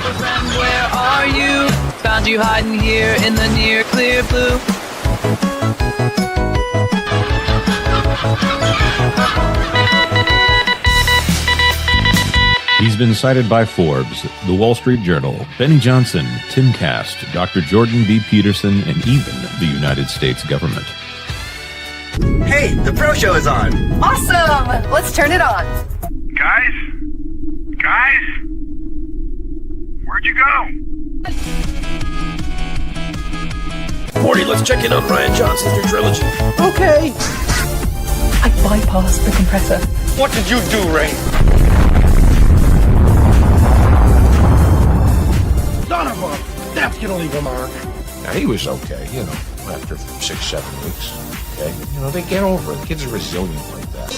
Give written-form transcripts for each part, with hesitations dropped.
Friend, where are you? Found you hiding here in the near clear blue. He's been cited by Forbes, The Wall Street Journal, Benny Johnson, Timcast, Dr. Jordan B. Peterson, and even the United States government. Hey, the Pro Show is on. Awesome! Let's turn it on. Guys? Where'd you go? Morty, let's check in on Brian Johnson's new trilogy. Okay. I bypassed the compressor. What did you do, Ray? Son of a... That's gonna leave a mark. Now, he was okay, after 6-7 weeks. Okay? They get over it. Kids are resilient like that.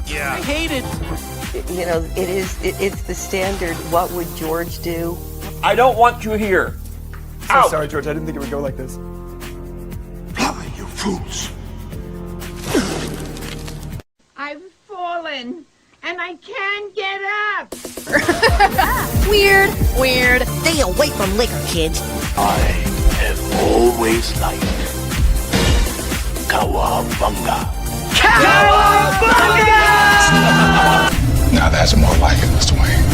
Yeah. I hate it. It's the standard, what would George do? I don't want you here. So sorry, George. I didn't think it would go like this. Fly, you fools. I've fallen, and I can't get up. Weird. Stay away from liquor, kids. I have always liked Cowabunga. Cowabunga! Now that's more like it, Mr. Wayne.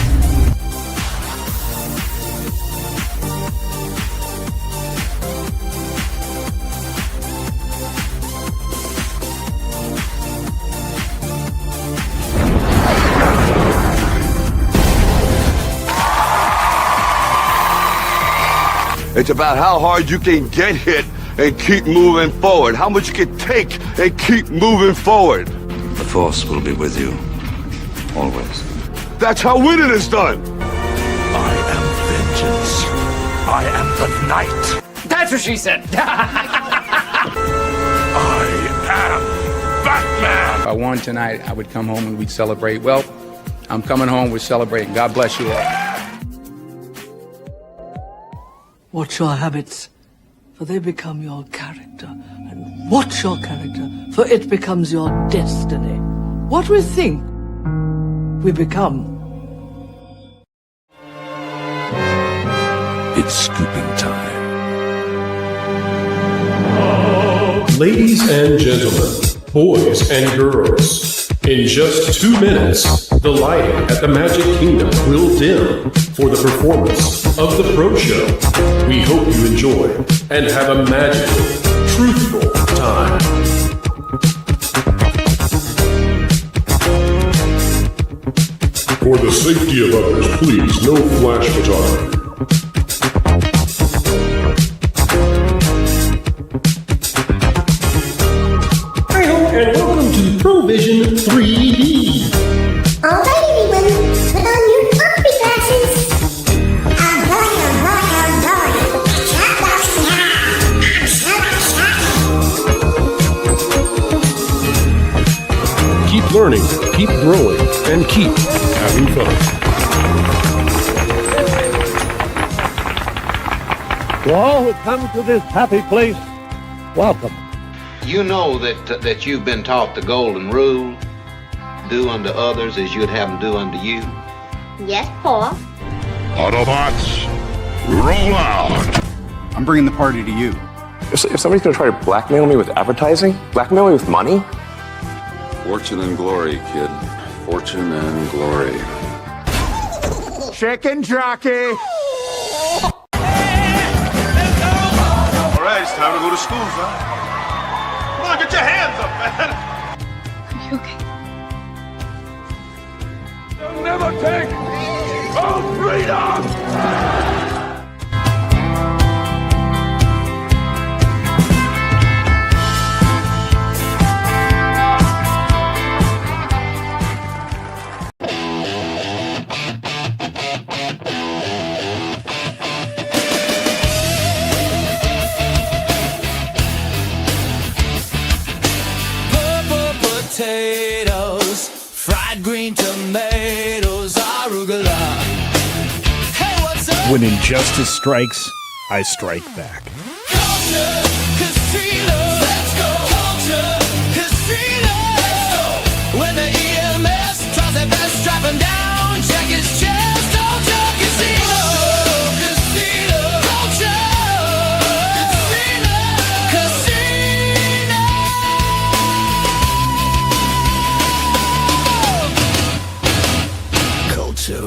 It's about how hard you can get hit and keep moving forward. How much you can take and keep moving forward. The Force will be with you, always. That's how winning is done. I am vengeance. I am the night. That's what she said. I am Batman. If I won tonight, I would come home and we'd celebrate. Well, I'm coming home, we're celebrating. God bless you all. Watch your habits, for they become your character. And watch your character, for it becomes your destiny. What we think, we become. It's scooping time. Ladies and gentlemen, boys and girls, in just 2 minutes, the lighting at the Magic Kingdom will dim for the performance of the Pro Show. We hope you enjoy and have a magical, truthful time. For the safety of others, please, no flash photography. And welcome to Provision 3D. Alright, everyone, put on your opera glasses. Keep learning, keep growing, and keep having fun. To all who come to this happy place, welcome. You know that you've been taught the golden rule: do unto others as you'd have them do unto you. Yes, Paul. Autobots, roll out. I'm bringing the party to you. If somebody's going to try to blackmail me with advertising, blackmail me with money? Fortune and glory, kid. Fortune and glory. Chicken jockey. All right, it's time to go to school, son. Come on, get your hands up, man. Are you okay? They'll never take our freedom. Potatoes, fried green tomatoes, arugula. Hey, what's up? When injustice strikes, I strike back. Culture, casino, let's go. Culture,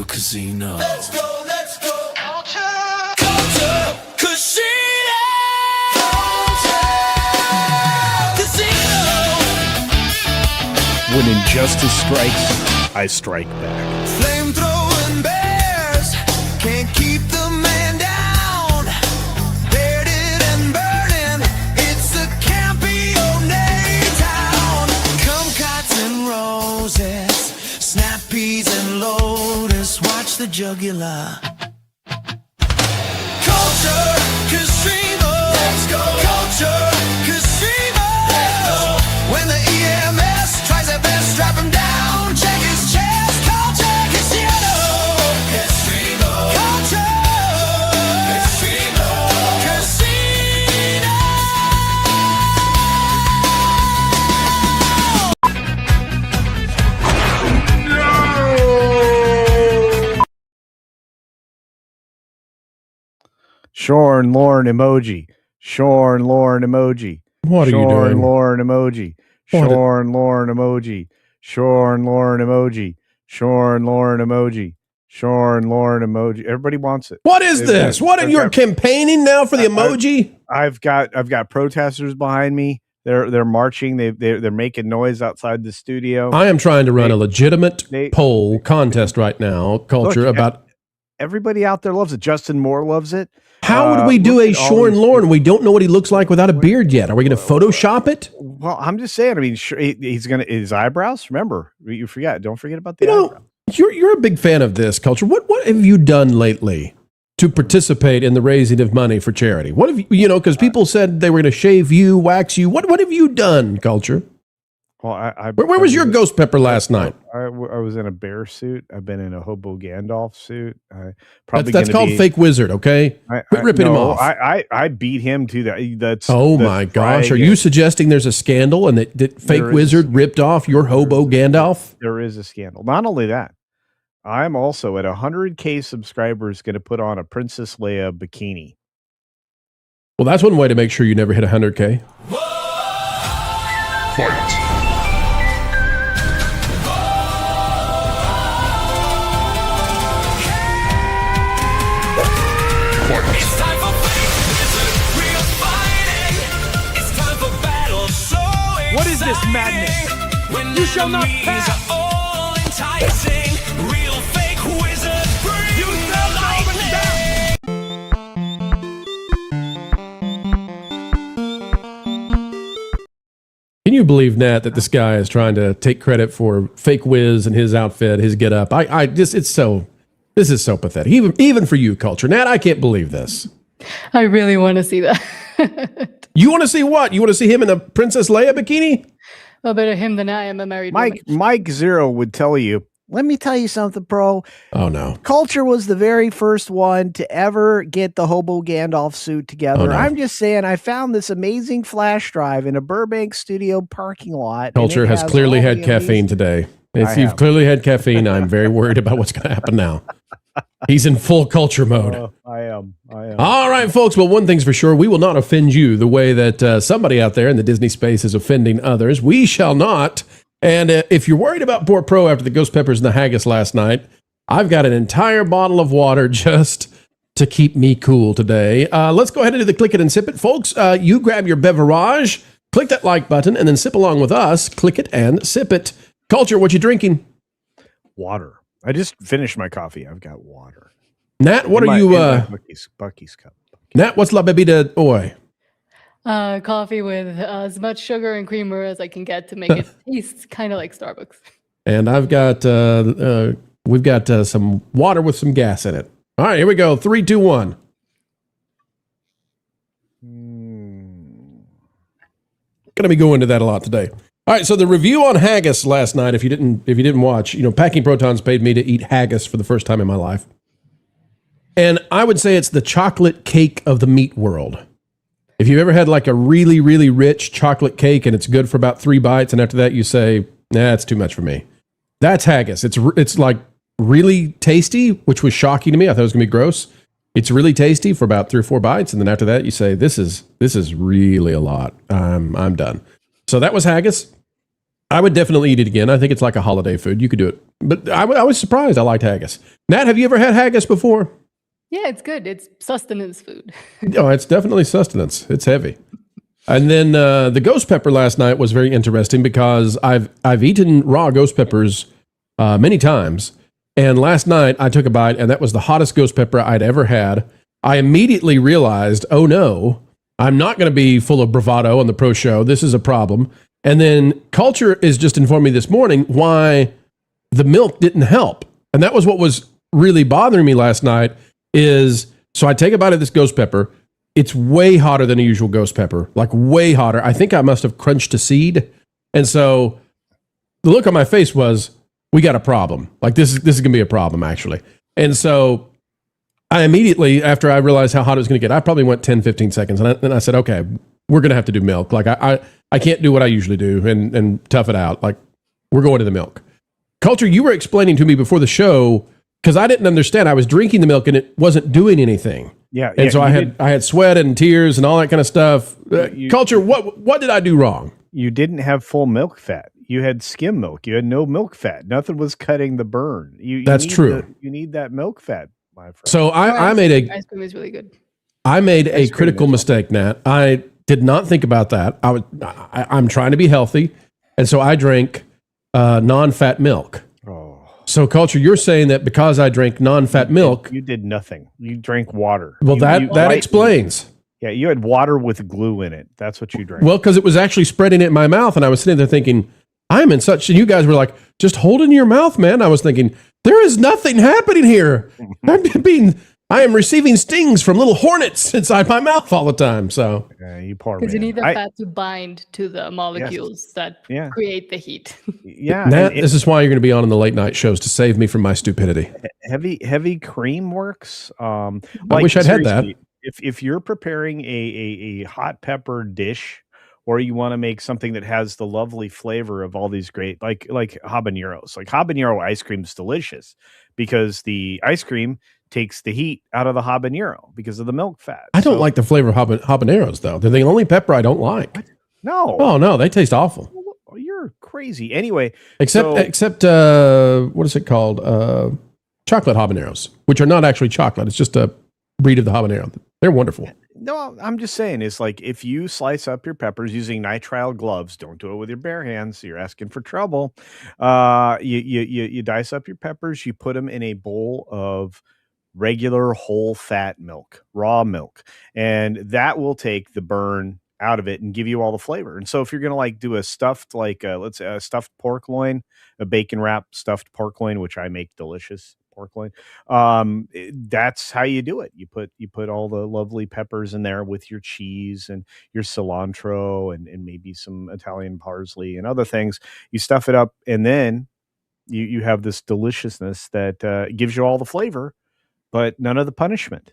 Culture Casino. Let's go. Culture Casino. When injustice strikes, I strike back. Flamethrowing bears can't keep the man down. Bearded and burning, it's a Campione town. Kumquats and roses, snap peas and lotus, watch the jugular. Culture Casino. Let's go. Culture Casino. Let's go. When the EMS tries their best, strap him down, check his chest. Culture Casino. Casino. Culture Casino. Casino. Shorn Lauren emoji. Shorn Lauren emoji. What are you Shorn doing? Lauren emoji. Shorn Lauren emoji. Shorn Lauren emoji. Shorn Lauren emoji. Shorn Lauren emoji. Everybody wants it. What is this? What are you campaigning now for the emoji? I've got protesters behind me. They're marching. They're making noise outside the studio. I am trying to run a legitimate poll contest right now, Culture, about everybody out there loves it. Justin Moore loves it. how would we do a Shorn Lauren? We don't know what he looks like without a beard yet. Are we going to Photoshop it? Well, I'm just saying. I mean, sure, he's gonna his eyebrows. Remember, you forget. Don't forget about the eyebrows. You're a big fan of this, Culture. What have you done lately to participate in the raising of money for charity? What have you know? Because people said they were going to shave you, wax you. What have you done, Culture? Well, where was your ghost pepper last night? I was in a bear suit. I've been in a hobo Gandalf suit. That's called fake wizard. Okay, quit ripping him off. I beat him to that. That's my gosh. Are you suggesting there's a scandal and that fake wizard ripped off your hobo Gandalf? There is a scandal. Not only that, I'm also at 100K subscribers going to put on a Princess Leia bikini. Well, that's one way to make sure you never hit 100K. Fight. It's time for fake wizard, real fighting. It's time for battle, so What is this madness? When You shall not enemies pass. are all enticing. Real fake wizard, bring Can you believe, Nat, that this guy is trying to take credit for fake Wiz and his outfit, his get up? This is so pathetic. Even for you, Culture. Nat, I can't believe this. I really want to see that. You want to see what? You want to see him in a Princess Leia bikini? Well, better him than I am a married Mike Zero would tell you. Let me tell you something, bro. Oh, no. Culture was the very first one to ever get the hobo Gandalf suit together. Oh, no. I'm just saying, I found this amazing flash drive in a Burbank studio parking lot. and Culture it has clearly all had the caffeine today. If I you've have. clearly had caffeine, I'm very worried about what's going to happen now. He's in full Culture mode. I am. All right, folks. Well, one thing's for sure. We will not offend you the way that somebody out there in the Disney space is offending others. We shall not. And if you're worried about poor Pro after the ghost peppers and the haggis last night, I've got an entire bottle of water just to keep me cool today. Let's go ahead and do the click it and sip it. Folks, you grab your beverage, click that like button, and then sip along with us. Click it and sip it. Culture, what you drinking? Water. I just finished my coffee. I've got water. Nat, what In are my- you? in my Bucky's cup. Nat, what's la bebida hoy? Coffee with as much sugar and creamer as I can get to make it taste kind of like Starbucks. And I've got we've got some water with some gas in it. All right, here we go. 3, 2, 1. Going to be going into that a lot today. All right, so the review on haggis last night, if you didn't watch, Packing Protons paid me to eat haggis for the first time in my life. And I would say it's the chocolate cake of the meat world. If you've ever had like a really, really rich chocolate cake and it's good for about 3 bites, and after that you say, nah, it's too much for me. That's haggis. It's like really tasty, which was shocking to me. I thought it was gonna be gross. It's really tasty for about 3 or 4 bites, and then after that you say, this is really a lot. I'm done. So that was haggis. I would definitely eat it again. I think it's like a holiday food. You could do it. But I was surprised I liked haggis. Nat, have you ever had haggis before? Yeah, it's good. It's sustenance food. Oh, it's definitely sustenance. It's heavy. And then the ghost pepper last night was very interesting because I've eaten raw ghost peppers many times. And last night I took a bite, and that was the hottest ghost pepper I'd ever had. I immediately realized, oh no, I'm not going to be full of bravado on the Pro Show. This is a problem. And then Culture is just informed me this morning why the milk didn't help. And that was what was really bothering me last night is, so I take a bite of this ghost pepper. It's way hotter than a usual ghost pepper, like way hotter. I think I must have crunched a seed. And so the look on my face was, we got a problem. Like this is going to be a problem, actually. And so I immediately, after I realized how hot it was going to get, I probably went 10, 15 seconds. And then I said, okay, we're going to have to do milk. Like I can't do what I usually do and tough it out. Like we're going to the milk. Culture, you were explaining to me before the show, because I didn't understand. I was drinking the milk and it wasn't doing anything. Yeah. And so I had sweat and tears and all that kind of stuff. Culture, what did I do wrong? You didn't have full milk fat. You had skim milk. You had no milk fat. Nothing was cutting the burn. That's true. You need that milk fat, my friend. So I made ice cream is really good. I made a critical mistake, Nat. I did not think about that. I'm trying to be healthy, and so I drank non-fat milk. Oh. So, Culture, you're saying that because I drank non-fat milk, you did nothing. You drank water. Well, that explains. Yeah, you had water with glue in it. That's what you drank. Well, because it was actually spreading it in my mouth, and I was sitting there thinking, I'm in such. And you guys were like, just hold it in your mouth, man. I was thinking, there is nothing happening here. I am receiving stings from little hornets inside my mouth all the time. So you poor man. Because you need the fat to bind to the molecules that create the heat. Yeah, Nat, this is why you're going to be on the late night shows, to save me from my stupidity. Heavy cream works. I wish I'd had that. If you're preparing a hot pepper dish, or you want to make something that has the lovely flavor of all these great, like habaneros. Like habanero ice cream is delicious because the ice cream takes the heat out of the habanero because of the milk fat. I don't like the flavor of habaneros, though. They're the only pepper I don't like. What? No. Oh, no, they taste awful. Oh, you're crazy. Anyway. Except what is it called? Chocolate habaneros, which are not actually chocolate. It's just a breed of the habanero. They're wonderful. No, I'm just saying, it's like if you slice up your peppers using nitrile gloves, don't do it with your bare hands. You're asking for trouble. You dice up your peppers. You put them in a bowl of regular whole fat milk, raw milk, and that will take the burn out of it and give you all the flavor. And so if you're going to like do a stuffed, let's say a stuffed pork loin, a bacon wrap stuffed pork loin, which I make delicious pork loin. That's how you do it. You put all the lovely peppers in there with your cheese and your cilantro and maybe some Italian parsley and other things. You stuff it up, and then you have this deliciousness that gives you all the flavor, but none of the punishment.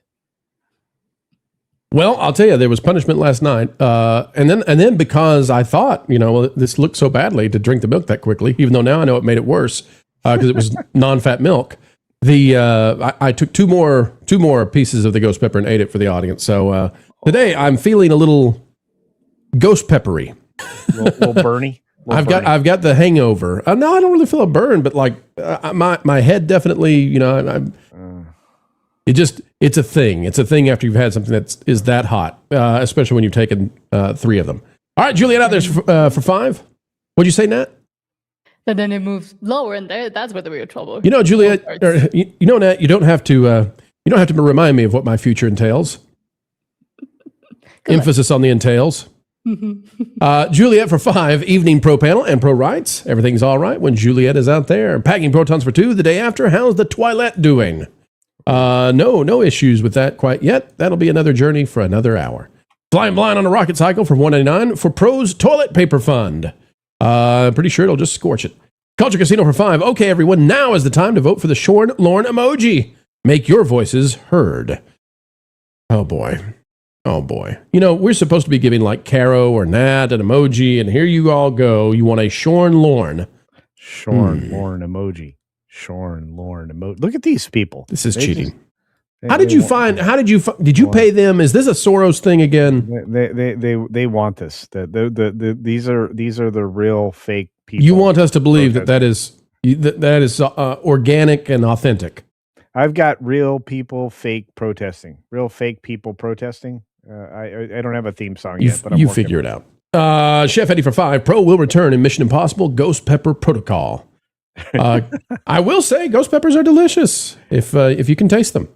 Well, I'll tell you, there was punishment last night, and then because I thought, this looked so badly to drink the milk that quickly, even though now I know it made it worse because it was non-fat milk. I took two more pieces of the ghost pepper and ate it for the audience. So today I'm feeling a little ghost peppery, little burny. I've got the hangover. No, I don't really feel a burn, but like my head definitely, it's a thing. It's a thing after you've had something that is that hot, especially when you've taken 3 of them. All right, Juliet, out there for 5. What'd you say, Nat? And then it moves lower, and that's where the real trouble. Juliet, Nat, you don't have to remind me of what my future entails. Emphasis on the entails. Juliet for 5, evening pro panel and pro rights. Everything's all right when Juliet is out there. Packing protons for 2 the day after. How's the Twilight doing? No issues with that quite yet. That'll be another journey for another hour. Flying blind on a rocket cycle for $1.99 for Pro's Toilet Paper Fund. Pretty sure it'll just scorch it. Culture Casino for 5. Okay, everyone, now is the time to vote for the Shorn Lorne emoji. Make your voices heard. Oh boy. We're supposed to be giving like Caro or Nat an emoji, and here you all go. You want a Shorn Lorne. Shorn Lorne emoji. Shorn Lorne emoji. Look at these people. This is cheating. Did you pay them? Is this a Soros thing again? They want this. These are the real fake people. You want us to believe that is organic and authentic. I've got real people fake protesting. Real fake people protesting. I don't have a theme song yet, but you figure it out. Chef Eddie for 5. Pro will return in Mission Impossible Ghost Pepper Protocol. I will say ghost peppers are delicious if you can taste them.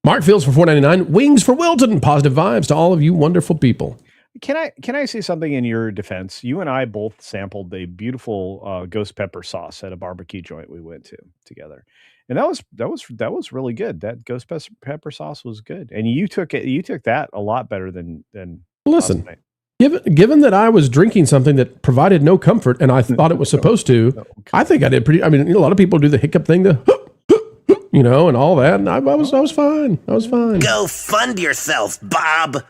Mark Fields for $4.99. Wings for Wilton. Positive vibes to all of you wonderful people. Can I say something in your defense? You and I both sampled a beautiful ghost pepper sauce at a barbecue joint we went to together, and that was really good. That ghost pepper sauce was good, and you took that a lot better than. Listen, given that I was drinking something that provided no comfort, and I thought it was supposed to, I think I did pretty. I mean, a lot of people do the hiccup thing, and all that, and I was fine. I was fine. Go fund yourself, Bob.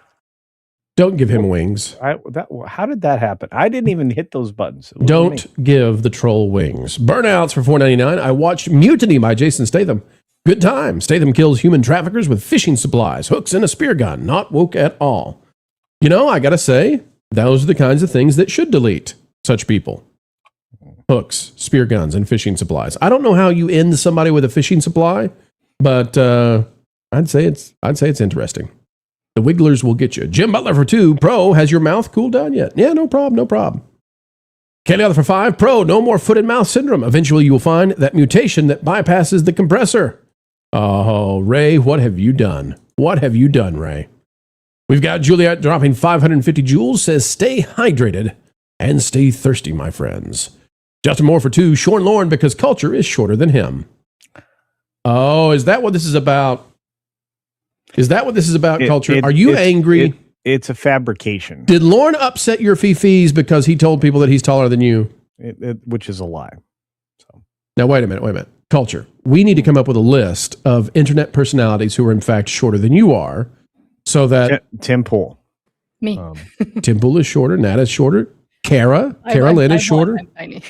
Don't give him wings. How did that happen? I didn't even hit those buttons. Don't give the troll wings. Burnouts for $4.99. I watched Mutiny by Jason Statham. Good time. Statham kills human traffickers with fishing supplies, hooks, and a spear gun. Not woke at all. I got to say, those are the kinds of things that should delete such people. Hooks, spear guns, and fishing supplies. I don't know how you end somebody with a fishing supply, but I'd say it's interesting. The Wigglers will get you. Jim Butler for 2. Pro, has your mouth cooled down yet? Yeah, no problem. Kenny Other for 5. Pro, no more foot and mouth syndrome. Eventually you will find that mutation that bypasses the compressor. Oh, Ray, what have you done? What have you done, Ray? We've got Juliet dropping 550 joules, says stay hydrated and stay thirsty, my friends. Justin Moore for 2. Shorn Lorne because culture is shorter than him. Oh, is that what this is about? Is that what this is about, culture? Are you angry? It's a fabrication. Did Lorne upset your fifis because he told people that he's taller than you? Which is a lie. So now, wait a minute. Culture, we need to come up with a list of internet personalities who are in fact shorter than you are, so that Tim Pool. Me. Tim Pool is shorter. Nat is shorter. Carolyn is shorter. I'm tiny.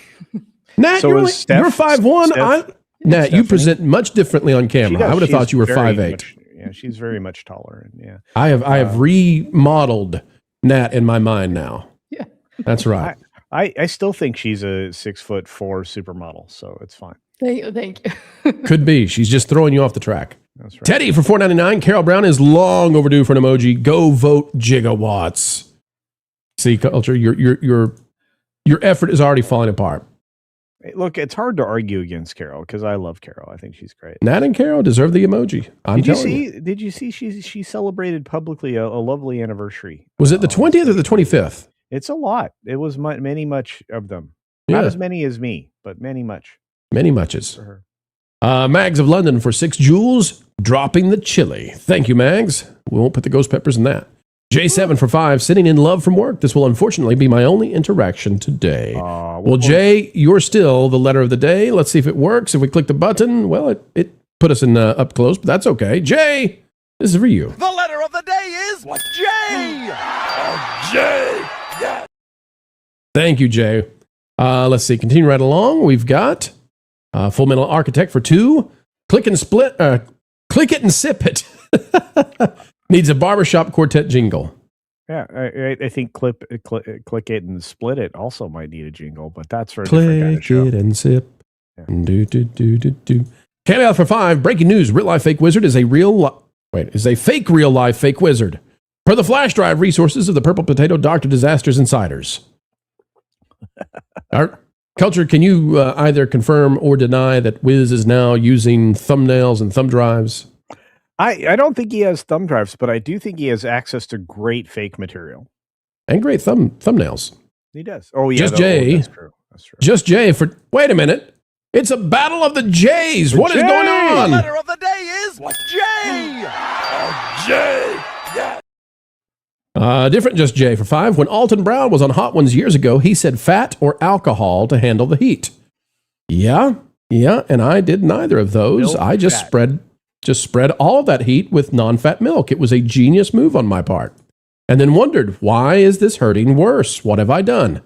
Nat, So you're is Steph- 5'1". Nat, you present much differently on camera. I would have thought you were 5'8". Yeah, she's very much taller. Yeah, I have remodeled Nat in my mind now. Yeah, that's right. I still think she's a 6'4" supermodel, so it's fine. Thank you. Could be. She's just throwing you off the track. That's right. Teddy for $4.99. Carol Brown is long overdue for an emoji. Go vote gigawatts. See, culture, your effort is already falling apart. Look, it's hard to argue against Carol because I love Carol. I think she's great. Nat and Carol deserve the emoji. Did you see she celebrated publicly a lovely anniversary? Was it the 20th or the 25th? It's a lot. It was much of them. Not as many as me, but much. Many muches. Mags of London for 6 joules, dropping the chili. Thank you, Mags. We won't put the ghost peppers in that. J7 for 5, sitting in love from work. This will unfortunately be my only interaction today. Well, Jay, you're still the letter of the day. Let's see if it works. If we click the button, well, it put us in up close, but that's okay. Jay, this is for you. The letter of the day is J. Jay. Yeah. Thank you, Jay. Let's see. Continue right along. We've got Full Metal Architect for 2. Click and sip it. Needs a barbershop quartet jingle. Yeah, I think click it and split it also might need a jingle, but that's for a different kind of show. Click it and sip. Yeah. Do. Cameo for 5. Breaking news. Real life fake wizard is a fake real life fake wizard. Per the flash drive resources of the Purple Potato Dr. Disaster's Insiders. Our culture, can you either confirm or deny that Wiz is now using thumbnails and thumb drives? I don't think he has thumb drives, but I do think he has access to great fake material. And great thumbnails. He does. Oh, yeah. Just Jay. That's true. Just Jay for... Wait a minute. It's a battle of the Jays. What is going on? The letter of the day is J. Jay. Yeah. Different Just Jay for 5. When Alton Brown was on Hot Ones years ago, he said fat or alcohol to handle the heat. Yeah, and I did neither of those. Milk I just spread all of that heat with non-fat milk. It was a genius move on my part. And then wondered, why is this hurting worse? What have I done?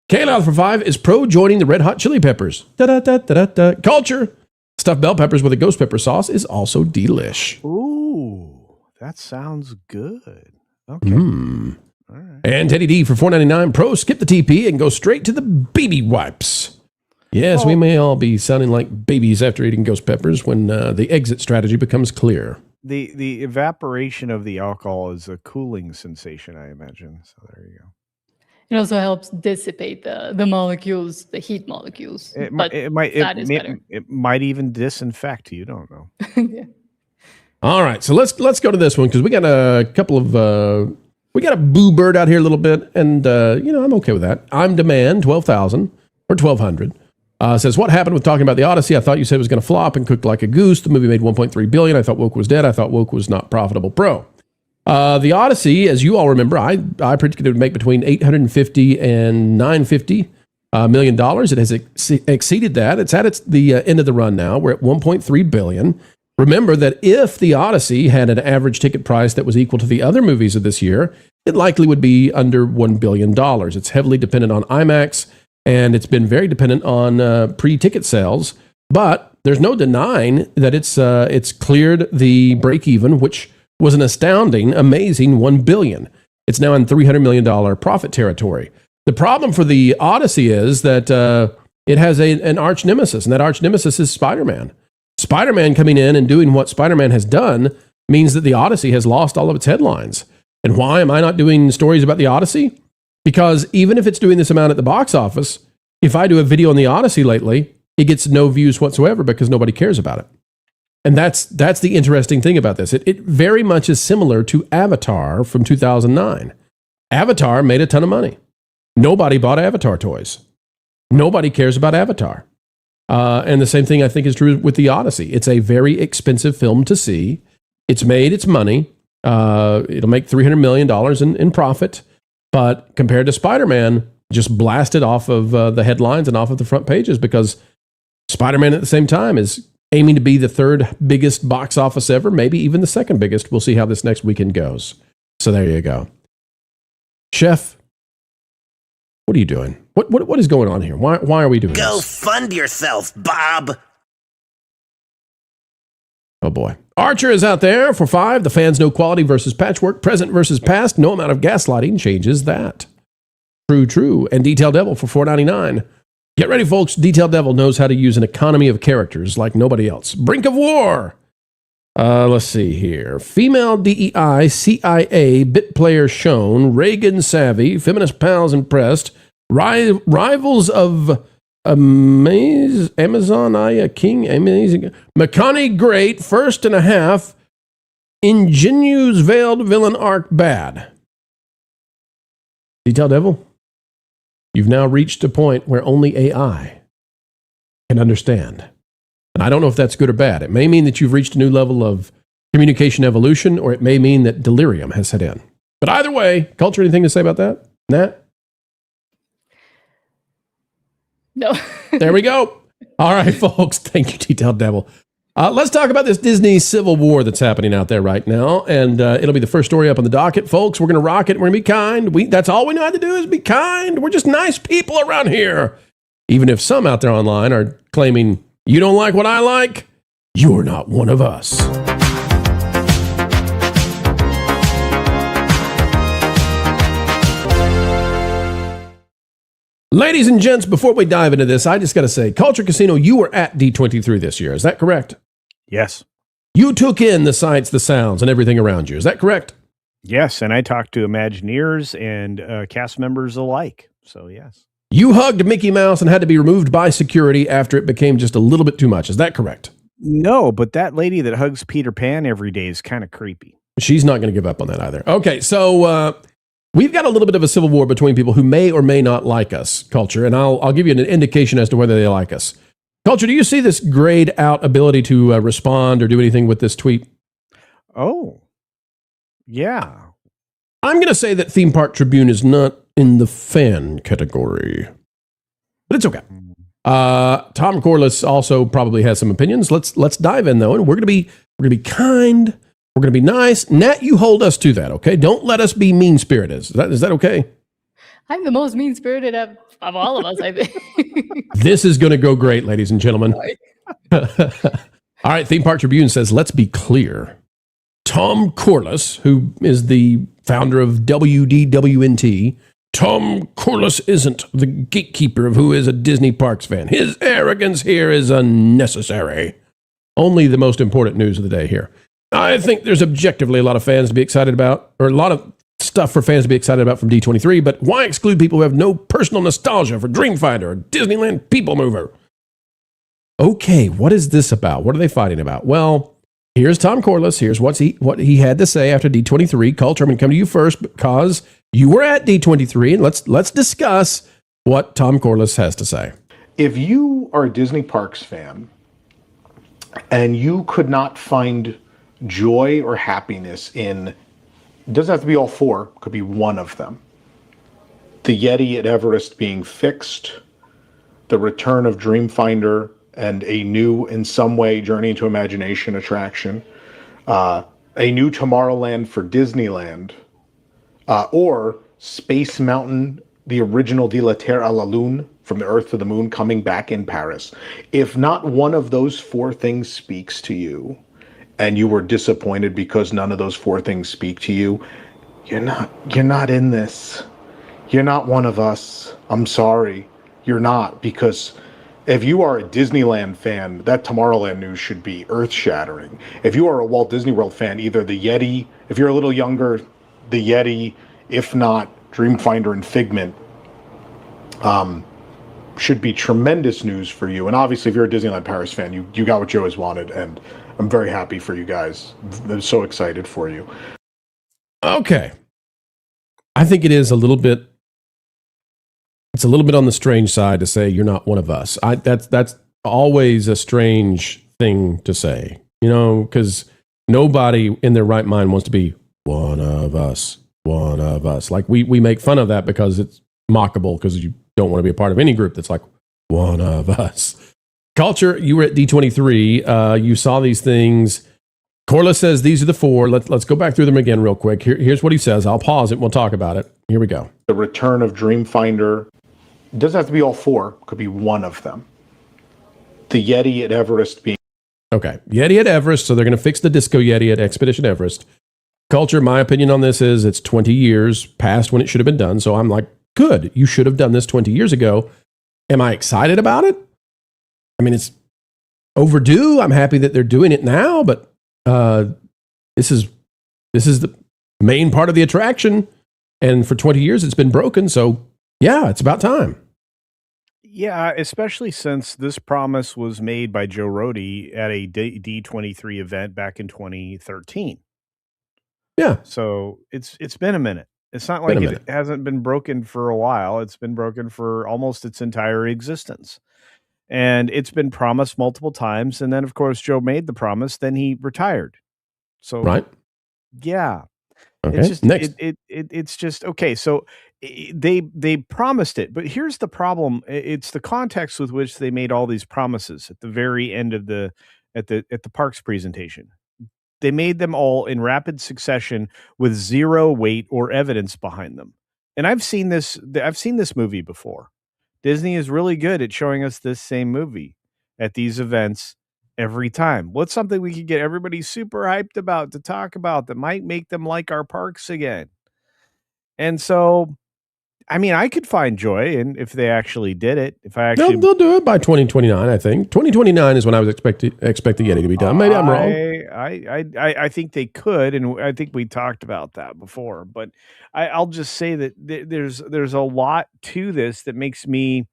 Kayla for 5 is pro joining the Red Hot Chili Peppers. Da-da-da-da-da-da. Culture. Stuffed bell peppers with a ghost pepper sauce is also delish. Ooh, that sounds good. Okay. And Teddy D for $4.99. Pro, skip the TP and go straight to the baby wipes. Yes, we may all be sounding like babies after eating ghost peppers when the exit strategy becomes clear. The evaporation of the alcohol is a cooling sensation, I imagine. So there you go. It also helps dissipate the molecules, the heat molecules. It might even disinfect. You don't know. Yeah. All right, so let's go to this one because we got a couple of we got a boo bird out here a little bit, and I'm okay with that. I'm Demand 12,000 or 1,200 says, what happened with talking about the Odyssey? I thought you said it was going to flop and cooked like a goose. The movie made 1.3 billion. I thought woke was dead. I thought woke was not profitable. Pro. The Odyssey, as you all remember, I predicted it would make between $850 and $950 million. It has exceeded that. It's at the end of the run now. We're at 1.3 billion. Remember that if the Odyssey had an average ticket price that was equal to the other movies of this year, it likely would be under $1 billion. It's heavily dependent on IMAX, and it's been very dependent on pre-ticket sales. But there's no denying that it's cleared the break-even, which was an astounding, amazing $1 billion. It's now in $300 million profit territory. The problem for the Odyssey is that it has an arch nemesis, and that arch nemesis is Spider-Man. Spider-Man coming in and doing what Spider-Man has done means that the Odyssey has lost all of its headlines. And why am I not doing stories about the Odyssey? Because even if it's doing this amount at the box office, if I do a video on the Odyssey lately, it gets no views whatsoever because nobody cares about it. And that's the interesting thing about this. It very much is similar to Avatar from 2009. Avatar made a ton of money. Nobody bought Avatar toys. Nobody cares about Avatar. And the same thing I think is true with the Odyssey. It's a very expensive film to see. It's made its money. It'll make $300 million in profit. But compared to Spider-Man, just blasted off of the headlines and off of the front pages because Spider-Man at the same time is aiming to be the third biggest box office ever, maybe even the second biggest. We'll see how this next weekend goes. So there you go. Chef, what are you doing? What is going on here? Why are we doing Go this? fund yourself, Bob. Oh boy. Archer is out there for 5. The fans know quality versus patchwork, present versus past. No amount of gaslighting changes that. True. And Detail Devil for $4.99. Get ready, folks. Detail Devil knows how to use an economy of characters like nobody else. Brink of War. Let's see here. Female DEI, CIA, bit player shown, Reagan savvy, feminist pals impressed, rivals of Amazon, Aya King, amazing, McConaughey great, first and a half, ingenuous veiled villain arc bad. Detail Devil, you've now reached a point where only AI can understand. And I don't know if that's good or bad. It may mean that you've reached a new level of communication evolution, or it may mean that delirium has set in. But either way, Culture, anything to say about that? Nat? No. There we go. All right, folks. Thank you, Detailed Devil. Let's talk about this Disney Civil War that's happening out there right now. And it'll be the first story up on the docket. Folks, we're going to rock it. We're going to be kind. That's all we know how to do is be kind. We're just nice people around here. Even if some out there online are claiming, you don't like what I like, you're not one of us. Ladies and gents, before we dive into this, I just got to say, Culture Casino, you were at D23 this year. Is that correct? Yes. You took in the sights, the sounds, and everything around you. Is that correct? Yes, and I talked to Imagineers and cast members alike. So, yes. You hugged Mickey Mouse and had to be removed by security after it became just a little bit too much. Is that correct? No, but that lady that hugs Peter Pan every day is kind of creepy. She's not going to give up on that either. Okay, so we've got a little bit of a civil war between people who may or may not like us, Culture, and I'll give you an indication as to whether they like us. Culture, do you see this grayed out ability to respond or do anything with this tweet? Oh, yeah. I'm going to say that Theme Park Tribune is not in the fan category, but it's okay. Tom Corliss also probably has some opinions. Let's dive in though, and we're going to be kind. We're going to be nice. Nat, you hold us to that, okay? Don't let us be mean-spirited. Is that okay? I'm the most mean-spirited of all of us, I think. This is going to go great, ladies and gentlemen. All right, Theme Park Tribune says, let's be clear. Tom Corliss, who is the founder of WDWNT, Tom Corliss isn't the gatekeeper of who is a Disney Parks fan. His arrogance here is unnecessary. Only the most important news of the day here. I think there's objectively a lot of fans to be excited about, or a lot of stuff for fans to be excited about from D23, but why exclude people who have no personal nostalgia for Dreamfinder or Disneyland People Mover? Okay, what is this about? What are they fighting about? Well, here's Tom Corliss. Here's what he had to say after D23. Culture, I'm going to come to you first because you were at D23, and let's discuss what Tom Corliss has to say. If you are a Disney Parks fan and you could not find joy or happiness in, it doesn't have to be all four, it could be one of them. The Yeti at Everest being fixed, the return of Dreamfinder and a new, in some way, Journey into Imagination attraction, a new Tomorrowland for Disneyland, or Space Mountain, the original De la Terre à la Lune, from the Earth to the Moon, coming back in Paris. If not one of those four things speaks to you, and you were disappointed because none of those four things speak to you, you're not in this. You're not one of us. I'm sorry. You're not, because if you are a Disneyland fan, that Tomorrowland news should be earth-shattering. If you are a Walt Disney World fan, either the Yeti, if you're a little younger, the Yeti, if not Dreamfinder and Figment, should be tremendous news for you. And obviously, if you're a Disneyland Paris fan, you got what Joe has wanted, and I'm very happy for you guys. I'm so excited for you. Okay. I think it is a little bit, it's a little bit on the strange side to say you're not one of us. That's always a strange thing to say, because nobody in their right mind wants to be one of us. Like we make fun of that because it's mockable, because you don't want to be a part of any group that's like one of us. Culture, you were at D23. You saw these things. Corliss says these are the four. Let's go back through them again real quick. Here's what he says. I'll pause it and we'll talk about it. Here we go. The return of Dreamfinder. It doesn't have to be all four. It could be one of them. The Yeti at Everest being... Okay, Yeti at Everest. So they're going to fix the Disco Yeti at Expedition Everest. Culture, my opinion on this is it's 20 years past when it should have been done. So I'm like, good. You should have done this 20 years ago. Am I excited about it? I mean, it's overdue. I'm happy that they're doing it now, but this is the main part of the attraction. And for 20 years, it's been broken. So yeah, it's about time. Yeah, especially since this promise was made by Joe Rohde at a D23 event back in 2013. Yeah. So it's been a minute. It's not like it hasn't been broken for a while. It's been broken for almost its entire existence. And it's been promised multiple times. And then, of course, Joe made the promise. Then he retired. So, right. Yeah. Okay. It's just, Next. it's just, okay. So they promised it, but here's the problem. It's the context with which they made all these promises at the very end of at the parks presentation. They made them all in rapid succession with zero weight or evidence behind them. And I've seen this movie before. Disney is really good at showing us this same movie at these events every time. What's something we could get everybody super hyped about to talk about that might make them like our parks again? And so, I mean, I could find joy in if they actually did it. If I actually, they'll do it by 2029. I think 2029 is when I was expect the Yeti to be done. Maybe I'm wrong. I think they could, and I think we talked about that before. But I'll just say that there's a lot to this that makes me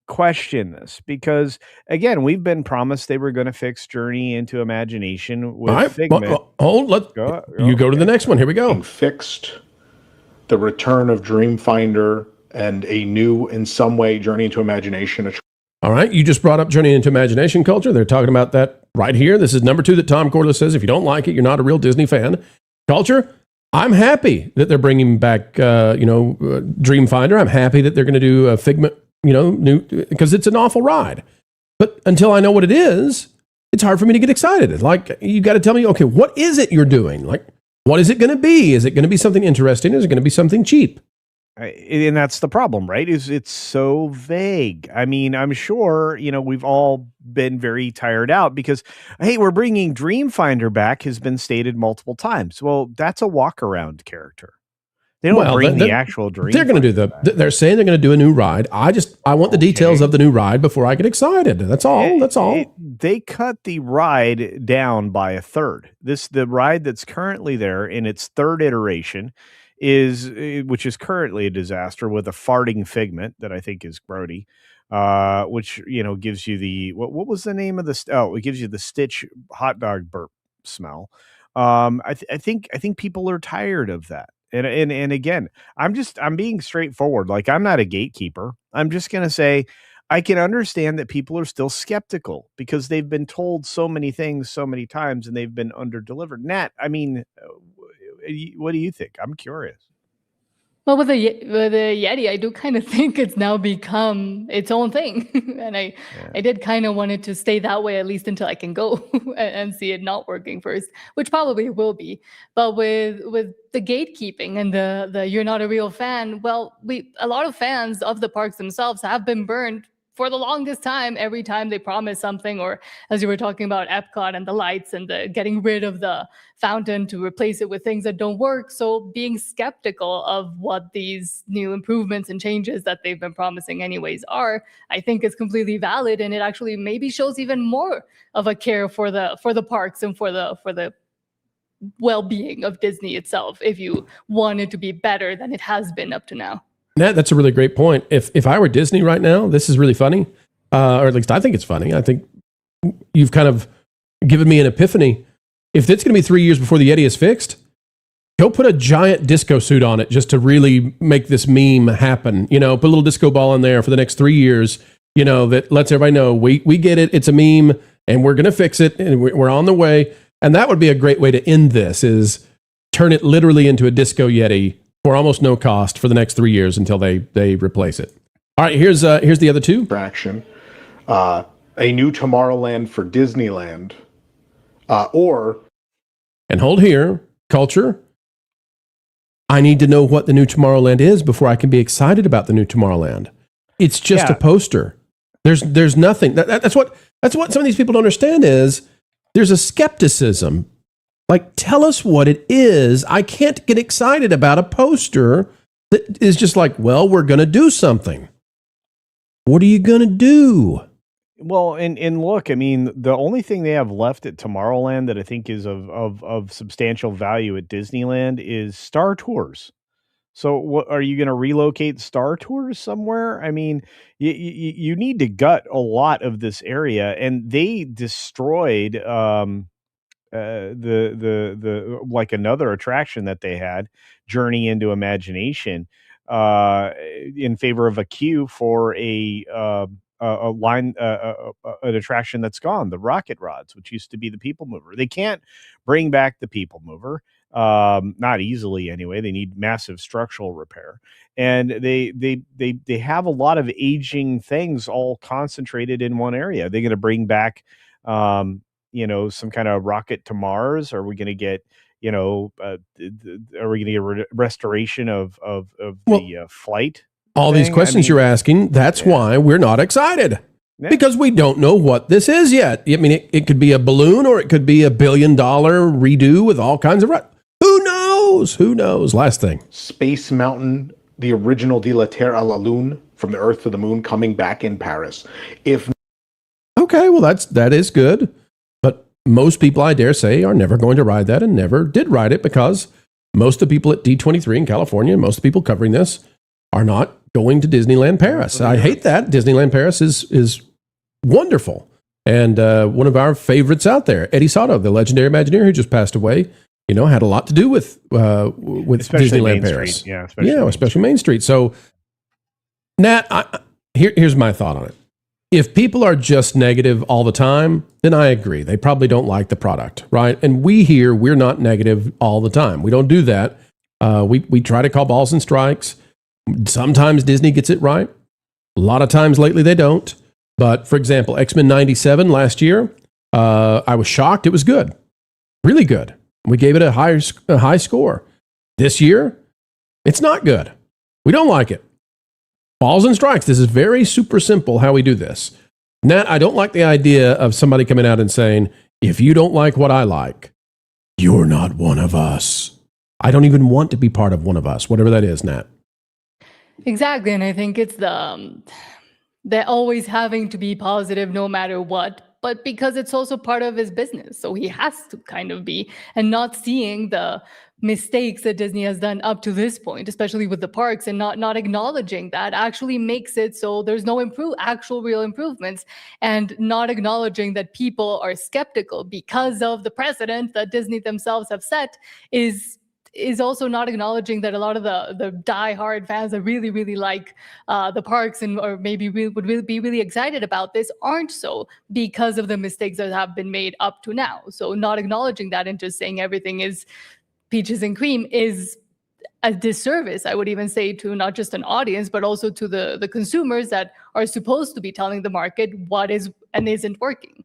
question this, because again, we've been promised they were going to fix Journey into Imagination with Figment. You go to the next one. Here we go. Being fixed. The return of Dreamfinder and a new, in some way, Journey into Imagination. All right, you just brought up Journey into Imagination, Culture. They're talking about that right here. This is number 2 that Tom Corliss says, if you don't like it, you're not a real Disney fan. Culture, I'm happy that they're bringing back, Dreamfinder. I'm happy that they're going to do a Figment, new, because it's an awful ride. But until I know what it is, it's hard for me to get excited. It's like, you got to tell me, okay, what is it you're doing? Like, what is it going to be? Is it going to be something interesting? Is it going to be something cheap? And that's the problem, right? Is it's so vague. I mean, I'm sure, we've all been very tired out because, hey, we're bringing Dreamfinder back has been stated multiple times. Well, that's a walk around character. They don't bring the actual Dream. They're going to do they're saying they're going to do a new ride. I want the details of the new ride before I get excited. That's all. They cut the ride down by a third. The ride that's currently there in its third iteration which is currently a disaster with a farting figment that I think is grody, which gives you the what was the name of it gives you the Stitch hot dog burp smell. I think people are tired of that. And again, I'm being straightforward. Like, I'm not a gatekeeper. I'm just gonna say I can understand that people are still skeptical because they've been told so many things so many times and they've been under-delivered. Nat, I mean, what do you think? I'm curious. Well, with the Yeti, I do kind of think it's now become its own thing. And I did kind of want it to stay that way, at least until I can go and see it not working first, which probably will be. But with the gatekeeping and the you're not a real fan, well, a lot of fans of the parks themselves have been burned for the longest time, every time they promise something, or as you were talking about Epcot and the lights and the getting rid of the fountain to replace it with things that don't work. So being skeptical of what these new improvements and changes that they've been promising anyways are, I think is completely valid. And it actually maybe shows even more of a care for the parks and for the well-being of Disney itself, if you want it to be better than it has been up to now. Nat, that's a really great point. If I were Disney right now, this is really funny, or at least I think it's funny. I think you've kind of given me an epiphany. If it's going to be 3 years before the Yeti is fixed, go put a giant disco suit on it just to really make this meme happen. Put a little disco ball in there for the next 3 years, that lets everybody know we get it. It's a meme and we're going to fix it and we're on the way. And that would be a great way to end this, is turn it literally into a disco Yeti for almost no cost for the next 3 years until they replace it. All right, here's the other two. Attraction, a new Tomorrowland for Disneyland, and hold here, culture. I need to know what the new Tomorrowland is before I can be excited about the new Tomorrowland. It's just a poster. There's nothing. That's what some of these people don't understand is there's a skepticism. Like, tell us what it is. I can't get excited about a poster that is just like, well, we're going to do something. What are you going to do? Well, and look, I mean, the only thing they have left at Tomorrowland that I think is of substantial value at Disneyland is Star Tours. So what, are you going to relocate Star Tours somewhere? I mean, you need to gut a lot of this area, and they destroyed the like another attraction that they had, Journey into Imagination, in favor of a queue for an attraction that's gone, the Rocket Rods, which used to be the People Mover. They can't bring back the People Mover, not easily anyway. They need massive structural repair, and they have a lot of aging things all concentrated in one area. They're going to bring back some kind of rocket to Mars? Are we going to get, are we going to get restoration of the flight? All these questions you're asking, that's why we're not excited. Yeah. Because we don't know what this is yet. I mean, it could be a balloon or it could be $1 billion redo with all kinds of... Who knows? Who knows? Last thing. Space Mountain, the original De la Terre à la Lune, from the Earth to the Moon, coming back in Paris. Okay, well, that is good. But most people, I dare say, are never going to ride that and never did ride it because most of the people at D23 in California, most of the people covering this, are not going to Disneyland Paris. I hate that. Disneyland Paris is wonderful. And one of our favorites out there, Eddie Sato, the legendary Imagineer who just passed away, had a lot to do with especially Disneyland Main Paris. Street. Yeah, especially Main Street. So, Nat, here's my thought on it. If people are just negative all the time, then I agree. They probably don't like the product, right? And we're not negative all the time. We don't do that. We try to call balls and strikes. Sometimes Disney gets it right. A lot of times lately they don't. But for example, X-Men 97 last year, I was shocked. It was good. Really good. We gave it a high score. This year, it's not good. We don't like it. Balls and strikes. This is very super simple how we do this. Nat, I don't like the idea of somebody coming out and saying, if you don't like what I like, you're not one of us. I don't even want to be part of one of us, whatever that is, Nat. Exactly. And I think it's they're always having to be positive no matter what, but because it's also part of his business. So he has to kind of be, and not seeing the mistakes that Disney has done up to this point, especially with the parks, and not acknowledging that actually makes it so there's no actual real improvements, and not acknowledging that people are skeptical because of the precedent that Disney themselves have set is also not acknowledging that a lot of the die-hard fans that really, really like the parks or maybe would really be really excited about this aren't so because of the mistakes that have been made up to now. So not acknowledging that and just saying everything is peaches and cream is a disservice, I would even say, to not just an audience, but also to the consumers that are supposed to be telling the market what is and isn't working.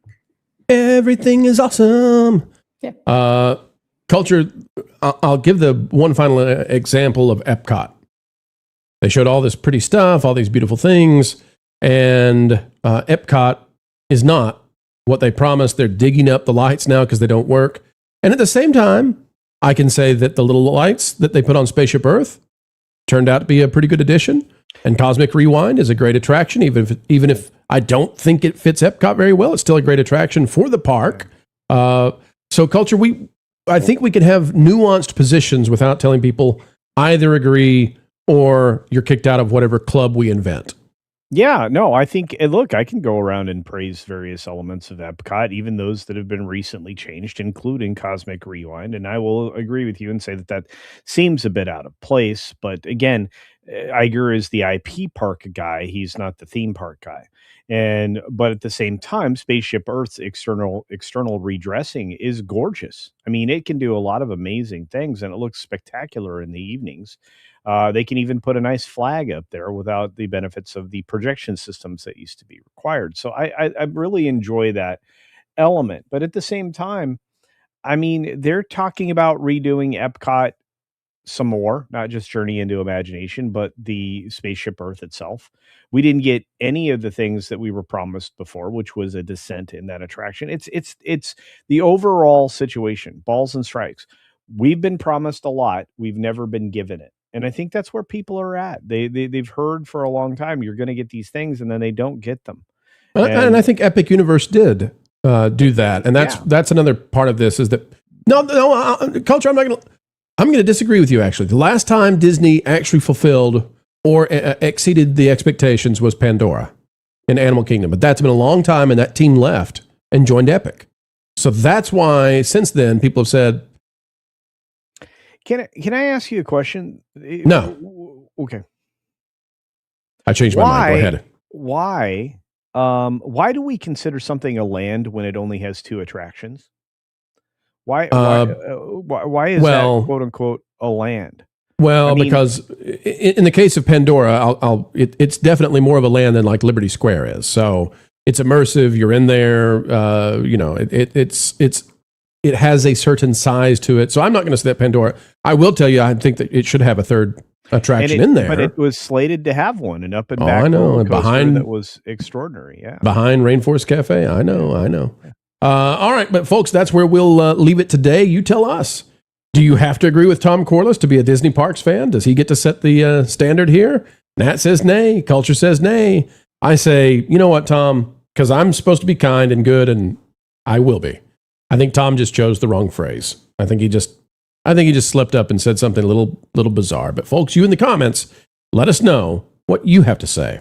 Everything is awesome. Yeah. Culture, I'll give the one final example of Epcot. They showed all this pretty stuff, all these beautiful things, and Epcot is not what they promised. They're digging up the lights now because they don't work. And at the same time, I can say that the little lights that they put on Spaceship Earth turned out to be a pretty good addition. And Cosmic Rewind is a great attraction, even if I don't think it fits Epcot very well. It's still a great attraction for the park. So Culture, I think we can have nuanced positions without telling people either agree or you're kicked out of whatever club we invent. Yeah, no, I think, look, I can go around and praise various elements of Epcot, even those that have been recently changed, including Cosmic Rewind. And I will agree with you and say that seems a bit out of place. But again, Iger is the IP park guy. He's not the theme park guy. But at the same time, Spaceship Earth's external redressing is gorgeous. I mean, it can do a lot of amazing things, and it looks spectacular in the evenings. They can even put a nice flag up there without the benefits of the projection systems that used to be required. So I really enjoy that element. But at the same time, I mean, they're talking about redoing Epcot some more, not just Journey into Imagination, but the Spaceship Earth itself. We didn't get any of the things that we were promised before, which was a descent in that attraction. It's the overall situation, balls and strikes. We've been promised a lot. We've never been given it. And I think that's where people are at. They've heard for a long time, you're going to get these things, and then they don't get them. And I think Epic Universe did do that. And that's another part of this is that, Culture, I'm going to disagree with you, actually. The last time Disney actually fulfilled or exceeded the expectations was Pandora in Animal Kingdom. But that's been a long time, and that team left and joined Epic. So that's why, since then, people have said... Can I ask you a question? No. Okay. I changed my mind. Go ahead. Why do we consider something a land when it only has 2 attractions? Why is that quote unquote a land? Well, because in the case of Pandora, it's definitely more of a land than like Liberty Square is. So it's immersive. You're in there. It has a certain size to it. So I'm not going to say that Pandora. I will tell you, I think that it should have a third attraction in there. But it was slated to have one, and up and back. I know. And behind that was extraordinary. Yeah. Behind Rainforest Cafe. I know. All right, but folks, that's where we'll leave it today. You tell us. Do you have to agree with Tom Corliss to be a Disney Parks fan? Does he get to set the standard here? Nat says nay. Culture says nay. I say, you know what, Tom? Because I'm supposed to be kind and good, and I will be. I think Tom just chose the wrong phrase. I think he just slipped up and said something a little bizarre. But folks, you in the comments, let us know what you have to say.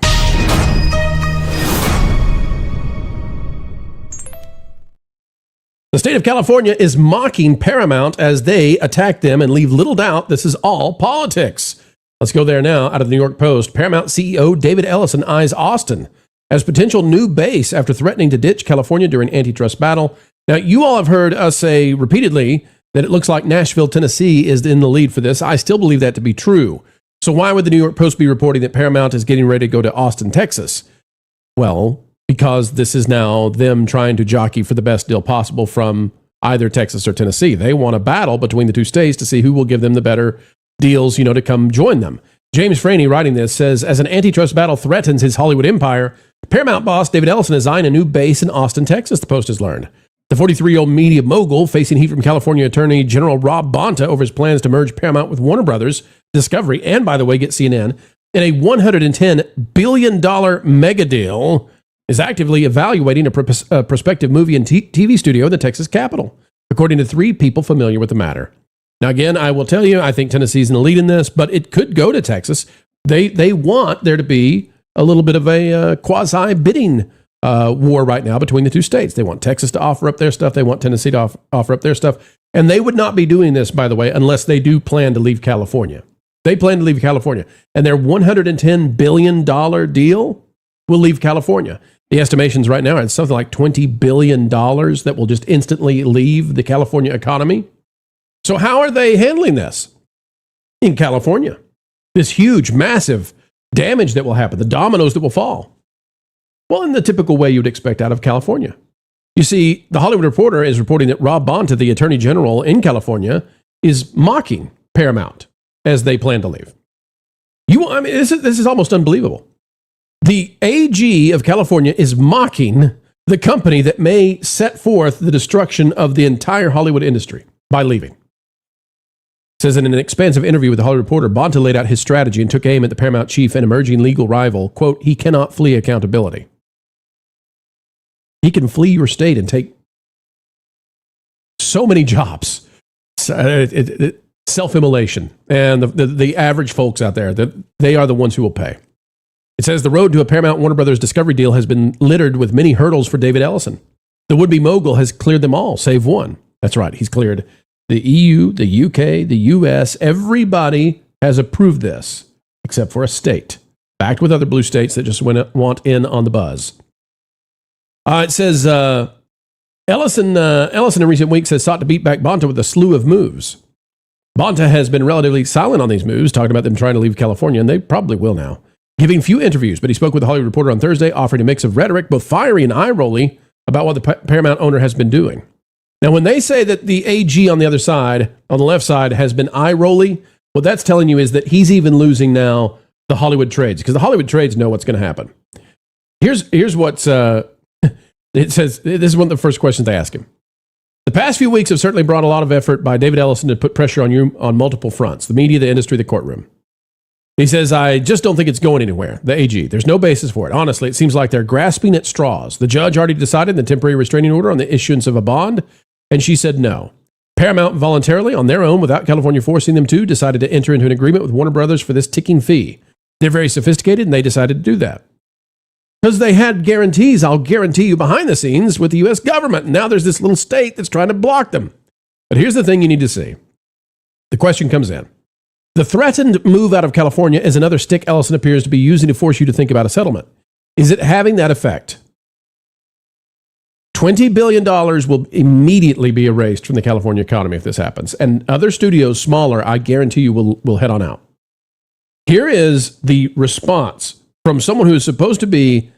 The state of California is mocking Paramount as they attack them and leave little doubt this is all politics. Let's go there now. Out of the New York Post, Paramount CEO David Ellison eyes Austin as potential new base after threatening to ditch California during antitrust battle. Now, you all have heard us say repeatedly that it looks like Nashville, Tennessee is in the lead for this. I still believe that to be true. So why would the New York Post be reporting that Paramount is getting ready to go to Austin, Texas? Well, because this is now them trying to jockey for the best deal possible from either Texas or Tennessee. They want a battle between the two states to see who will give them the better deals, to come join them. James Franey, writing this, says, as an antitrust battle threatens his Hollywood empire, Paramount boss David Ellison has signed a new base in Austin, Texas, the Post has learned. The 43-year-old media mogul facing heat from California Attorney General Rob Bonta over his plans to merge Paramount with Warner Brothers Discovery and, by the way, get CNN in a $110 billion mega deal is actively evaluating a prospective movie and TV studio in the Texas Capitol, according to 3 people familiar with the matter. Now, again, I will tell you, I think Tennessee's in the lead in this, but it could go to Texas. They want there to be a little bit of a quasi-bidding war right now between the 2 states. They want Texas to offer up their stuff. They want Tennessee to offer up their stuff. And they would not be doing this, by the way, unless they do plan to leave California. They plan to leave California. And their $110 billion deal will leave California. The estimations right now are something like $20 billion that will just instantly leave the California economy. So how are they handling this in California? This huge, massive damage that will happen, the dominoes that will fall. Well, in the typical way you'd expect out of California. You see, the Hollywood Reporter is reporting that Rob Bonta, the Attorney General in California, is mocking Paramount as they plan to leave. This is almost unbelievable. The AG of California is mocking the company that may set forth the destruction of the entire Hollywood industry by leaving. It says in an expansive interview with the Hollywood Reporter, Bonta laid out his strategy and took aim at the Paramount chief and emerging legal rival. Quote, he cannot flee accountability. He can flee your state and take so many jobs. Self-immolation. And the average folks out there, they are the ones who will pay. It says the road to a Paramount Warner Brothers Discovery deal has been littered with many hurdles for David Ellison. The would-be mogul has cleared them all, save one. That's right, he's cleared the EU, the UK, the US. Everybody has approved this, except for a state, backed with other blue states that just want in on the buzz. It says Ellison in recent weeks has sought to beat back Bonta with a slew of moves. Bonta has been relatively silent on these moves, talking about them trying to leave California, and they probably will now. Giving few interviews, but he spoke with the Hollywood Reporter on Thursday, offering a mix of rhetoric, both fiery and eye-rolly, about what the Paramount owner has been doing. Now, when they say that the AG on the other side, on the left side, has been eye-rolly, what that's telling you is that he's even losing now the Hollywood trades, because the Hollywood trades know what's going to happen. Here's what's... it says, this is one of the first questions they ask him. The past few weeks have certainly brought a lot of effort by David Ellison to put pressure on you on multiple fronts, the media, the industry, the courtroom. He says, I just don't think it's going anywhere, the AG. There's no basis for it. Honestly, it seems like they're grasping at straws. The judge already decided the temporary restraining order on the issuance of a bond, and she said no. Paramount voluntarily, on their own, without California forcing them to, decided to enter into an agreement with Warner Brothers for this ticking fee. They're very sophisticated, and they decided to do that. Because they had guarantees, I'll guarantee you, behind the scenes with the U.S. government. And now there's this little state that's trying to block them. But here's the thing you need to see. The question comes in. The threatened move out of California is another stick Ellison appears to be using to force you to think about a settlement. Is it having that effect? $20 billion will immediately be erased from the California economy if this happens. And other studios, smaller, I guarantee you will head on out. Here is the response from someone who is supposed to be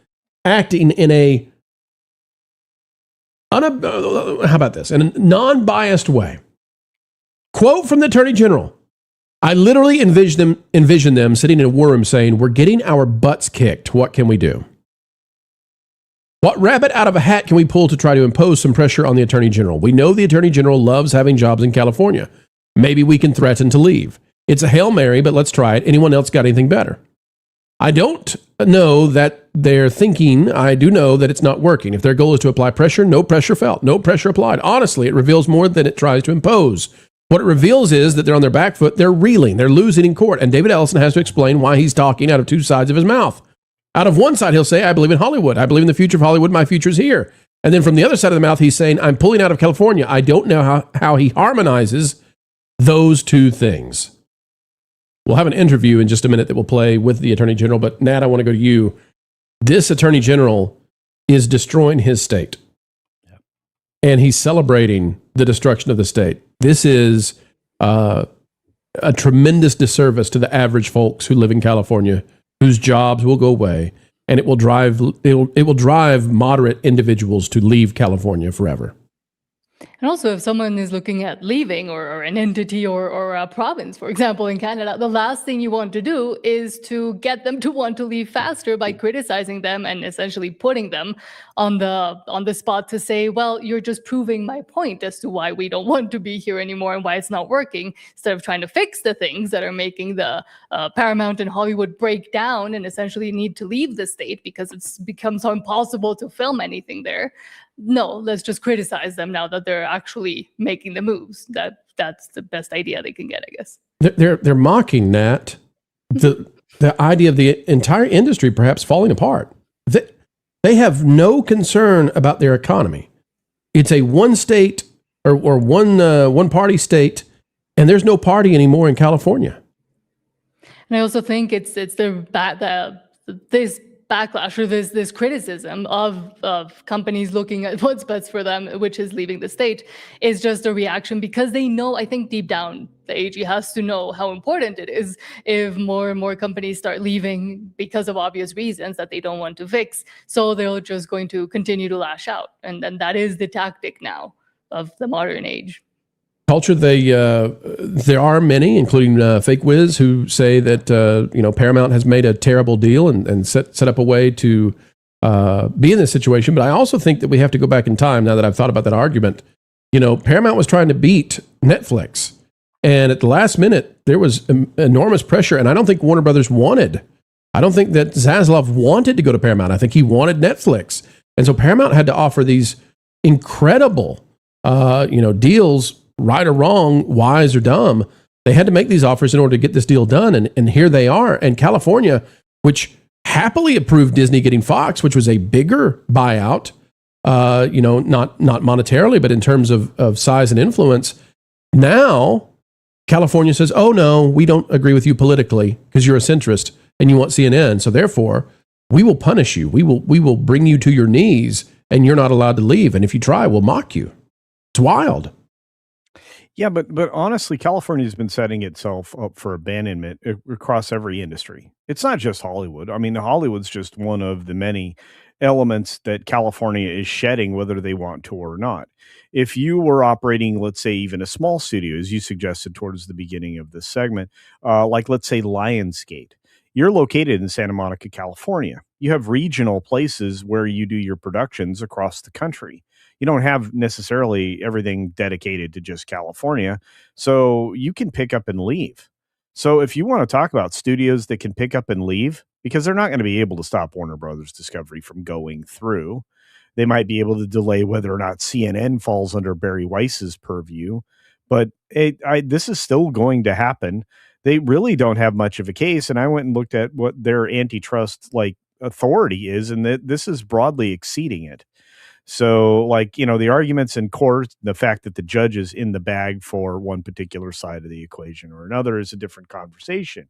acting in a, in a non-biased way. Quote from the Attorney General. I literally envision them sitting in a war room saying, we're getting our butts kicked. What can we do? What rabbit out of a hat can we pull to try to impose some pressure on the Attorney General? We know the Attorney General loves having jobs in California. Maybe we can threaten to leave. It's a Hail Mary, but let's try it. Anyone else got anything better? I don't know that they're thinking. I do know that it's not working. If their goal is to apply pressure, no pressure felt, no pressure applied. Honestly, it reveals more than it tries to impose. What it reveals is that they're on their back foot, they're reeling, they're losing in court, and David Ellison has to explain why he's talking out of two sides of his mouth. Out of one side, he'll say, I believe in Hollywood. I believe in the future of Hollywood. My future is here. And then from the other side of the mouth, he's saying, I'm pulling out of California. I don't know how he harmonizes those two things. We'll have an interview in just a minute that we'll play with the Attorney General, but Nat, I want to go to you. This Attorney General is destroying his state. And he's celebrating the destruction of the state. This is a tremendous disservice to the average folks who live in California, whose jobs will go away, and it will drive moderate individuals to leave California forever. And also, if someone is looking at leaving or an entity or a province, for example, in Canada, the last thing you want to do is to get them to want to leave faster by criticizing them and essentially putting them on the spot to say, well, you're just proving my point as to why we don't want to be here anymore and why it's not working, instead of trying to fix the things that are making the Paramount and Hollywood break down and essentially need to leave the state because it's become so impossible to film anything there. No, let's just criticize them now that they're actually making the moves. That's the best idea they can get, I guess. They're mocking that the idea of the entire industry perhaps falling apart. They have no concern about their economy. It's a one state or one party state, and there's no party anymore in California. And I also think it's this backlash or this criticism of companies looking at what's best for them, which is leaving the state, is just a reaction because they know, I think deep down, the AG has to know how important it is if more and more companies start leaving because of obvious reasons that they don't want to fix. So they're just going to continue to lash out. And that is the tactic now of the modern age. Culture, there are many, including Fake Wiz, who say that Paramount has made a terrible deal and set up a way to be in this situation. But I also think that we have to go back in time. Now that I've thought about that argument, Paramount was trying to beat Netflix, and at the last minute there was enormous pressure, and I don't think Warner Brothers wanted. I don't think that Zaslav wanted to go to Paramount. I think he wanted Netflix, and so Paramount had to offer these incredible, deals. Right or wrong, wise or dumb, they had to make these offers in order to get this deal done. And here they are. And California, which happily approved Disney getting Fox, which was a bigger buyout, not monetarily, but in terms of size and influence. Now, California says, oh, no, we don't agree with you politically because you're a centrist and you want CNN. So therefore, we will punish you. We will bring you to your knees and you're not allowed to leave. And if you try, we'll mock you. It's wild. Yeah, but honestly, California has been setting itself up for abandonment across every industry. It's not just Hollywood. I mean, Hollywood's just one of the many elements that California is shedding, whether they want to or not. If you were operating, let's say, even a small studio, as you suggested towards the beginning of this segment, like let's say Lionsgate, you're located in Santa Monica, California. You have regional places where you do your productions across the country. You don't have necessarily everything dedicated to just California, so you can pick up and leave. So if you want to talk about studios that can pick up and leave, because they're not going to be able to stop Warner Brothers Discovery from going through, they might be able to delay whether or not CNN falls under Barry Weiss's purview, but this is still going to happen. They really don't have much of a case, and I went and looked at what their antitrust authority is, and this is broadly exceeding it. So, the arguments in court, the fact that the judge is in the bag for one particular side of the equation or another is a different conversation.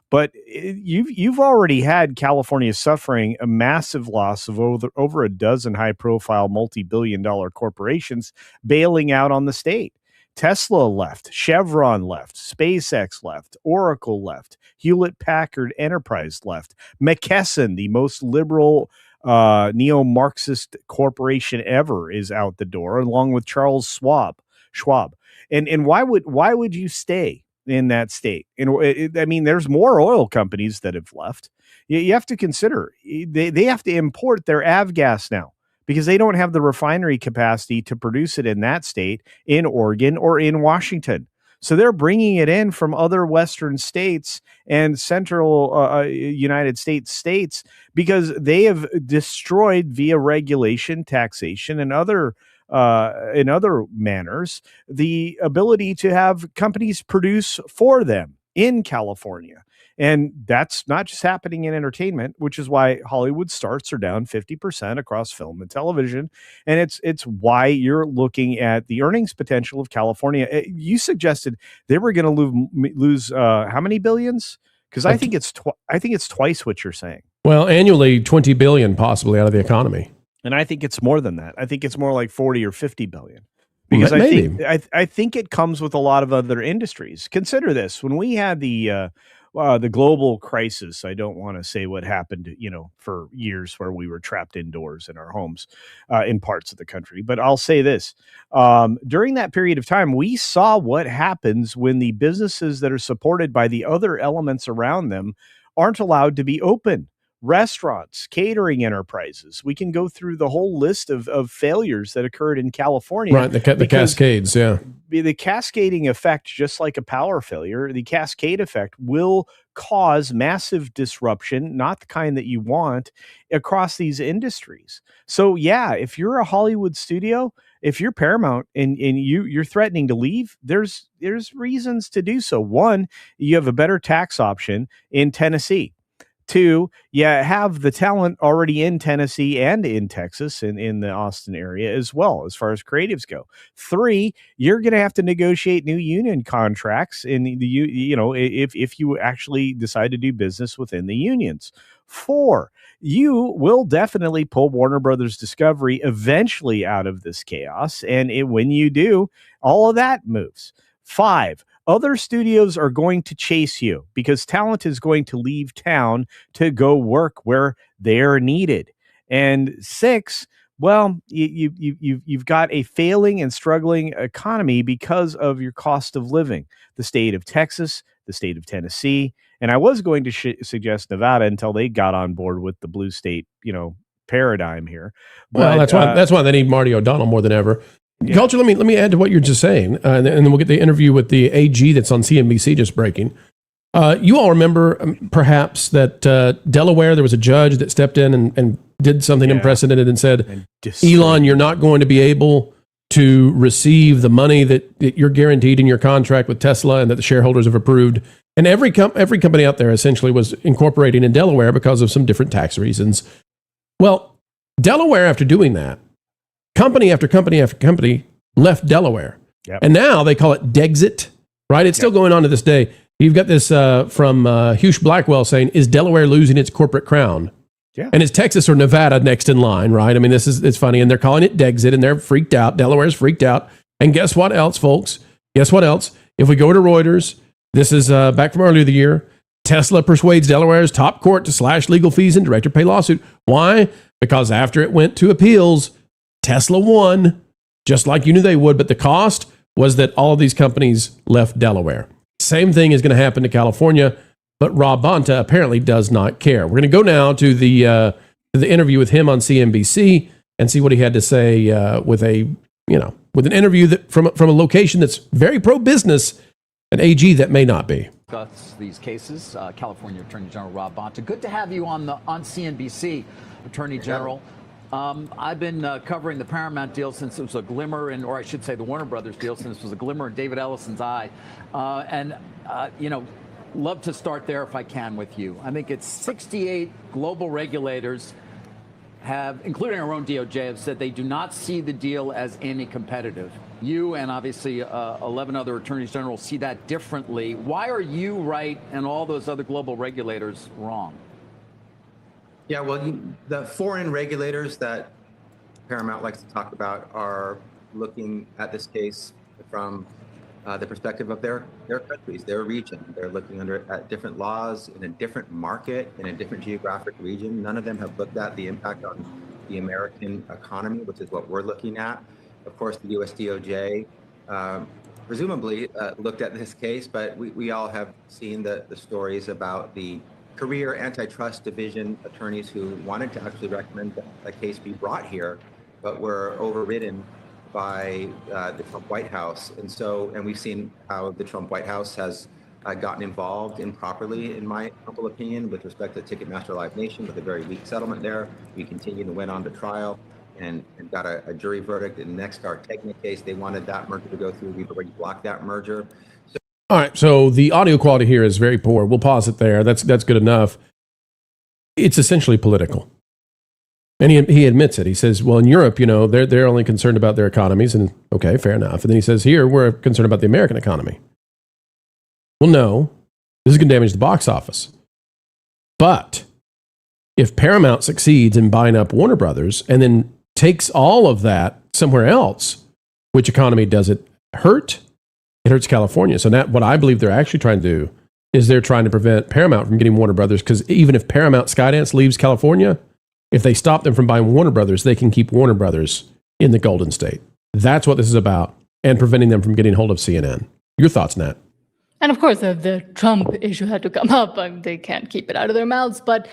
But you've already had California suffering a massive loss of over a dozen high-profile multi-billion-dollar corporations bailing out on the state. Tesla left, Chevron left, SpaceX left, Oracle left, Hewlett-Packard Enterprise left, McKesson, the most liberal neo-Marxist corporation ever, is out the door, along with Charles Schwab. And why would you stay in that state? There's more oil companies that have left. You have to consider they have to import their avgas now because they don't have the refinery capacity to produce it in that state, in Oregon or in Washington. So they're bringing it in from other Western states and central United States because they have destroyed via regulation, taxation, and other in other manners the ability to have companies produce for them in California. And that's not just happening in entertainment, which is why Hollywood starts are down 50% across film and television. And it's why you're looking at the earnings potential of California. You suggested they were going to lose how many billions? Because I think it's twice what you're saying. Well, annually, 20 billion possibly out of the economy. And I think it's more than that. I think it's more like 40 or 50 billion. Because I think it comes with a lot of other industries. Consider this: when we had the the global crisis. I don't want to say what happened, for years where we were trapped indoors in our homes in parts of the country. But I'll say this. During that period of time, we saw what happens when the businesses that are supported by the other elements around them aren't allowed to be open. Restaurants, catering enterprises. We can go through the whole list of failures that occurred in California. Right, the cascades, yeah. The cascading effect, just like a power failure, the cascade effect will cause massive disruption, not the kind that you want, across these industries. So yeah, if you're a Hollywood studio, if you're Paramount and you're threatening to leave, there's reasons to do so. One, you have a better tax option in Tennessee. Two, you have the talent already in Tennessee and in Texas and in the Austin area as well, as far as creatives go. Three, you're going to have to negotiate new union contracts in if you actually decide to do business within the unions. Four, you will definitely pull Warner Brothers Discovery eventually out of this chaos. And when you do, all of that moves. Five, other studios are going to chase you because talent is going to leave town to go work where they're needed. And six, well, you've got a failing and struggling economy because of your cost of living. The state of Texas, the state of Tennessee, and I was going to suggest Nevada until they got on board with the blue state, paradigm here. Well, that's why they need Marty O'Donnell more than ever. Yeah. Culture, let me add to what you're just saying, and then we'll get the interview with the AG that's on CNBC just breaking. You all remember perhaps that Delaware, there was a judge that stepped in and did something unprecedented and said, Elon, you're not going to be able to receive the money that you're guaranteed in your contract with Tesla and that the shareholders have approved. And every company out there essentially was incorporating in Delaware because of some different tax reasons. Well, Delaware, after doing that, company after company after company left Delaware. Yep. And now they call it Dexit, right? It's still going on to this day. You've got this from Hughes Blackwell saying, is Delaware losing its corporate crown? Yeah. And is Texas or Nevada next in line, right? I mean, it's funny. And they're calling it Dexit, and they're freaked out. Delaware's freaked out. And guess what else, folks? Guess what else? If we go to Reuters, this is back from earlier the year, Tesla persuades Delaware's top court to slash legal fees and director pay lawsuit. Why? Because after it went to appeals, Tesla won, just like you knew they would, but the cost was that all of these companies left Delaware. Same thing is going to happen to California, but Rob Bonta apparently does not care. We're going to go now to the interview with him on CNBC and see what he had to say with an interview that from a location that's very pro-business, an AG that may not be. These cases, California Attorney General Rob Bonta. Good to have you on CNBC, Attorney General. I've been covering the Paramount deal since it was a glimmer or I should say the Warner Brothers deal since it was a glimmer in David Ellison's eye. Love to start there if I can with you. I think it's 68 global regulators including our own DOJ, have said they do not see the deal as anti-competitive. You and obviously 11 other attorneys general see that differently. Why are you right and all those other global regulators wrong? Yeah, well, the foreign regulators that Paramount likes to talk about are looking at this case from the perspective of their countries, their region. They're looking at different laws in a different market, in a different geographic region. None of them have looked at the impact on the American economy, which is what we're looking at. Of course, the US DOJ presumably looked at this case, but we all have seen the stories about the career antitrust division attorneys who wanted to actually recommend that a case be brought here, but were overridden by the Trump White House. And we've seen how the Trump White House has gotten involved improperly, in my humble opinion, with respect to Ticketmaster Live Nation, with a very weak settlement there. We continue to win on to trial and got a jury verdict in the Nexstar Technic case. They wanted that merger to go through. We've already blocked that merger. All right, so the audio quality here is very poor. We'll pause it there. That's good enough. It's essentially political. And he admits it. He says, well, in Europe, they're only concerned about their economies. And okay, fair enough. And then he says, here, we're concerned about the American economy. Well, no, this is going to damage the box office. But if Paramount succeeds in buying up Warner Brothers and then takes all of that somewhere else, which economy does it hurt? It hurts California. So now what I believe they're actually trying to do is they're trying to prevent Paramount from getting Warner Brothers, because even if Paramount Skydance leaves California, if they stop them from buying Warner Brothers, they can keep Warner Brothers in the Golden State. That's what this is about, and preventing them from getting hold of CNN. Your thoughts, Nat? And of course, the Trump issue had to come up. They can't keep it out of their mouths, but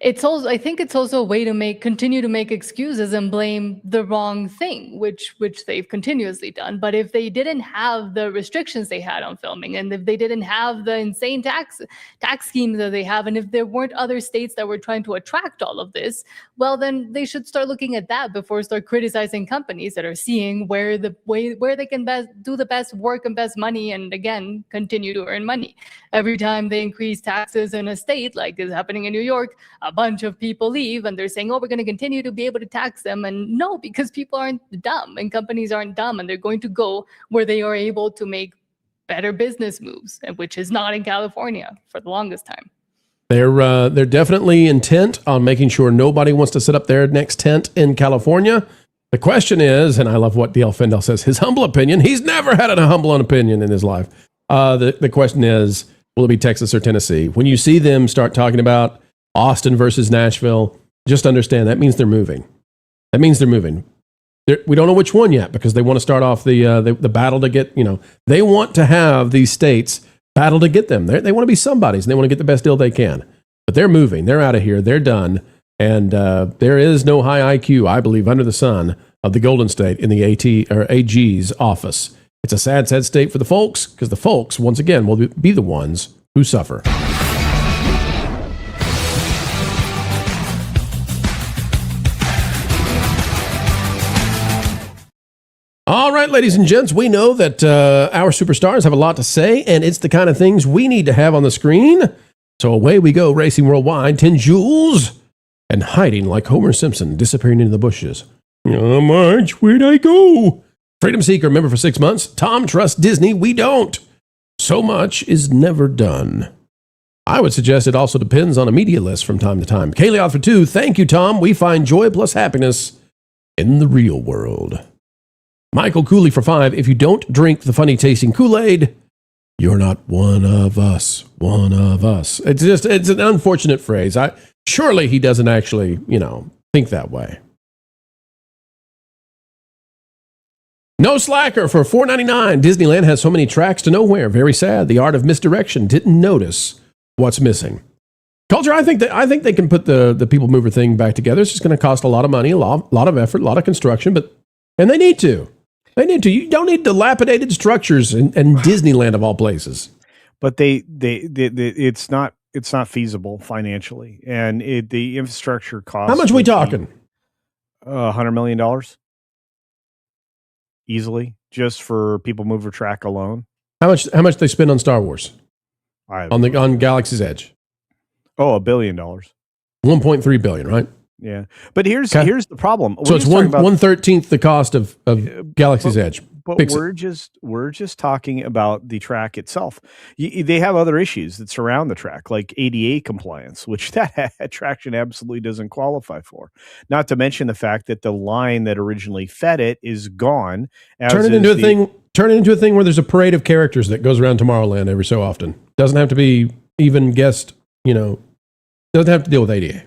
it's also, I think it's also a way to continue to make excuses and blame the wrong thing, which they've continuously done. But if they didn't have the restrictions they had on filming, and if they didn't have the insane tax schemes that they have, and if there weren't other states that were trying to attract all of this, well, then they should start looking at that before start criticizing companies that are seeing where they can do the best work and best money, and again, continue to earn money. Every time they increase taxes in a state, like is happening in New York, a bunch of people leave, and they're saying, oh, we're going to continue to be able to tax them. And no, because people aren't dumb and companies aren't dumb, and they're going to go where they are able to make better business moves, which is not in California for the longest time. They're definitely intent on making sure nobody wants to set up their next tent in California. The question is, and I love what D.L. Fendel says, his humble opinion, he's never had a humble opinion in his life. The question is, will it be Texas or Tennessee? When you see them start talking about Austin versus Nashville, just understand that means they're moving. That means they're moving. We don't know which one yet, because they want to start off the battle to get, they want to have these states battle to get them. They want to be somebody's, and they want to get the best deal they can. But they're moving. They're out of here. They're done. And there is no high IQ, I believe, under the sun of the Golden State in the AG's office. It's a sad, sad state for the folks, because the folks, once again, will be the ones who suffer. All right, ladies and gents, we know that our superstars have a lot to say, and it's the kind of things we need to have on the screen. So away we go, racing worldwide, 10 joules, and hiding like Homer Simpson, disappearing into the bushes. Oh, Marge, where'd I go? Freedom Seeker, member for 6 months. Tom trusts Disney, we don't. So much is never done. I would suggest it also depends on a media list from time to time. Kaylee for 2, thank you, Tom. We find joy plus happiness in the real world. Michael Cooley for 5, if you don't drink the funny tasting Kool-Aid, you're not one of us. One of us. It's an unfortunate phrase. Surely he doesn't actually, think that way. No Slacker for $4.99. Disneyland has so many tracks to nowhere. Very sad. The art of misdirection. Didn't notice what's missing. Culture, I think they can put the People Mover thing back together. It's just going to cost a lot of money, a lot of effort, a lot of construction, and they need to. They need to. You don't need dilapidated structures in Disneyland of all places. But it's not feasible financially, and the infrastructure costs. How much are we talking? $100 million, easily, just for People Mover track alone. How much they spend on Star Wars? On Galaxy's Edge. Oh, $1 billion. 1.3 billion, right? Yeah, but here's the problem. So it's 1/13 the cost of Galaxy's Edge. But we're just talking about the track itself. They have other issues that surround the track, like ADA compliance, which that attraction absolutely doesn't qualify for. Not to mention the fact that the line that originally fed it is gone. Turn it into a thing where there's a parade of characters that goes around Tomorrowland every so often. Doesn't have to be even guest. Doesn't have to deal with ADA.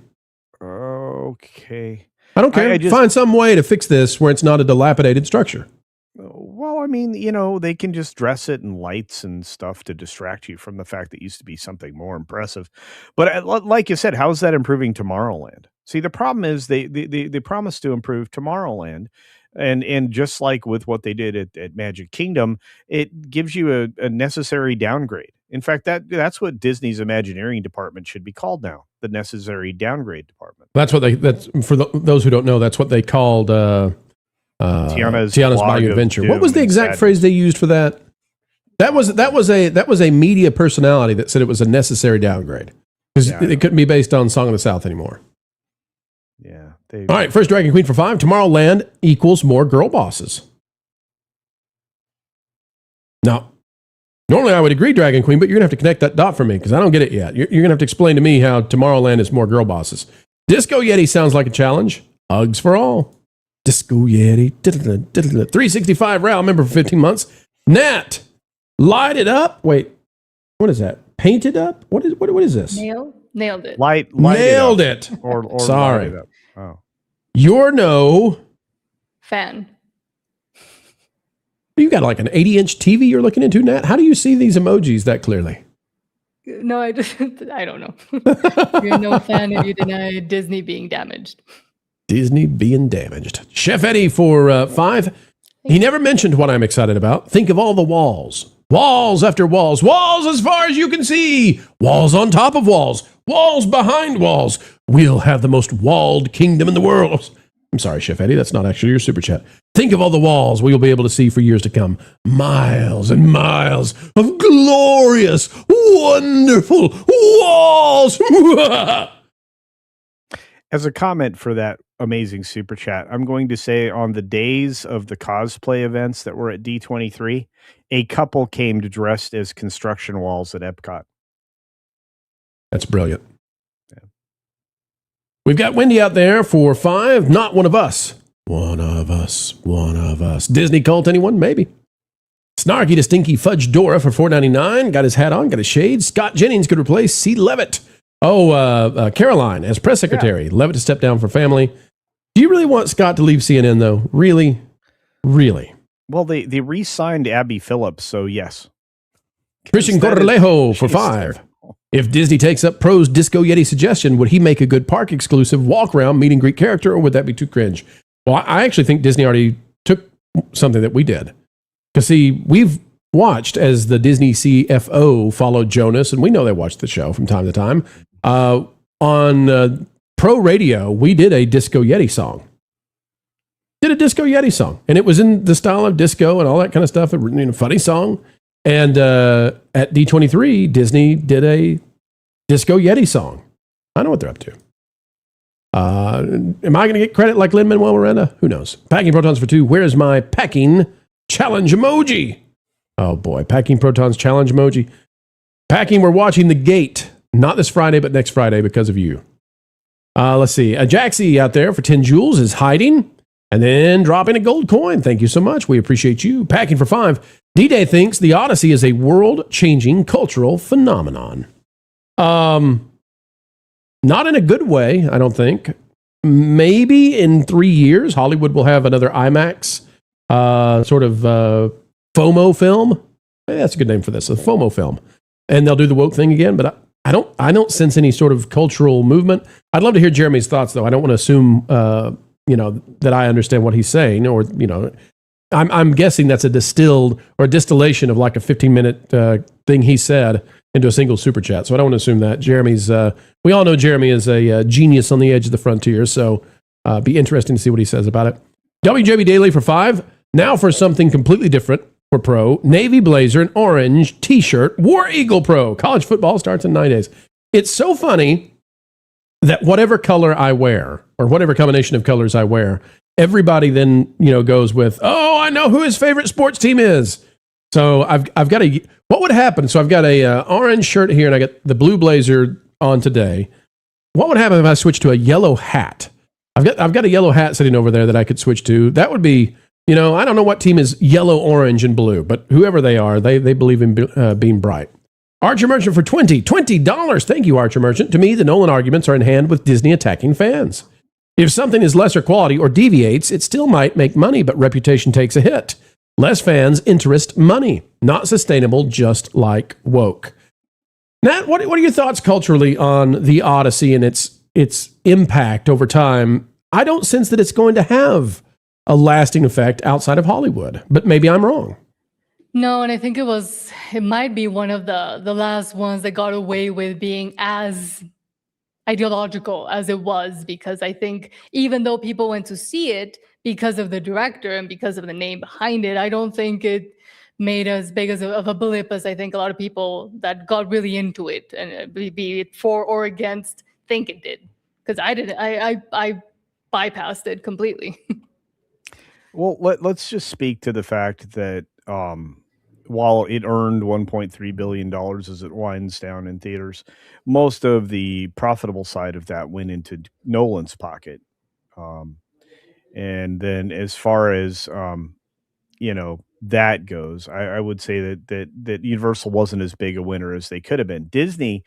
Okay. I don't care. Find some way to fix this where it's not a dilapidated structure. Well, I mean, they can just dress it in lights and stuff to distract you from the fact that it used to be something more impressive. But like you said, how is that improving Tomorrowland? See, the problem is they promised to improve Tomorrowland. And just like with what they did at Magic Kingdom, it gives you a necessary downgrade. In fact, that's what Disney's Imagineering department should be called now, the necessary downgrade department. That's for those who don't know, that's what they called Tiana's Bayou Adventure. What was the exact phrase they used for that? That was a media personality that said it was a necessary downgrade because it couldn't be based on Song of the South anymore. Yeah. All right, first Dragon Queen for 5. Tomorrowland equals more girl bosses. Now, normally I would agree, Dragon Queen, but you're going to have to connect that dot for me because I don't get it yet. You're going to have to explain to me how Tomorrowland is more girl bosses. Disco Yeti sounds like a challenge. Hugs for all. Disco Yeti. 365 Ral, member for 15 months. Nat, light it up. Wait, what is that? painted up? What is this? Nailed it. Nailed it. Or sorry. light it up. Oh. You're no fan. You got like an 80-inch TV you're looking into, Nat? How do you see these emojis that clearly? No, I don't know. You're no fan if you deny Disney being damaged. Disney being damaged. Chef Eddie for 5. He never mentioned what I'm excited about. Think of all the walls. Walls after walls. Walls as far as you can see. Walls on top of walls. Walls behind walls. We'll have the most walled kingdom in the world. I'm sorry, Chef Eddie. That's not actually your super chat. Think of all the walls we will be able to see for years to come. Miles and miles of glorious, wonderful walls. As a comment for that amazing super chat, I'm going to say on the days of the cosplay events that were at D23, a couple came dressed as construction walls at Epcot. That's brilliant. Yeah. We've got Wendy out there for 5. Not one of us. One of us. One of us. Disney cult, anyone? Maybe. Snarky to Stinky Fudge Dora for $4.99. Got his hat on, got his shades. Scott Jennings could replace C. Levitt. Caroline as press secretary. Yeah. Levitt to step down for family. Do you really want Scott to leave CNN, though? Really? Really? Well, they re-signed Abby Phillips, so yes. Christian Corralejo for 5. If Disney takes up Pro's Disco Yeti suggestion, would he make a good park exclusive walk-around meet and greet character, or would that be too cringe? Well, I actually think Disney already took something that we did. Because, see, we've watched as the Disney CFO followed Jonas, and we know they watched the show from time to time. On Pro Radio, we did a Disco Yeti song. And it was in the style of disco and all that kind of stuff, a funny song. And at D23, Disney did a Disco Yeti song. I know what they're up to. Am I going to get credit like Lin-Manuel Miranda? Who knows? Packing Protons for 2. Where's my packing challenge emoji? Oh boy, Packing Protons challenge emoji. Packing, we're watching The Gate. Not this Friday, but next Friday because of you. Let's see. Jaxie out there for 10 jewels is hiding and then dropping a gold coin. Thank you so much. We appreciate you. Packing for 5. D-Day thinks the Odyssey is a world-changing cultural phenomenon. Not in a good way, I don't think. Maybe in 3 years, Hollywood will have another IMAX FOMO film. That's a good name for this, a FOMO film. And they'll do the woke thing again, but I don't sense any sort of cultural movement. I'd love to hear Jeremy's thoughts, though. I don't want to assume, that I understand what he's saying, or, I'm guessing that's a distilled or a distillation of like a 15-minute thing he said into a single super chat. So I don't want to assume that. Jeremy's, we all know Jeremy is a genius on the edge of the frontier, so be interesting to see what he says about it. WJB Daily for 5. Now for something completely different. For Pro, navy blazer and orange t-shirt, War Eagle Pro. College football starts in 9 days. It's so funny that whatever color I wear, or whatever combination of colors I wear, everybody then, goes with, oh, I know who his favorite sports team is. So I've got what would happen? So I've got a orange shirt here, and I got the blue blazer on today. What would happen if I switched to a yellow hat? I've got a yellow hat sitting over there that I could switch to. That would be, I don't know what team is yellow, orange, and blue, but whoever they are, they believe in being bright. Archer Merchant for $20. Thank you, Archer Merchant. To me, the Nolan arguments are in hand with Disney attacking fans. If something is lesser quality or deviates, it still might make money, but reputation takes a hit. Less fans, interest, money. Not sustainable, just like woke. Nat, what are your thoughts culturally on the Odyssey and its impact over time? I don't sense that it's going to have a lasting effect outside of Hollywood, but maybe I'm wrong. No, and I think it might be one of the last ones that got away with being as ideological as it was, because I think even though people went to see it because of the director and because of the name behind it, I don't think it made as big of a blip as I think a lot of people that got really into it, and be it for or against, think it did. Because I didn't. I bypassed it completely. Well, let's just speak to the fact that while it earned $1.3 billion as it winds down in theaters, most of the profitable side of that went into Nolan's pocket. And then as far as that goes. I would say that Universal wasn't as big a winner as they could have been. Disney,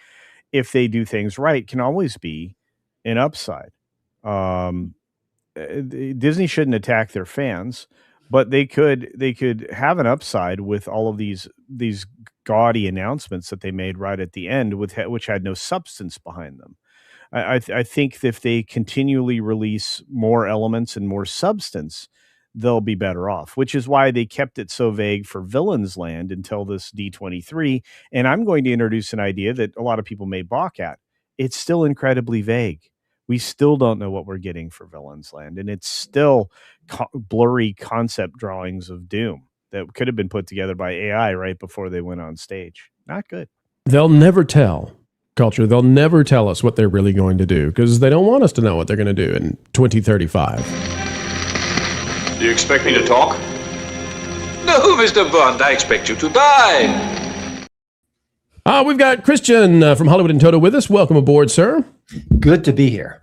if they do things right, can always be an upside. Disney shouldn't attack their fans, but they could have an upside with all of these gaudy announcements that they made right at the end, which had no substance behind them. I think that if they continually release more elements and more substance, they'll be better off, which is why they kept it so vague for Villains Land until this D23. And I'm going to introduce an idea that a lot of people may balk at. It's still incredibly vague. We still don't know what we're getting for Villains Land, and it's still blurry concept drawings of Doom that could have been put together by AI right before they went on stage. Not good. They'll never tell, Culture. They'll never tell us what they're really going to do because they don't want us to know what they're going to do in 2035. Do you expect me to talk? No, Mr. Bond, I expect you to die. We've got Christian from Hollywood and Toto with us. Welcome aboard, sir. Good to be here.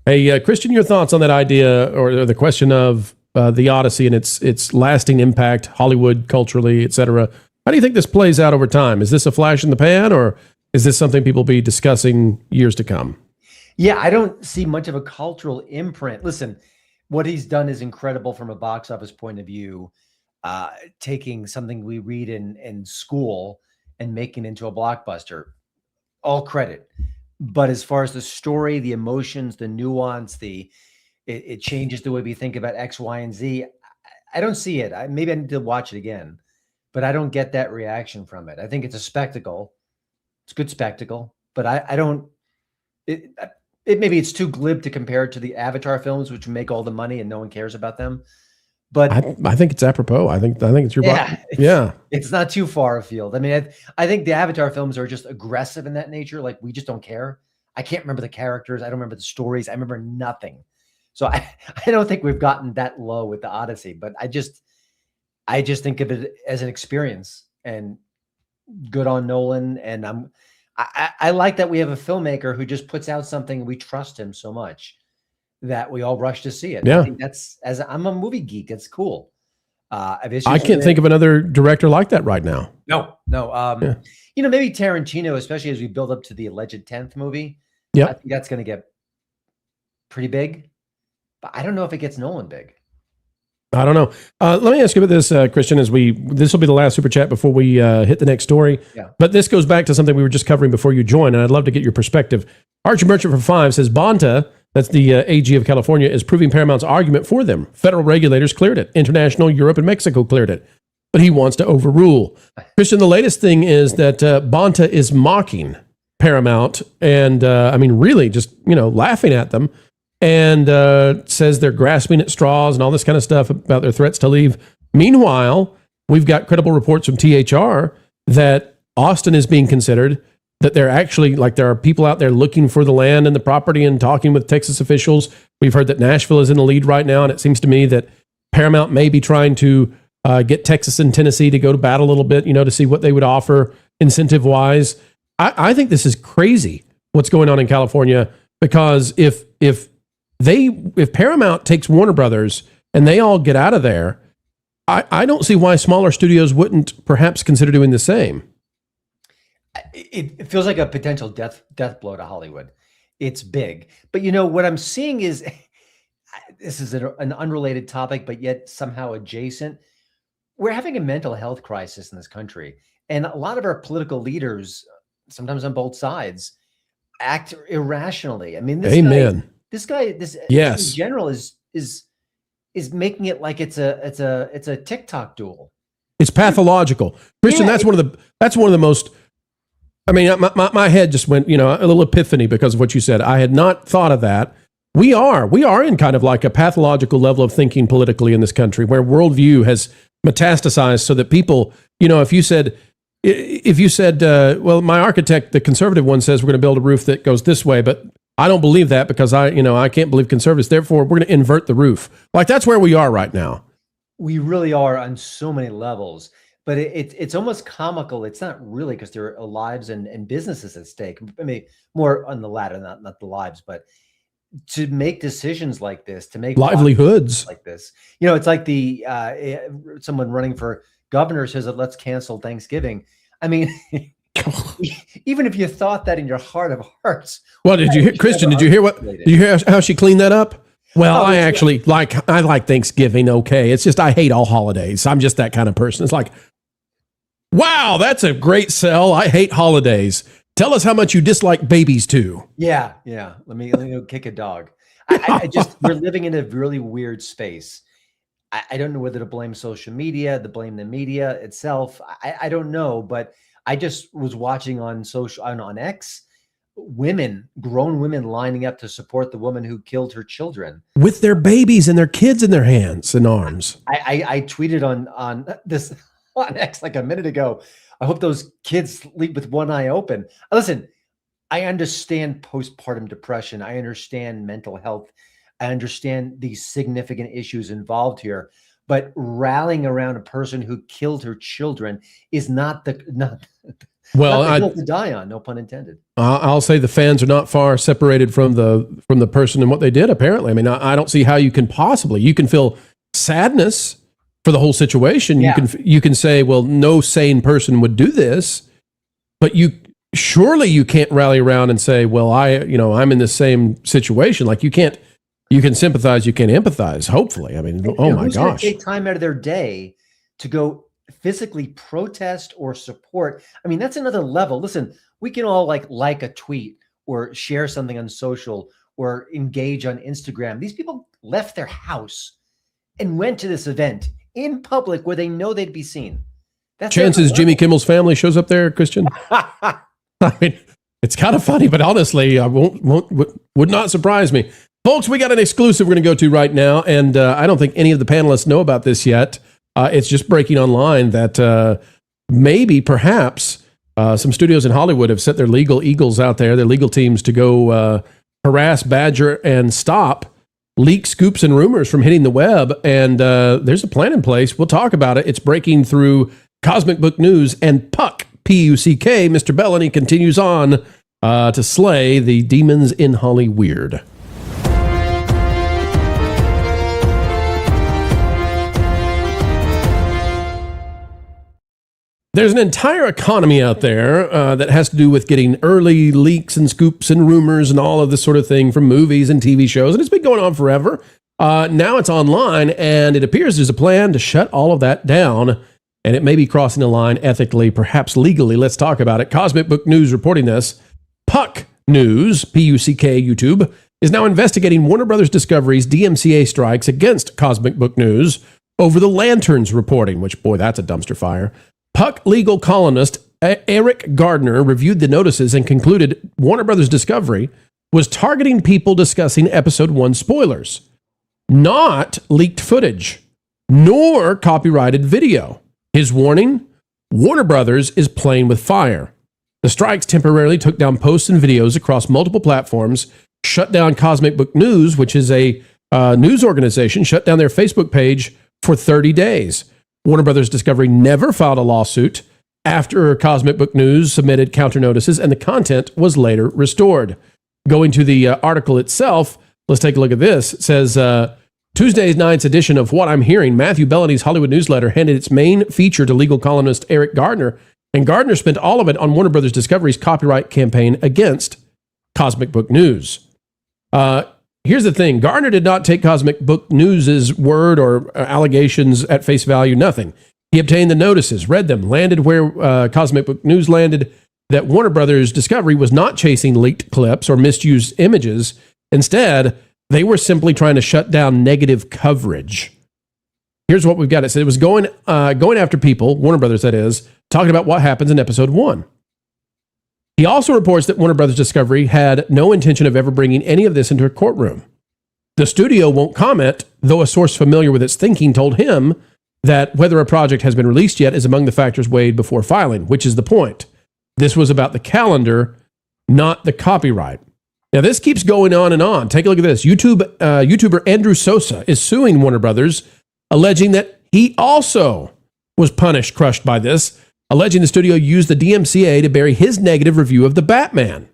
Hey, Christian, your thoughts on that idea or the question of the Odyssey and its lasting impact, Hollywood, culturally, etc. How do you think this plays out over time? Is this a flash in the pan, or is this something people will be discussing years to come? Yeah, I don't see much of a cultural imprint. Listen, what he's done is incredible from a box office point of view, taking something we read in school and making it into a blockbuster. All credit. But as far as the story, the emotions, the nuance, it changes the way we think about X, Y, and Z. I don't see it. Maybe I need to watch it again, but I don't get that reaction from it. I think it's a spectacle. It's a good spectacle, but I don't. Maybe it's too glib to compare it to the Avatar films, which make all the money and no one cares about them. But I think it's apropos. I think it's your yeah. It's not too far afield. I mean, I think the Avatar films are just aggressive in that nature. Like, we just don't care. I can't remember the characters. I don't remember the stories. I remember nothing. So I don't think we've gotten that low with the Odyssey. But I just think of it as an experience, and good on Nolan. And I like that we have a filmmaker who just puts out something and we trust him so much that we all rush to see it. Yeah. I think I'm a movie geek. It's cool. I can't think of another director like that right now. No. Maybe Tarantino, especially as we build up to the alleged 10th movie. Yeah. I think that's going to get pretty big, but I don't know if it gets Nolan big. I don't know. Let me ask you about this, Christian, this will be the last super chat before we hit the next story. Yeah. But this goes back to something we were just covering before you joined, and I'd love to get your perspective. Archie Merchant for 5 says, Bonta, that's the AG of California, is proving Paramount's argument for them. Federal regulators cleared it. International, Europe, and Mexico cleared it. But he wants to overrule. Christian, the latest thing is that Bonta is mocking Paramount and, really just, laughing at them, and says they're grasping at straws and all this kind of stuff about their threats to leave. Meanwhile, we've got credible reports from THR that Austin is being considered, that they're actually, there are people out there looking for the land and the property and talking with Texas officials. We've heard that Nashville is in the lead right now, and it seems to me that Paramount may be trying to get Texas and Tennessee to go to bat a little bit, to see what they would offer incentive-wise. I think this is crazy what's going on in California, because if Paramount takes Warner Brothers and they all get out of there, I don't see why smaller studios wouldn't perhaps consider doing the same. It feels like a potential death blow to Hollywood. It's big. But what I'm seeing is, this is an unrelated topic, but yet somehow adjacent. We're having a mental health crisis in this country. And a lot of our political leaders, sometimes on both sides, act irrationally. I mean, this guy, yes, in general is making it like it's a TikTok duel. It's pathological, Christian. Yeah, that's one of the most. I mean, my head just went, a little epiphany because of what you said. I had not thought of that. We are in kind of like a pathological level of thinking politically in this country, where worldview has metastasized, so that people, if you said, well, my architect, the conservative one, says we're going to build a roof that goes this way, but I don't believe that because I can't believe conservatives. Therefore, we're going to invert the roof. That's where we are right now. We really are on so many levels, but it's almost comical. It's not really, because there are lives and businesses at stake. I mean, more on the latter, not the lives, but to make decisions like this, to make livelihoods like this. You know, it's like the someone running for governor says that let's cancel Thanksgiving. I mean, even if you thought that in your heart of hearts. Well, did you hear, Christian? Did you hear how she cleaned that up? Well, I actually like Thanksgiving. Okay, it's just I hate all holidays. I'm just that kind of person. It's like, wow, that's a great sell. I hate holidays. Tell us how much you dislike babies too. Yeah. Let me go kick a dog. I just we're living in a really weird space. I don't know whether to blame social media, to blame the media itself. I don't know, but I just was watching on X, grown women lining up to support the woman who killed her children with their babies and their kids in their hands and arms. I tweeted on this on X like a minute ago. I hope those kids sleep with one eye open. Listen, I understand postpartum depression. I understand mental health. I understand the significant issues involved here, but rallying around a person who killed her children is not the hill to die on. No pun intended. I'll say the fans are not far separated from the person and what they did. Apparently, I mean, I don't see how you can feel sadness for the whole situation. Yeah. You can say, well, no sane person would do this, but surely you can't rally around and say, well, I'm in the same situation. Like you can sympathize, you can empathize. Hopefully, I mean, my gosh, take time out of their day to go physically protest or support. I mean, that's another level. Listen, we can all like a tweet or share something on social or engage on Instagram. These people left their house and went to this event in public where they know they'd be seen. That's chances Jimmy Kimmel's family shows up there, Christian. I mean, it's kind of funny, but honestly, I would not surprise me. Folks, we got an exclusive we're going to go to right now, and I don't think any of the panelists know about this yet. It's just breaking online that perhaps some studios in Hollywood have set their legal eagles out there, their legal teams, to go harass, badger, and stop leak scoops and rumors from hitting the web. And there's a plan in place. We'll talk about it. It's breaking through Cosmic Book News, and Puck, P-U-C-K, Mr. Bellany continues on to slay the demons in Hollyweird. There's an entire economy out there that has to do with getting early leaks and scoops and rumors and all of this sort of thing from movies and TV shows. And it's been going on forever. Now it's online, and it appears there's a plan to shut all of that down. And it may be crossing the line ethically, perhaps legally. Let's talk about it. Cosmic Book News reporting this. Puck News, P-U-C-K, YouTube, is now investigating Warner Brothers Discovery's DMCA strikes against Cosmic Book News over the Lanterns reporting, which, boy, that's a dumpster fire. Puck legal columnist Eric Gardner reviewed the notices and concluded Warner Brothers Discovery was targeting people discussing episode 1 spoilers, not leaked footage, nor copyrighted video. His warning, Warner Brothers is playing with fire. The strikes temporarily took down posts and videos across multiple platforms, shut down Cosmic Book News, which is a news organization, shut down their Facebook page for 30 days. Warner Brothers Discovery never filed a lawsuit after Cosmic Book News submitted counter notices, and the content was later restored. Going to the article itself, let's take a look at this. It says, Tuesday's night's edition of What I'm Hearing, Matthew Bellany's Hollywood newsletter, handed its main feature to legal columnist Eric Gardner, and Gardner spent all of it on Warner Brothers Discovery's copyright campaign against Cosmic Book News. Here's the thing. Gardner did not take Cosmic Book News' word or allegations at face value, nothing. He obtained the notices, read them, landed where Cosmic Book News landed, that Warner Brothers Discovery was not chasing leaked clips or misused images. Instead, they were simply trying to shut down negative coverage. Here's what we've got. It said it was going after people, Warner Brothers that is, talking about what happens in episode 1. He also reports that Warner Brothers Discovery had no intention of ever bringing any of this into a courtroom. The studio won't comment, though a source familiar with its thinking told him that whether a project has been released yet is among the factors weighed before filing, which is the point. This was about the calendar, not the copyright. Now, this keeps going on and on. Take a look at this. YouTuber Andrew Sosa is suing Warner Brothers, alleging that he also was crushed by this, alleging the studio used the DMCA to bury his negative review of The Batman.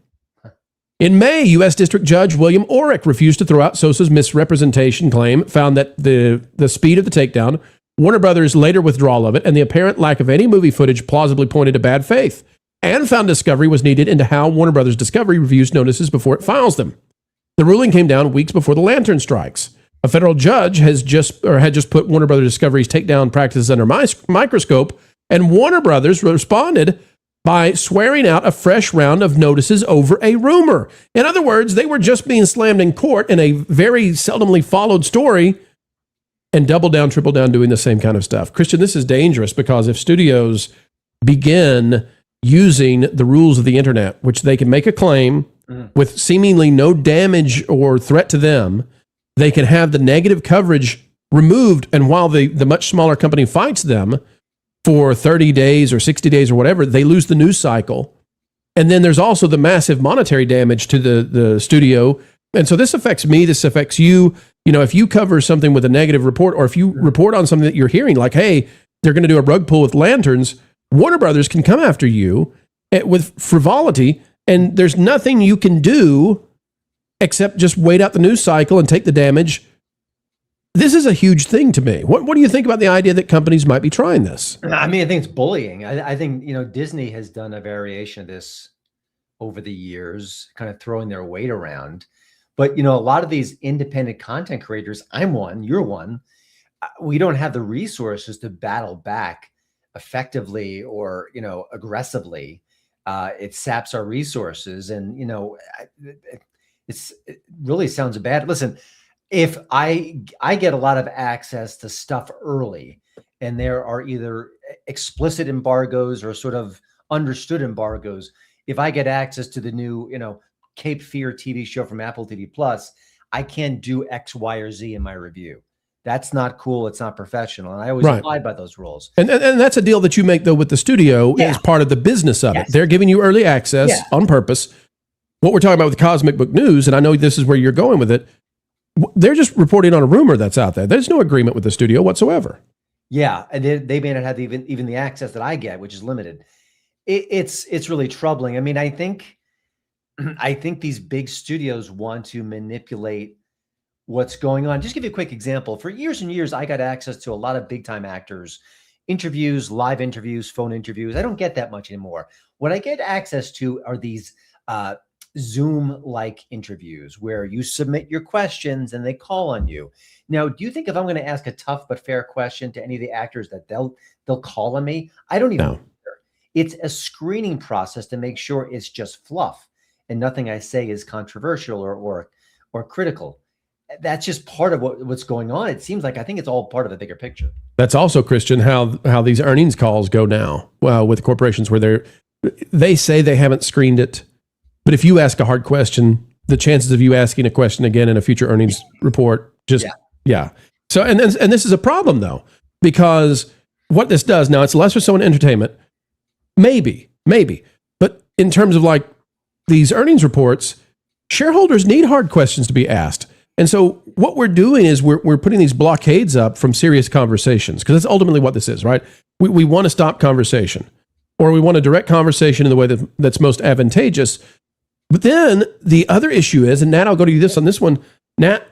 In May, U.S. District Judge William Orrick refused to throw out Sosa's misrepresentation claim, found that the speed of the takedown, Warner Brothers' later withdrawal of it, and the apparent lack of any movie footage plausibly pointed to bad faith, and found discovery was needed into how Warner Brothers Discovery reviews notices before it files them. The ruling came down weeks before the Lantern strikes. A federal judge had just put Warner Brothers Discovery's takedown practices under microscope, and Warner Brothers responded by swearing out a fresh round of notices over a rumor. In other words, they were just being slammed in court in a very seldomly followed story and double down, triple down, doing the same kind of stuff. Christian, this is dangerous because if studios begin using the rules of the internet, which they can make a claim with seemingly no damage or threat to them, they can have the negative coverage removed, and while the much smaller company fights them for 30 days or 60 days or whatever, they lose the news cycle. And then there's also the massive monetary damage to the studio. And so this affects me, this affects you. You know, if you cover something with a negative report, or if you report on something that you're hearing, like, hey, they're going to do a rug pull with Lanterns, Warner Brothers can come after you with frivolity, and there's nothing you can do except just wait out the news cycle and take the damage. This is a huge thing to me. What do you think about the idea that companies might be trying this? I mean, I think it's bullying. I think, you know, Disney has done a variation of this over the years, kind of throwing their weight around. But, you know, a lot of these independent content creators, I'm one, you're one, we don't have the resources to battle back effectively or, you know, aggressively. It saps our resources. And, you know, it really sounds bad. Listen, if I get a lot of access to stuff early, and there are either explicit embargoes or sort of understood embargoes, if I get access to the new, you know, Cape Fear TV show from Apple TV Plus, I can't do X, Y, or Z in my review. That's not cool. It's not professional. And I always abide by those rules. And that's a deal that you make, though, with the studio as part of the business of it. They're giving you early access on purpose. What we're talking about with Cosmic Book News, and I know this is where you're going with it, they're just reporting on a rumor that's out there. There's no agreement with the studio whatsoever. Yeah, and they may not have even the access that I get, which is limited. It's really troubling. I mean, I think these big studios want to manipulate what's going on. Just give you a quick example. For years and years, I got access to a lot of big time actors, interviews, live interviews, phone interviews. I don't get that much anymore. What I get access to are these Zoom-like interviews where you submit your questions and they call on you. Now, do you think if I'm going to ask a tough but fair question to any of the actors that they'll call on me? I don't even care. It's a screening process to make sure it's just fluff and nothing I say is controversial or critical. That's just part of what's going on. It seems like I think it's all part of the bigger picture. That's also, Christian, how these earnings calls go now. Well, with corporations where they say they haven't screened it. But if you ask a hard question, the chances of you asking a question again in a future earnings report, So, and this is a problem, though, because what this does now, it's less for someone entertainment, maybe. But in terms of like these earnings reports, shareholders need hard questions to be asked. And so what we're doing is we're putting these blockades up from serious conversations, because that's ultimately what this is, right? We want to stop conversation, or we want to direct conversation in the way that's most advantageous. But then the other issue is, and Nat, I'll go to you on this one. Nat,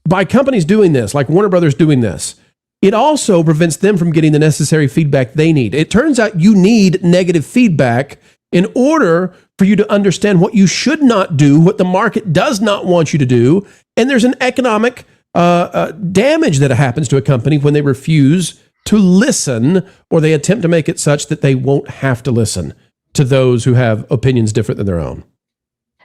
by companies doing this, like Warner Brothers doing this, it also prevents them from getting the necessary feedback they need. It turns out you need negative feedback in order for you to understand what you should not do, what the market does not want you to do. And there's an economic damage that happens to a company when they refuse to listen, or they attempt to make it such that they won't have to listen to those who have opinions different than their own.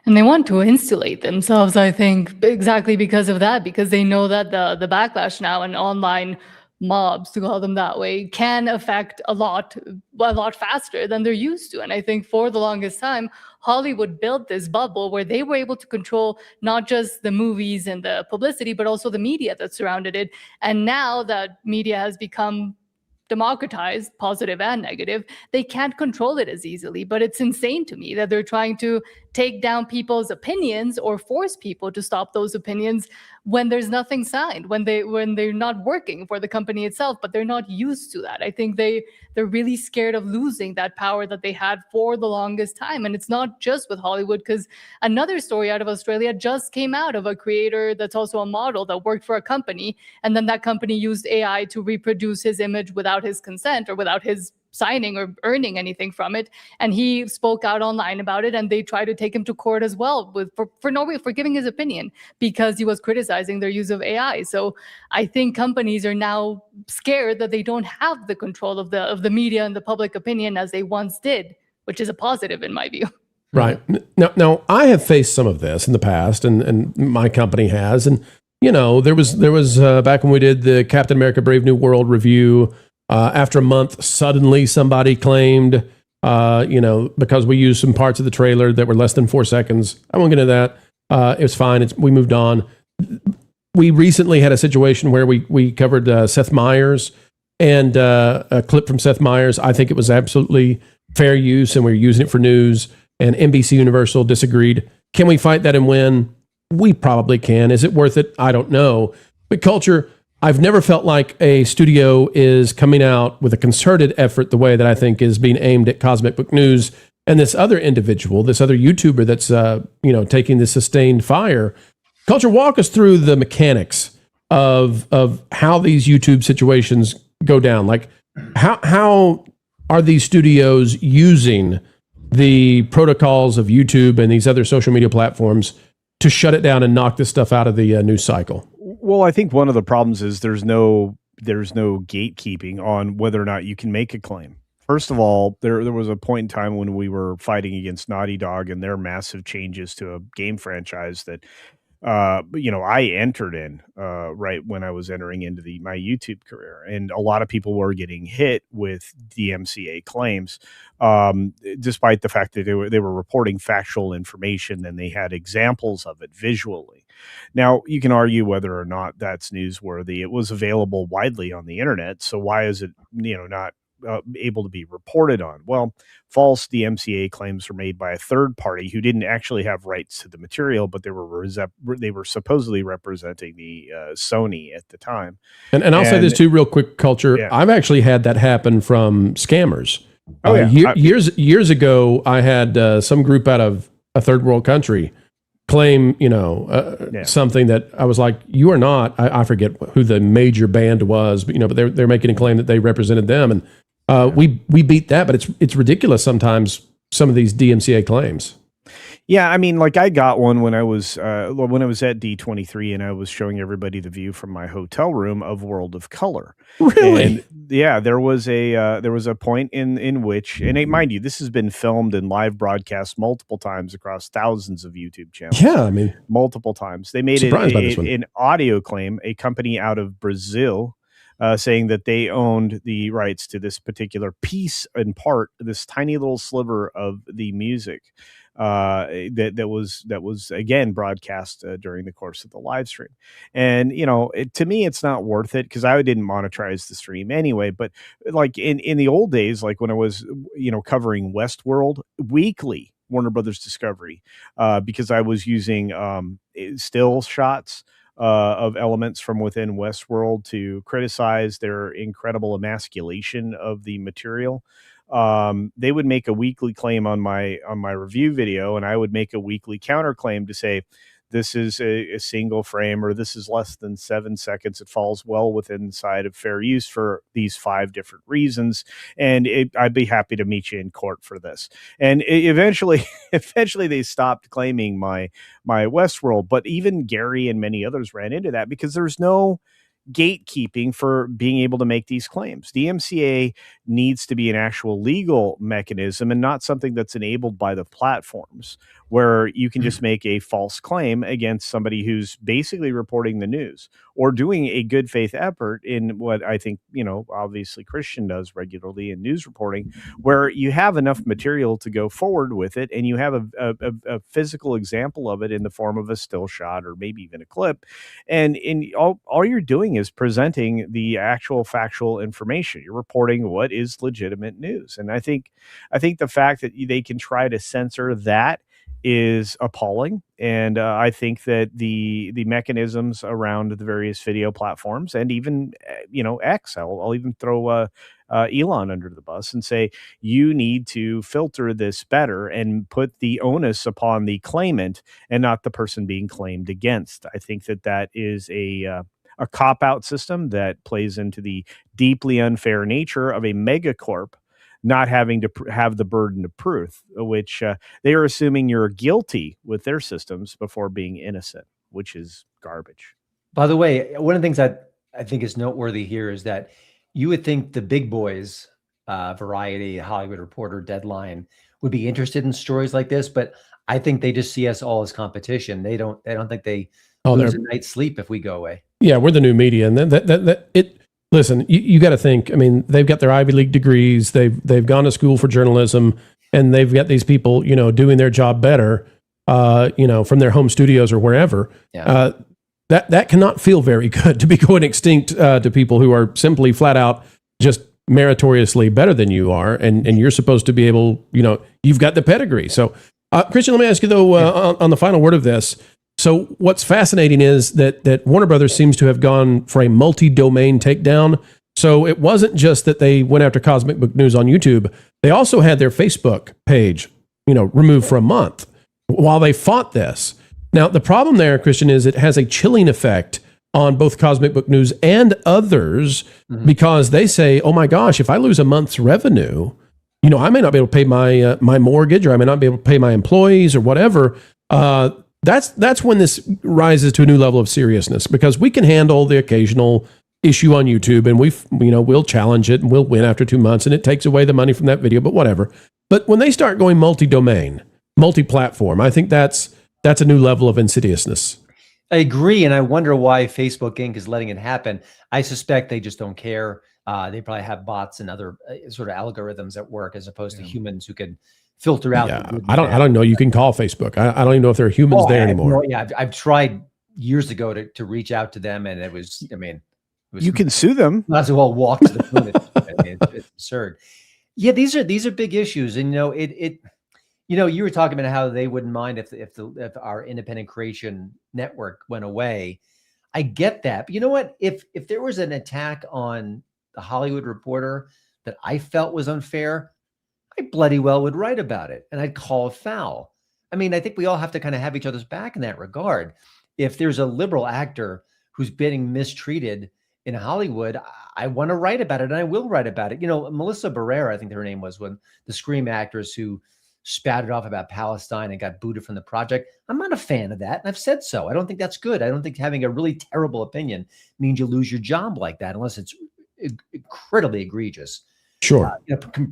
And they want to insulate themselves, I think, exactly because of that, because they know that the backlash now and online mobs, to call them that way, can affect a lot faster than they're used to. And I think for the longest time, Hollywood built this bubble where they were able to control not just the movies and the publicity, but also the media that surrounded it. And now that media has become democratized, positive and negative, they can't control it as easily. But it's insane to me that they're trying to take down people's opinions or force people to stop those opinions when there's nothing signed, when they're not working for the company itself, but they're not used to that. I think they're really scared of losing that power that they had for the longest time. And it's not just with Hollywood, because another story out of Australia just came out of a creator that's also a model that worked for a company, and then that company used AI to reproduce his image without his consent or without his signing or earning anything from it. And he spoke out online about it, and they tried to take him to court as well for giving his opinion because he was criticizing their use of AI. So I think companies are now scared that they don't have the control of the media and the public opinion as they once did, which is a positive in my view. Right. Now I have faced some of this in the past, and my company has. And, you know, there was back when we did the Captain America Brave New World review, after a month, suddenly somebody claimed, because we used some parts of the trailer that were less than 4 seconds. I won't get into that. It was fine. We moved on. We recently had a situation where we covered Seth Meyers and a clip from Seth Meyers. I think it was absolutely fair use, and we were using it for news. And NBC Universal disagreed. Can we fight that and win? We probably can. Is it worth it? I don't know. But Culture, I've never felt like a studio is coming out with a concerted effort the way that I think is being aimed at Cosmic Book News and this other individual, this other YouTuber that's taking this sustained fire. Culture, walk us through the mechanics of how these YouTube situations go down. Like, how are these studios using the protocols of YouTube and these other social media platforms to shut it down and knock this stuff out of the news cycle? Well, I think one of the problems is there's no gatekeeping on whether or not you can make a claim. First of all, there was a point in time when we were fighting against Naughty Dog and their massive changes to a game franchise that I entered in right when I was entering into my YouTube career, and a lot of people were getting hit with DMCA claims, despite the fact that they were reporting factual information and they had examples of it visually. Now, you can argue whether or not that's newsworthy. It was available widely on the internet, so why is it not able to be reported on? Well, false DMCA claims were made by a third party who didn't actually have rights to the material, but they were supposedly representing the Sony at the time. And I'll say this too, real quick, Culture. Yeah. I've actually had that happen from scammers. Years ago, I had some group out of a third world country claim, something that I was like, you are not. I forget who the major band was, but they're making a claim that they represented them, and we beat that. But it's ridiculous sometimes, some of these DMCA claims. Yeah, I mean, like I got one when I was at D23, and I was showing everybody the view from my hotel room of World of Color. Really? And yeah, there was a point in which, and mind you, this has been filmed and live broadcast multiple times across thousands of YouTube channels. Yeah, I mean, multiple times. They made an audio claim, a company out of Brazil, saying that they owned the rights to this particular piece in part, this tiny little sliver of the music that was again broadcast during the course of the live stream. And to me, it's not worth it because I didn't monetize the stream anyway. But like in the old days, like when I was covering Westworld weekly, Warner Brothers Discovery, because I was using still shots of elements from within Westworld to criticize their incredible emasculation of the material. They would make a weekly claim on my review video, and I would make a weekly counterclaim to say, this is a single frame, or this is less than 7 seconds. It falls well within the side of fair use for these 5 different reasons. And I'd be happy to meet you in court for this. And eventually they stopped claiming my Westworld, but even Gary and many others ran into that because there's no gatekeeping for being able to make these claims. DMCA needs to be an actual legal mechanism and not something that's enabled by the platforms where you can just make a false claim against somebody who's basically reporting the news or doing a good faith effort in what I think, obviously Christian does regularly in news reporting, where you have enough material to go forward with it and you have a physical example of it in the form of a still shot or maybe even a clip. And all you're doing is presenting the actual factual information. You're reporting what is legitimate news. And I think the fact that they can try to censor that is appalling. And I think that the mechanisms around the various video platforms and even, X, I'll even throw Elon under the bus and say, you need to filter this better and put the onus upon the claimant and not the person being claimed against. I think that is a cop-out system that plays into the deeply unfair nature of a megacorp not having to have the burden of proof, which they are assuming you're guilty with their systems before being innocent, which is garbage. By the way, one of the things that I think is noteworthy here is that you would think the big boys, Variety, Hollywood Reporter, Deadline, would be interested in stories like this, but I think they just see us all as competition. They don't think they lose a night's sleep if we go away. Yeah, we're the new media, and listen, you got to think. I mean, they've got their Ivy League degrees. They've gone to school for journalism, and they've got these people, doing their job better, from their home studios or wherever. Yeah. That cannot feel very good to be going extinct to people who are simply flat out just meritoriously better than you are, and you're supposed to be able, you've got the pedigree. So, Christian, let me ask you though, on the final word of this. So what's fascinating is that Warner Brothers seems to have gone for a multi-domain takedown. So it wasn't just that they went after Cosmic Book News on YouTube. They also had their Facebook page, removed for a month while they fought this. Now, the problem there, Christian, is it has a chilling effect on both Cosmic Book News and others because they say, oh my gosh, if I lose a month's revenue, I may not be able to pay my mortgage, or I may not be able to pay my employees or whatever. That's when this rises to a new level of seriousness, because we can handle the occasional issue on YouTube and we'll challenge it and we'll win after 2 months and it takes away the money from that video, but whatever. But when they start going multi-domain, multi-platform, I think that's a new level of insidiousness. I agree. And I wonder why Facebook Inc. is letting it happen. I suspect they just don't care. They probably have bots and other sort of algorithms at work as opposed to humans who can filter out. Yeah, I don't know. You can call Facebook. I don't even know if there are humans there anymore. I've tried years ago to reach out to them, and it was, you can sue them. Might as well walk to the moon. It's absurd. Yeah, these are big issues, and you were talking about how they wouldn't mind if our independent creation network went away. I get that, but you know what? If there was an attack on the Hollywood Reporter that I felt was unfair, I bloody well would write about it and I'd call it foul. I mean, I think we all have to kind of have each other's back in that regard. If there's a liberal actor who's being mistreated in Hollywood, I want to write about it, and I will write about it. Melissa Barrera, I think her name was, when the Scream actress who spouted off about Palestine and got booted from the project. I'm not a fan of that, and I've said so. I don't think that's good. I don't think having a really terrible opinion means you lose your job like that, unless it's incredibly egregious. Sure.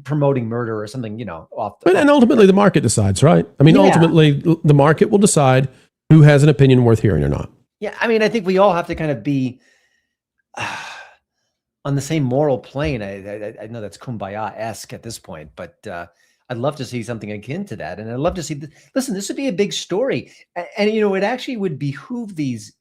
Promoting murder or something, And ultimately the market decides, right? I mean, ultimately the market will decide who has an opinion worth hearing or not. Yeah. I mean, I think we all have to kind of be on the same moral plane. I know that's Kumbaya-esque at this point, but I'd love to see something akin to that. And I'd love to see, listen, this would be a big story. And it actually would behoove these,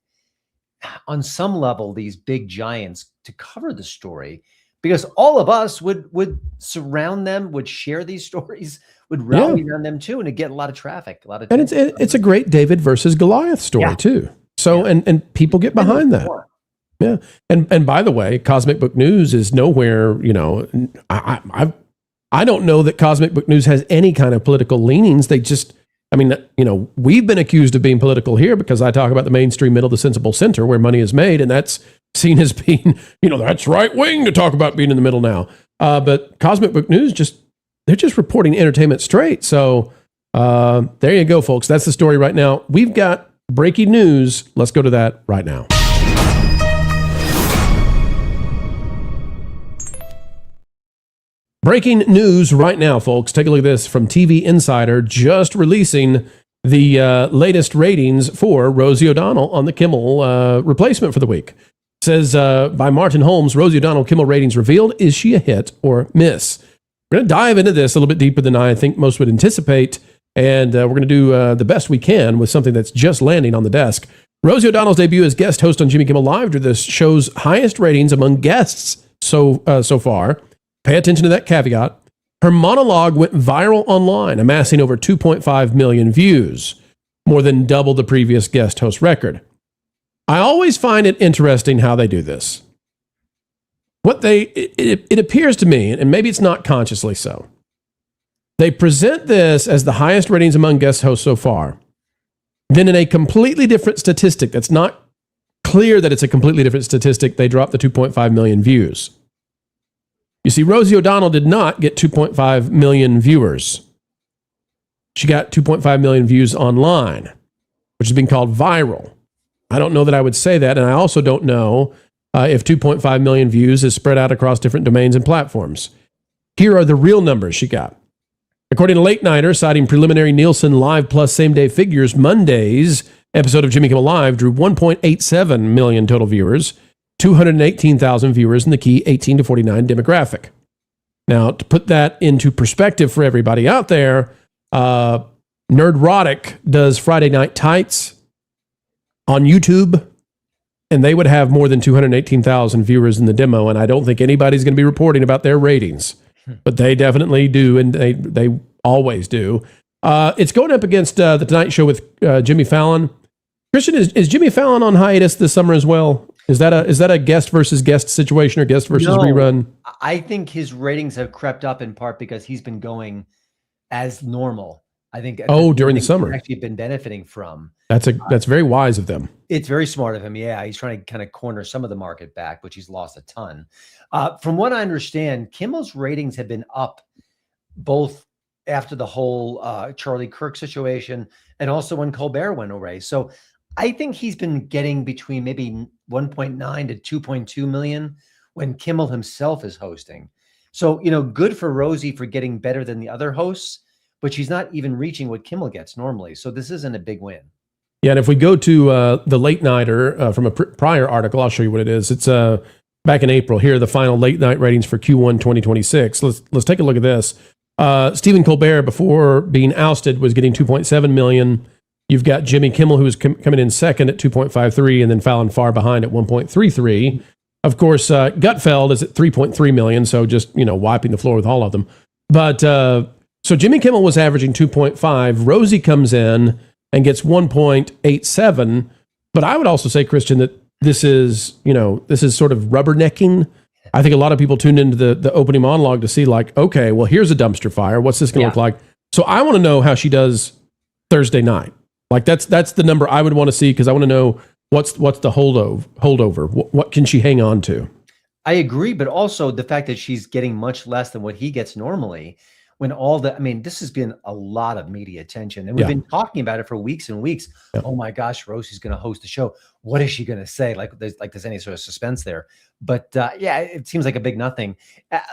on some level, these big giants to cover the story, because all of us would surround them, would share these stories, would rally around them too, and it'd get a lot of traffic, a lot of. And it's a great David versus Goliath story too. So and people get behind that. Yeah, and by the way, Cosmic Book News is nowhere. I don't know that Cosmic Book News has any kind of political leanings. They just, we've been accused of being political here because I talk about the mainstream middle, the sensible center, where money is made, and that's seen as being, that's right wing to talk about being in the middle now. But Cosmic Book News they're just reporting entertainment straight. So there you go, folks. That's the story right now. We've got breaking news. Let's go to that right now. Breaking news right now, folks. Take a look at this from TV Insider, just releasing the latest ratings for Rosie O'Donnell on the Kimmel replacement for the week. It says, by Martin Holmes, Rosie O'Donnell Kimmel ratings revealed. Is she a hit or miss? We're going to dive into this a little bit deeper than I think most would anticipate, and we're going to do the best we can with something that's just landing on the desk. Rosie O'Donnell's debut as guest host on Jimmy Kimmel Live drew the show's highest ratings among guests so far. Pay attention to that caveat. Her monologue went viral online, amassing over 2.5 million views, more than double the previous guest host record. I always find it interesting how they do this. It appears to me, and maybe it's not consciously so, they present this as the highest ratings among guest hosts so far. Then in a completely different statistic, that's not clear that it's a completely different statistic, they drop the 2.5 million views. You see, Rosie O'Donnell did not get 2.5 million viewers. She got 2.5 million views online, which has been called viral. I don't know that I would say that, and I also don't know if 2.5 million views is spread out across different domains and platforms. Here are the real numbers she got. According to Late Nighter, citing preliminary Nielsen Live Plus same-day figures, Monday's episode of Jimmy Kimmel Live drew 1.87 million total viewers, 218,000 viewers in the key 18 to 49 demographic. Now, to put that into perspective for everybody out there, Nerdrotic does Friday Night Tights on YouTube, and they would have more than 218,000 viewers in the demo, and I don't think anybody's going to be reporting about their ratings, but they definitely do, and they always do. It's going up against The Tonight Show with Jimmy Fallon. Christian, is Jimmy Fallon on hiatus this summer as well? Is that a guest versus guest situation or guest versus rerun? I think his ratings have crept up in part because he's been going as normal. I think. During the summer, actually been benefiting from. That's very wise of them. It's very smart of him. Yeah, he's trying to kind of corner some of the market back, which he's lost a ton. From what I understand, Kimmel's ratings have been up both after the whole Charlie Kirk situation and also when Colbert went away. So I think he's been getting between maybe 1.9 to 2.2 million when Kimmel himself is hosting. So, good for Rosie for getting better than the other hosts, but she's not even reaching what Kimmel gets normally. So this isn't a big win. Yeah, and if we go to the Late Nighter from a prior article, I'll show you what it is. It's back in April. Here are the final late night ratings for Q1 2026. Let's take a look at this. Stephen Colbert, before being ousted, was getting 2.7 million. You've got Jimmy Kimmel, who is coming in second at 2.53, and then Fallon far behind at 1.33. Of course, Gutfeld is at 3.3 million, so just, wiping the floor with all of them. But so Jimmy Kimmel was averaging 2.5. Rosie comes in and gets 1.87. But I would also say, Christian, that this is sort of rubbernecking. I think a lot of people tuned into the opening monologue to see, like, okay, well, here's a dumpster fire. What's this going to look like? So I want to know how she does Thursday night. Like that's the number I would want to see, because I want to know what's the holdover. What can she hang on to? I agree, but also the fact that she's getting much less than what he gets normally. When this has been a lot of media attention, and we've been talking about it for weeks and weeks. Yeah. Oh my gosh, Rosie's going to host the show. What is she going to say? Like there's any sort of suspense there. But it seems like a big nothing.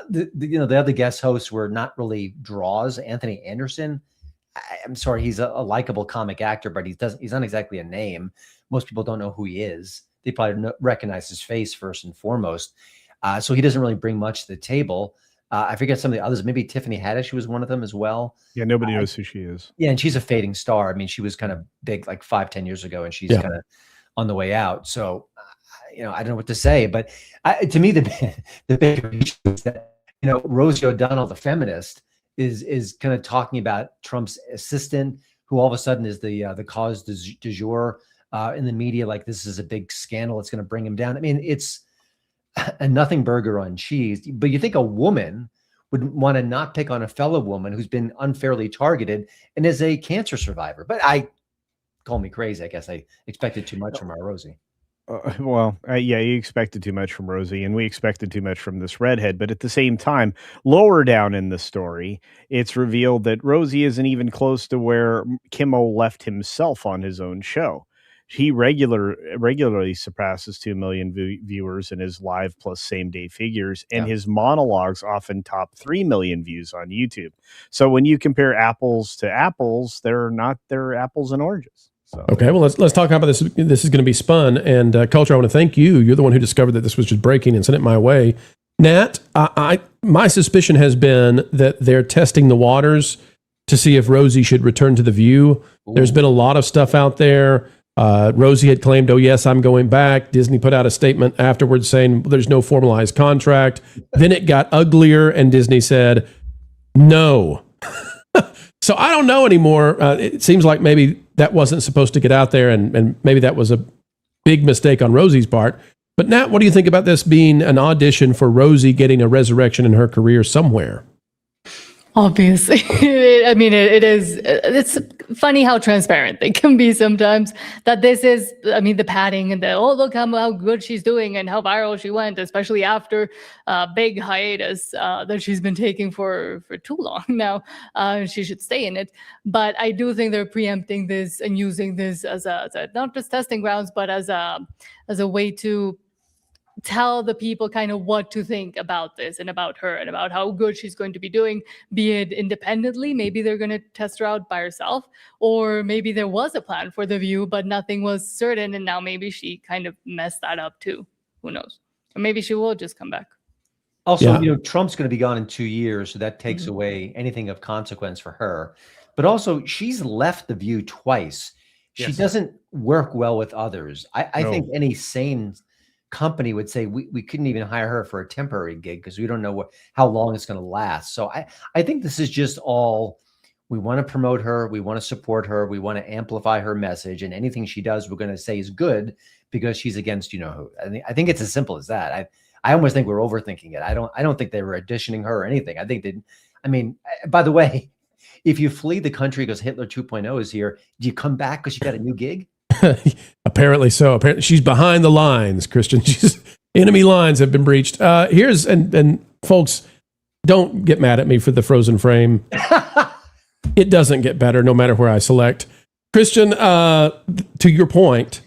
The other guest hosts were not really draws. Anthony Anderson, I'm sorry, he's a likable comic actor, but he's not exactly a name. Most people don't know who he is. They probably recognize his face first and foremost. So he doesn't really bring much to the table. I forget some of the others. Maybe Tiffany Haddish was one of them as well. Yeah, nobody knows who she is. Yeah, and she's a fading star. I mean, she was kind of big like 5-10 years ago, and she's kind of on the way out. So, I don't know what to say. But to me, the bigger issue is that Rosie O'Donnell, the feminist, is kind of talking about Trump's assistant, who all of a sudden is the cause du jour in the media. Like this is a big scandal. It's going to bring him down. I mean, it's a nothing burger on cheese, but you think a woman would want to not pick on a fellow woman who's been unfairly targeted and is a cancer survivor. But call me crazy. I guess I expected too much from our Rosie. You expected too much from Rosie, and we expected too much from this redhead. But at the same time, lower down in the story, it's revealed that Rosie isn't even close to where Kimmel left himself on his own show. He regularly surpasses 2 million viewers in his live plus same day figures, and his monologues often top 3 million views on YouTube. So when you compare apples to apples, they're apples and oranges. So. Okay, well let's talk about this. This is going to be spun, and Culture, I want to thank you. You're the one who discovered that this was just breaking and sent it my way. Nat, my suspicion has been that they're testing the waters to see if Rosie should return to The View. Ooh. There's been a lot of stuff out there. Rosie had claimed, oh yes, I'm going back. Disney put out a statement afterwards saying there's no formalized contract. Then it got uglier, and Disney said, No. So I don't know anymore. It seems like maybe that wasn't supposed to get out there, and maybe that was a big mistake on Rosie's part. But Nat, what do you think about this being an audition for Rosie getting a resurrection in her career somewhere? Obviously, I mean, it's funny how transparent they can be sometimes. That this is, I mean, the padding and look how good she's doing and how viral she went, especially after big hiatus that she's been taking for too long now. She should stay in it. But I do think they're preempting this and using this as a not just testing grounds, but as a way to tell the people kind of what to think about this and about her and about how good she's going to be doing, be it independently. Maybe they're going to test her out by herself, or maybe there was a plan for The View, but nothing was certain. And now maybe she kind of messed that up too. Who knows? Or maybe she will just come back. Also, Trump's going to be gone in 2 years, so that takes away anything of consequence for her. But also, she's left The View twice. She doesn't work well with others. I think any sane company would say we couldn't even hire her for a temporary gig because we don't know how long it's going to last. So I think this is just all, we want to promote her, we want to support her, we want to amplify her message, and anything she does we're going to say is good because she's against who. I think it's as simple as that. I almost think we're overthinking it. I don't think they were auditioning her or anything. I think by the way, if you flee the country because Hitler 2.0 is here, do you come back because you got a new gig? Apparently so. Apparently she's behind the lines, Christian. She's enemy lines have been breached. And folks, don't get mad at me for the frozen frame. It doesn't get better no matter where I select. Christian, to your point,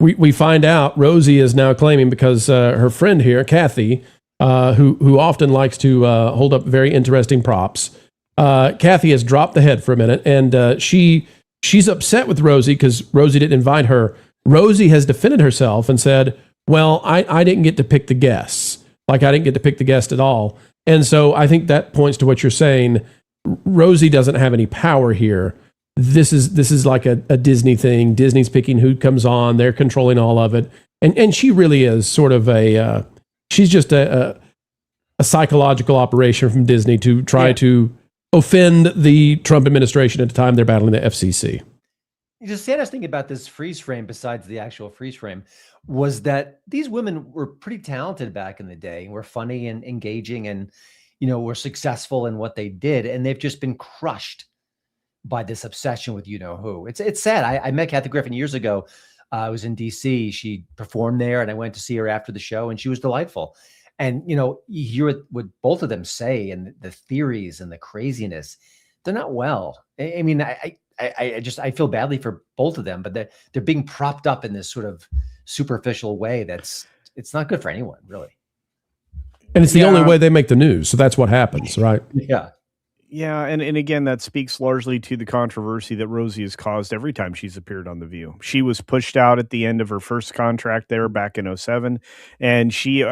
we find out Rosie is now claiming, because her friend here, Kathy, who often likes to hold up very interesting props, Kathy has dropped the head for a minute, and she's upset with Rosie because Rosie didn't invite her. Rosie has defended herself and said, well, I didn't get to pick the guests. Like, I didn't get to pick the guest at all. And so I think that points to what you're saying. Rosie doesn't have any power here. This is like a Disney thing. Disney's picking who comes on. They're controlling all of it. And she really is sort of she's just a psychological operation from Disney to try to offend the Trump administration at the time they're battling the FCC. The saddest thing about this freeze frame, besides the actual freeze frame, was that these women were pretty talented back in the day, were funny and engaging, and were successful in what they did, and they've just been crushed by this obsession with who. It's sad. I met Kathy Griffin years ago. I was in DC. She performed there, and I went to see her after the show, and she was delightful. And you hear what both of them say, and the theories and the craziness. They're not well. I mean, I feel badly for both of them, but they're being propped up in this sort of superficial way it's not good for anyone, really. And it's the only way they make the news, so that's what happens, right? Yeah, and again, that speaks largely to the controversy that Rosie has caused every time she's appeared on The View. She was pushed out at the end of her first contract there back in 2007, and she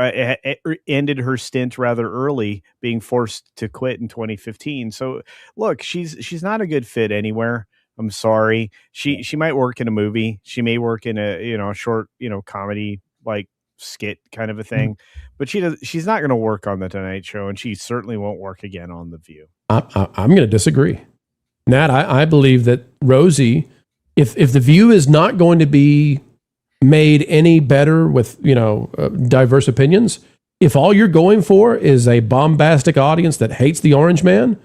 ended her stint rather early, being forced to quit in 2015. So, look, she's not a good fit anywhere. I'm sorry. She might work in a movie. She may work in a short comedy like skit kind of a thing, but she's not going to work on the Tonight Show, and she certainly won't work again on The View. I'm going to disagree. Nat, I believe that Rosie, if The View is not going to be made any better with diverse opinions, if all you're going for is a bombastic audience that hates the Orange Man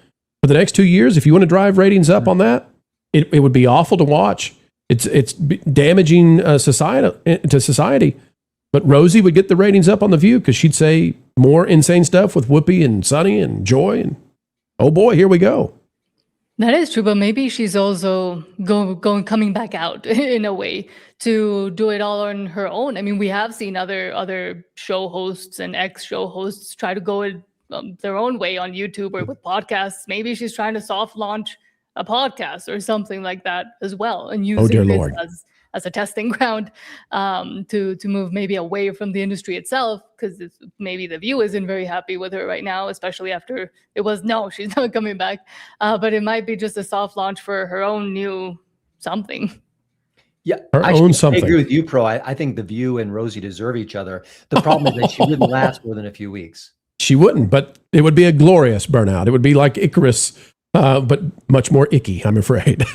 for the next 2 years, if you want to drive ratings up on that, it would be awful to watch. It's damaging society. But Rosie would get the ratings up on The View because she'd say more insane stuff with Whoopi and Sonny and Joy, and oh boy, here we go. That is true, but maybe she's also coming back out in a way to do it all on her own. I mean, we have seen other show hosts and ex-show hosts try to go their own way on YouTube or with podcasts. Maybe she's trying to soft launch a podcast or something like that as well, and using this as a testing ground to move maybe away from the industry itself, because maybe The View isn't very happy with her right now, especially after it was, no, she's not coming back. But it might be just a soft launch for her own new something. Yeah, I agree with you, Pro. I think The View and Rosie deserve each other. The problem is that she wouldn't last more than a few weeks. She wouldn't, but it would be a glorious burnout. It would be like Icarus, but much more icky, I'm afraid,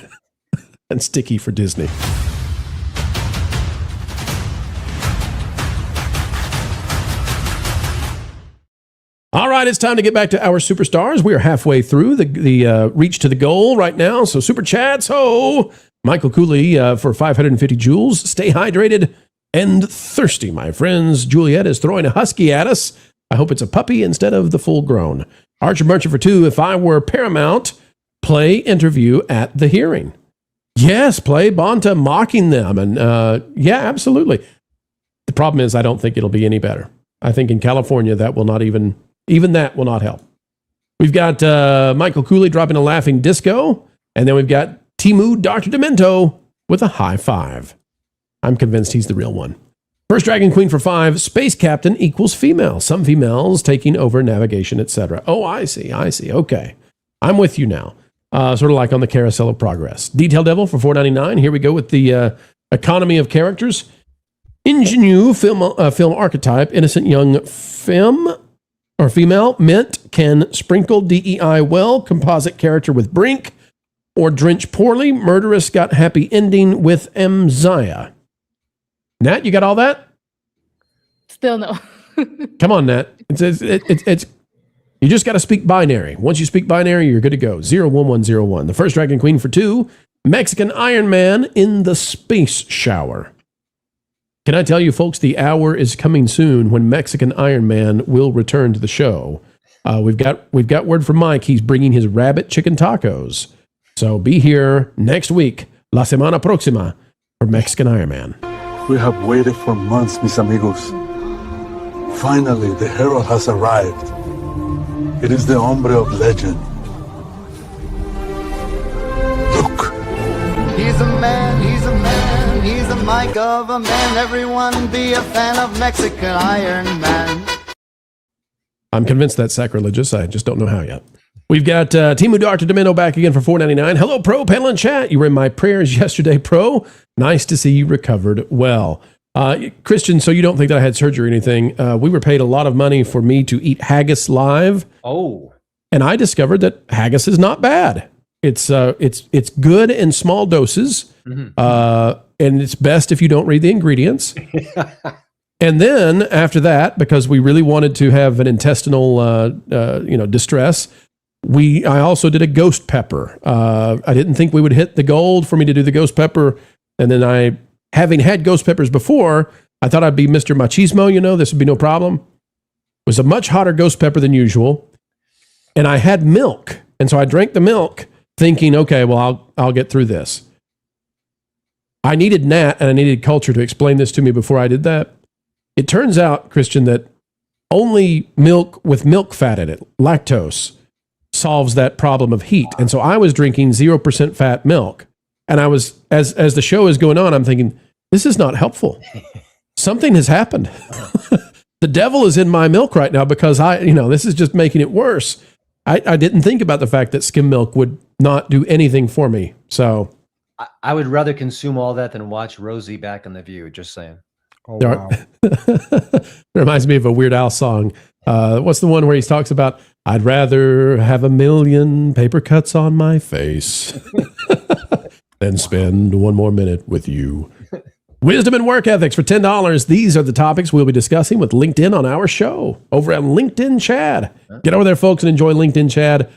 and sticky for Disney. All right, it's time to get back to our superstars. We are halfway through the reach to the goal right now. So super chats. Oh, Michael Cooley for 550 joules. Stay hydrated and thirsty, my friends. Juliet is throwing a husky at us. I hope it's a puppy instead of the full grown. Archer Merchant for 2. If I were Paramount, play interview at the hearing. Yes, play Bonta mocking them. And yeah, absolutely. The problem is I don't think it'll be any better. I think in California that will not even that will not help. We've got Michael Cooley dropping a laughing disco. And then we've got Timu Dr. Demento with a high five. I'm convinced he's the real one. First Dragon Queen for 5. Space Captain equals female. Some females taking over navigation, etc. Oh, I see. Okay. I'm with you now. Sort of like on the Carousel of Progress. Detail Devil for $4.99. Here we go with the economy of characters. Ingenue film archetype. Innocent young femme or female. Mint can sprinkle DEI well. Composite character with Brink. Or drench poorly. Murderous got happy ending with Mzaya. Nat, you got all that? Still no. Come on, Nat. It's you just got to speak binary. Once you speak binary, you're good to go. 01101. The First Dragon Queen for 2. Mexican Iron Man in the space shower. Can I tell you, folks, the hour is coming soon when Mexican Iron Man will return to the show. We've got word from Mike. He's bringing his rabbit chicken tacos. So be here next week, la semana próxima, for Mexican Iron Man. We have waited for months, mis amigos. Finally, the hero has arrived. It is the hombre of legend. Look. He's a man, he's a man, he's a mic of a man. Everyone be a fan of Mexican Iron Man. I'm convinced that's sacrilegious. I just don't know how yet. We've got Timu Dr. Demento back again for $4.99. Hello, Pro, panel and chat. You were in my prayers yesterday, Pro. Nice to see you recovered well. Christian, so you don't think that I had surgery or anything. We were paid a lot of money for me to eat haggis live. Oh. And I discovered that haggis is not bad. It's good in small doses. Mm-hmm. And it's best if you don't read the ingredients. And then after that, because we really wanted to have an intestinal distress, I also did a ghost pepper. I didn't think we would hit the gold for me to do the ghost pepper. And then having had ghost peppers before, I thought I'd be Mr. Machismo, this would be no problem. It was a much hotter ghost pepper than usual. And I had milk. And so I drank the milk thinking, okay, well, I'll get through this. I needed Nat and I needed Culture to explain this to me before I did that. It turns out, Christian, that only milk with milk fat in it, lactose, solves that problem of heat. And so I was drinking 0% fat milk. And I was, as the show is going on, I'm thinking, this is not helpful. Something has happened. The devil is in my milk right now because this is just making it worse. I didn't think about the fact that skim milk would not do anything for me. So I would rather consume all that than watch Rosie back on The View, just saying. Oh, wow. It reminds me of a Weird Al song. What's the one where he talks about, I'd rather have 1,000,000 paper cuts on my face than spend one more minute with you. Wisdom and work ethics for $10. These are the topics we'll be discussing with LinkedIn on our show over at LinkedIn Chad. Get over there, folks, and enjoy LinkedIn Chad.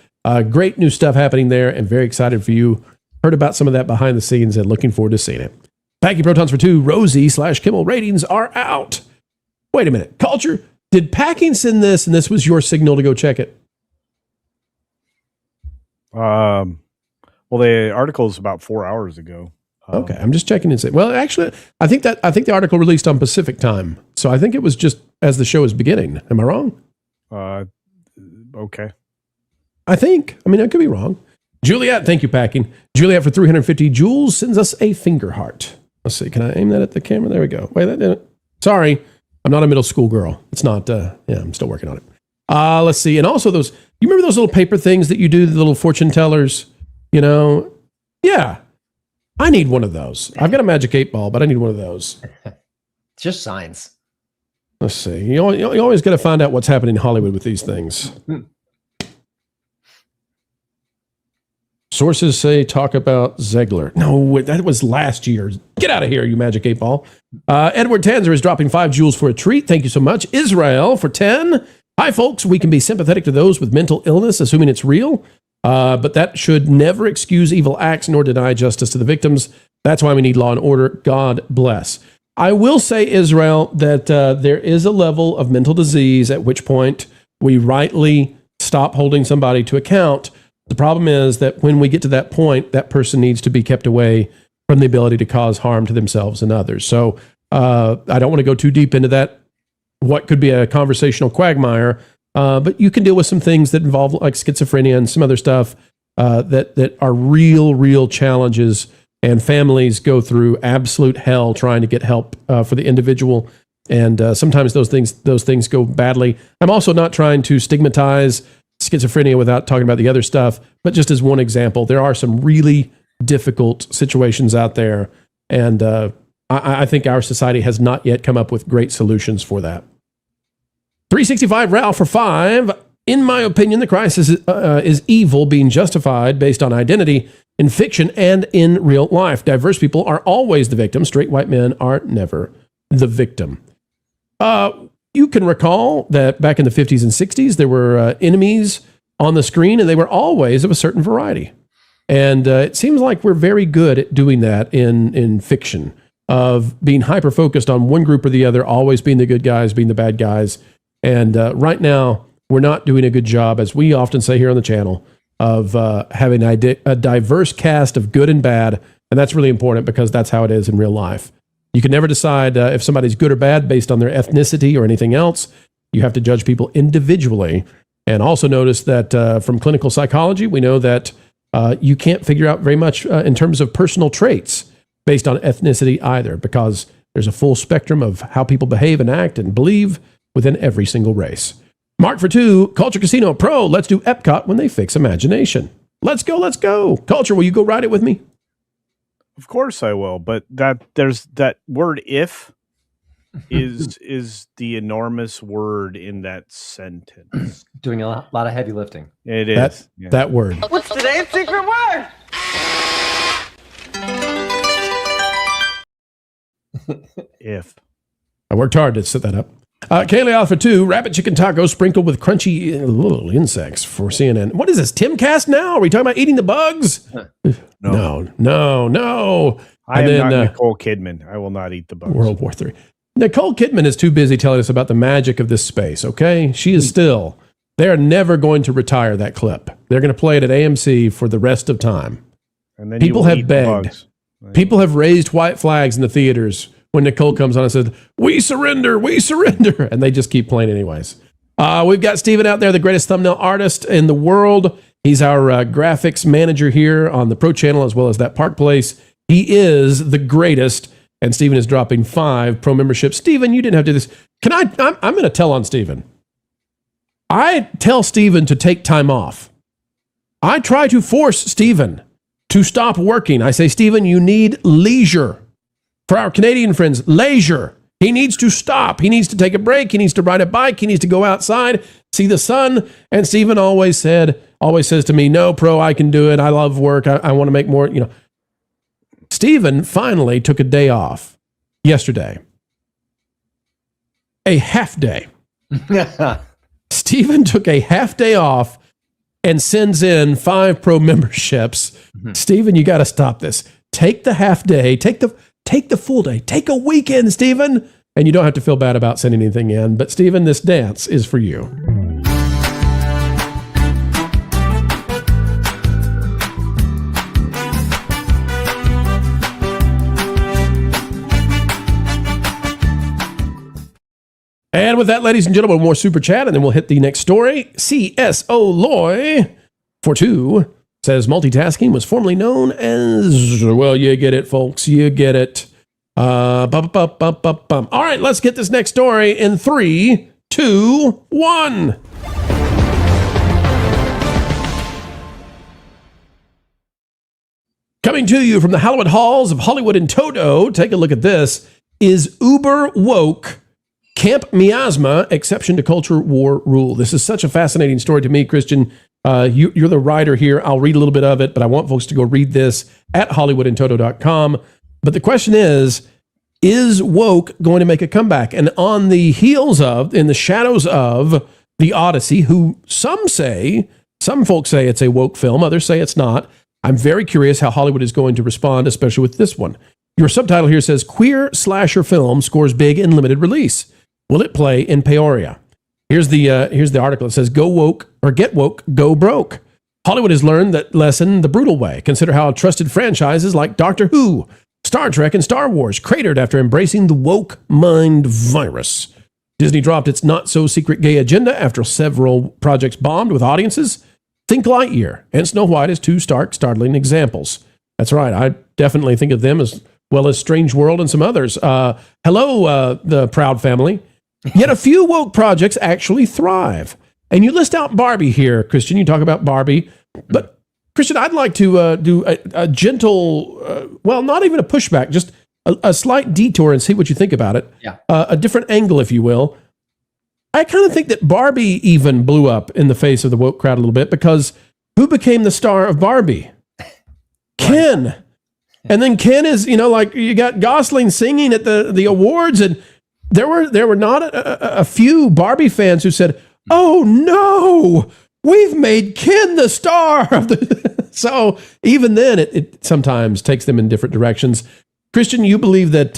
Great new stuff happening there and very excited for you. Heard about some of that behind the scenes and looking forward to seeing it. Packy Protons for 2. Rosie/Kimmel ratings are out. Wait a minute. Culture, did Packing send this and this was your signal to go check it? Well, the article is about 4 hours ago. Okay, I'm just checking and say. Well, actually, I think the article released on Pacific time, so I think it was just as the show is beginning. Am I wrong? Okay. I could be wrong. Juliet, thank you, Packing. Juliet for 350 joules sends us a finger heart. Let's see. Can I aim that at the camera? There we go. Wait, that didn't. Sorry, I'm not a middle school girl. It's not. I'm still working on it. Let's see. And also you remember those little paper things that you do, the little fortune tellers? Yeah. I need one of those. I've got a magic 8 ball, but I need one of those. It's just science. Let's see. You always got to find out what's happening in Hollywood with these things. Sources say talk about Ziegler. No, that was last year. Get out of here, you Magic 8 Ball. Edward Tanzer is dropping 5 jewels for a treat. Thank you so much. Israel for 10. Hi, folks. We can be sympathetic to those with mental illness, assuming it's real. But that should never excuse evil acts nor deny justice to the victims. That's why we need law and order. God bless. I will say, Israel, that there is a level of mental disease at which point we rightly stop holding somebody to account. The problem is that when we get to that point, that person needs to be kept away from the ability to cause harm to themselves and others. So I don't want to go too deep into that, what could be a conversational quagmire, but you can deal with some things that involve like schizophrenia and some other stuff that are real challenges, and families go through absolute hell trying to get help for the individual. And sometimes those things go badly. I'm also not trying to stigmatize schizophrenia without talking about the other stuff, but just as one example, there are some really difficult situations out there, and I think our society has not yet come up with great solutions for that. 365 Ralph for 5. In my opinion, the crisis is evil being justified based on identity in fiction and in real life. Diverse people are always the victim. Straight white men are never the victim. You can recall that back in the 50s and 60s, there were enemies on the screen, and they were always of a certain variety. And it seems like we're very good at doing that in fiction, of being hyper-focused on one group or the other, always being the good guys, being the bad guys. And right now, we're not doing a good job, as we often say here on the channel, of having a diverse cast of good and bad. And that's really important because that's how it is in real life. You can never decide if somebody's good or bad based on their ethnicity or anything else. You have to judge people individually. And also notice that from clinical psychology, we know that you can't figure out very much in terms of personal traits based on ethnicity either, because there's a full spectrum of how people behave and act and believe within every single race. Mark for 2, Culture Casino Pro. Let's do Epcot when they fix imagination. Let's go, let's go. Culture, will you go ride it with me? Of course I will, but there's that word "if" is the enormous word in that sentence. Doing a lot of heavy lifting. It is. That word. What's today's secret word? If. I worked hard to set that up. Kaylee for 2, rabbit chicken tacos sprinkled with crunchy little insects for CNN. What is this, Timcast now? Are we talking about eating the bugs? No. I am not Nicole Kidman. I will not eat the bugs. World War III. Nicole Kidman is too busy telling us about the magic of this space, okay? She is still, they are never going to retire that clip. They're going to play it at AMC for the rest of time. And then people have begged. People have raised white flags in the theaters when Nicole comes on and said, we surrender. And they just keep playing anyways. We've got Steven out there, the greatest thumbnail artist in the world. He's our graphics manager here on the Pro Channel, as well as that Park Place. He is the greatest. And Steven is dropping 5 pro memberships. Steven, you didn't have to do this. I'm going to tell on Steven. I tell Steven to take time off. I try to force Steven to stop working. I say, Steven, you need leisure. For our Canadian friends, leisure. He needs to stop. He needs to take a break. He needs to ride a bike. He needs to go outside, see the sun. And Steven always says to me, no, Pro, I can do it. I love work. I want to make more, Steven finally took a day off yesterday. A half day. Steven took a half day off and sends in 5 pro memberships. Mm-hmm. Steven, you got to stop this. Take the half day. Take the full day. Take a weekend, Steven. And you don't have to feel bad about sending anything in. But Steven, this dance is for you. And with that, ladies and gentlemen, more super chat, and then we'll hit the next story. CSO Loy for 2 says multitasking was formerly known as, well, you get it, folks. You get it. All right, let's get this next story in 3, 2, 1. Coming to you from the hallowed halls of Hollywood and Toto, take a look at this. Is Uber woke Camp Miasma, Exception to Culture War Rule. This is such a fascinating story to me, Christian. You're the writer here. I'll read a little bit of it, but I want folks to go read this at hollywoodintoto.com. But the question is woke going to make a comeback? And on the heels of, in the shadows of The Odyssey, who some folks say it's a woke film, others say it's not. I'm very curious how Hollywood is going to respond, especially with this one. Your subtitle here says, Queer Slasher Film Scores Big in Limited Release. Will it play in Peoria? Here's the article. It says, Go woke or get woke, go broke. Hollywood has learned that lesson the brutal way. Consider how trusted franchises like Doctor Who, Star Trek, and Star Wars cratered after embracing the woke mind virus. Disney dropped its not-so-secret gay agenda after several projects bombed with audiences. Think Lightyear and Snow White as two startling examples. That's right. I definitely think of them as well as Strange World and some others. Hello, the Proud Family. Yet a few woke projects actually thrive. And you list out Barbie here, Christian. You talk about Barbie. But, Christian, I'd like to do a gentle, well, not even a pushback, just a slight detour and see what you think about it. Yeah. A different angle, if you will. I kind of think that Barbie even blew up in the face of the woke crowd a little bit, because who became the star of Barbie? Ken. And then Ken is, like you got Gosling singing at the awards, and there were not a few Barbie fans who said, "Oh no, we've made Ken the star of the." So even then, it sometimes takes them in different directions. Christian, you believe that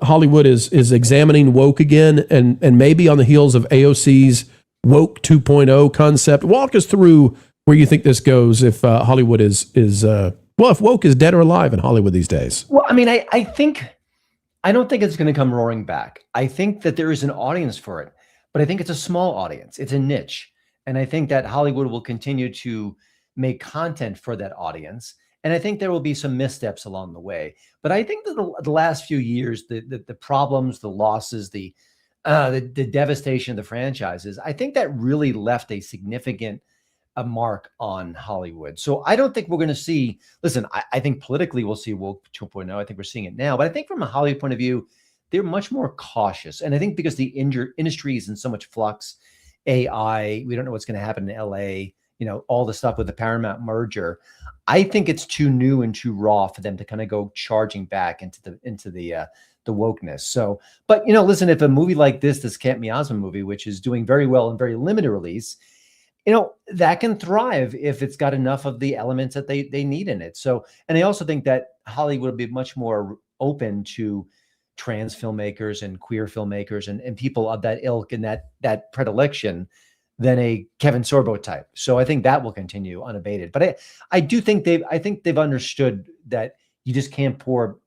Hollywood is examining woke again, and maybe on the heels of AOC's woke 2.0 concept. Walk us through where you think this goes if Hollywood is if woke is dead or alive in Hollywood these days. Well, I mean, I don't think it's going to come roaring back. I think that there is an audience for it, but I think it's a small audience. It's a niche. And I think that Hollywood will continue to make content for that audience. And I think there will be some missteps along the way. But I think that the last few years, the problems, the losses, the devastation of the franchises, I think that really left a significant mark on Hollywood. So I don't think we're going to see, listen, I think politically we'll see woke 2.0. I think we're seeing it now. But I think from a Hollywood point of view, they're much more cautious. And I think because the industry is in so much flux, AI, we don't know what's going to happen in LA, all the stuff with the Paramount merger. I think it's too new and too raw for them to kind of go charging back into the wokeness. So, but listen, if a movie like this Camp Miasma movie, which is doing very well in very limited release, that can thrive if it's got enough of the elements that they need in it. So, and I also think that Hollywood will be much more open to trans filmmakers and queer filmmakers and people of that ilk and that predilection than a Kevin Sorbo type. So I think that will continue unabated. But I do think they've understood that you just can't pour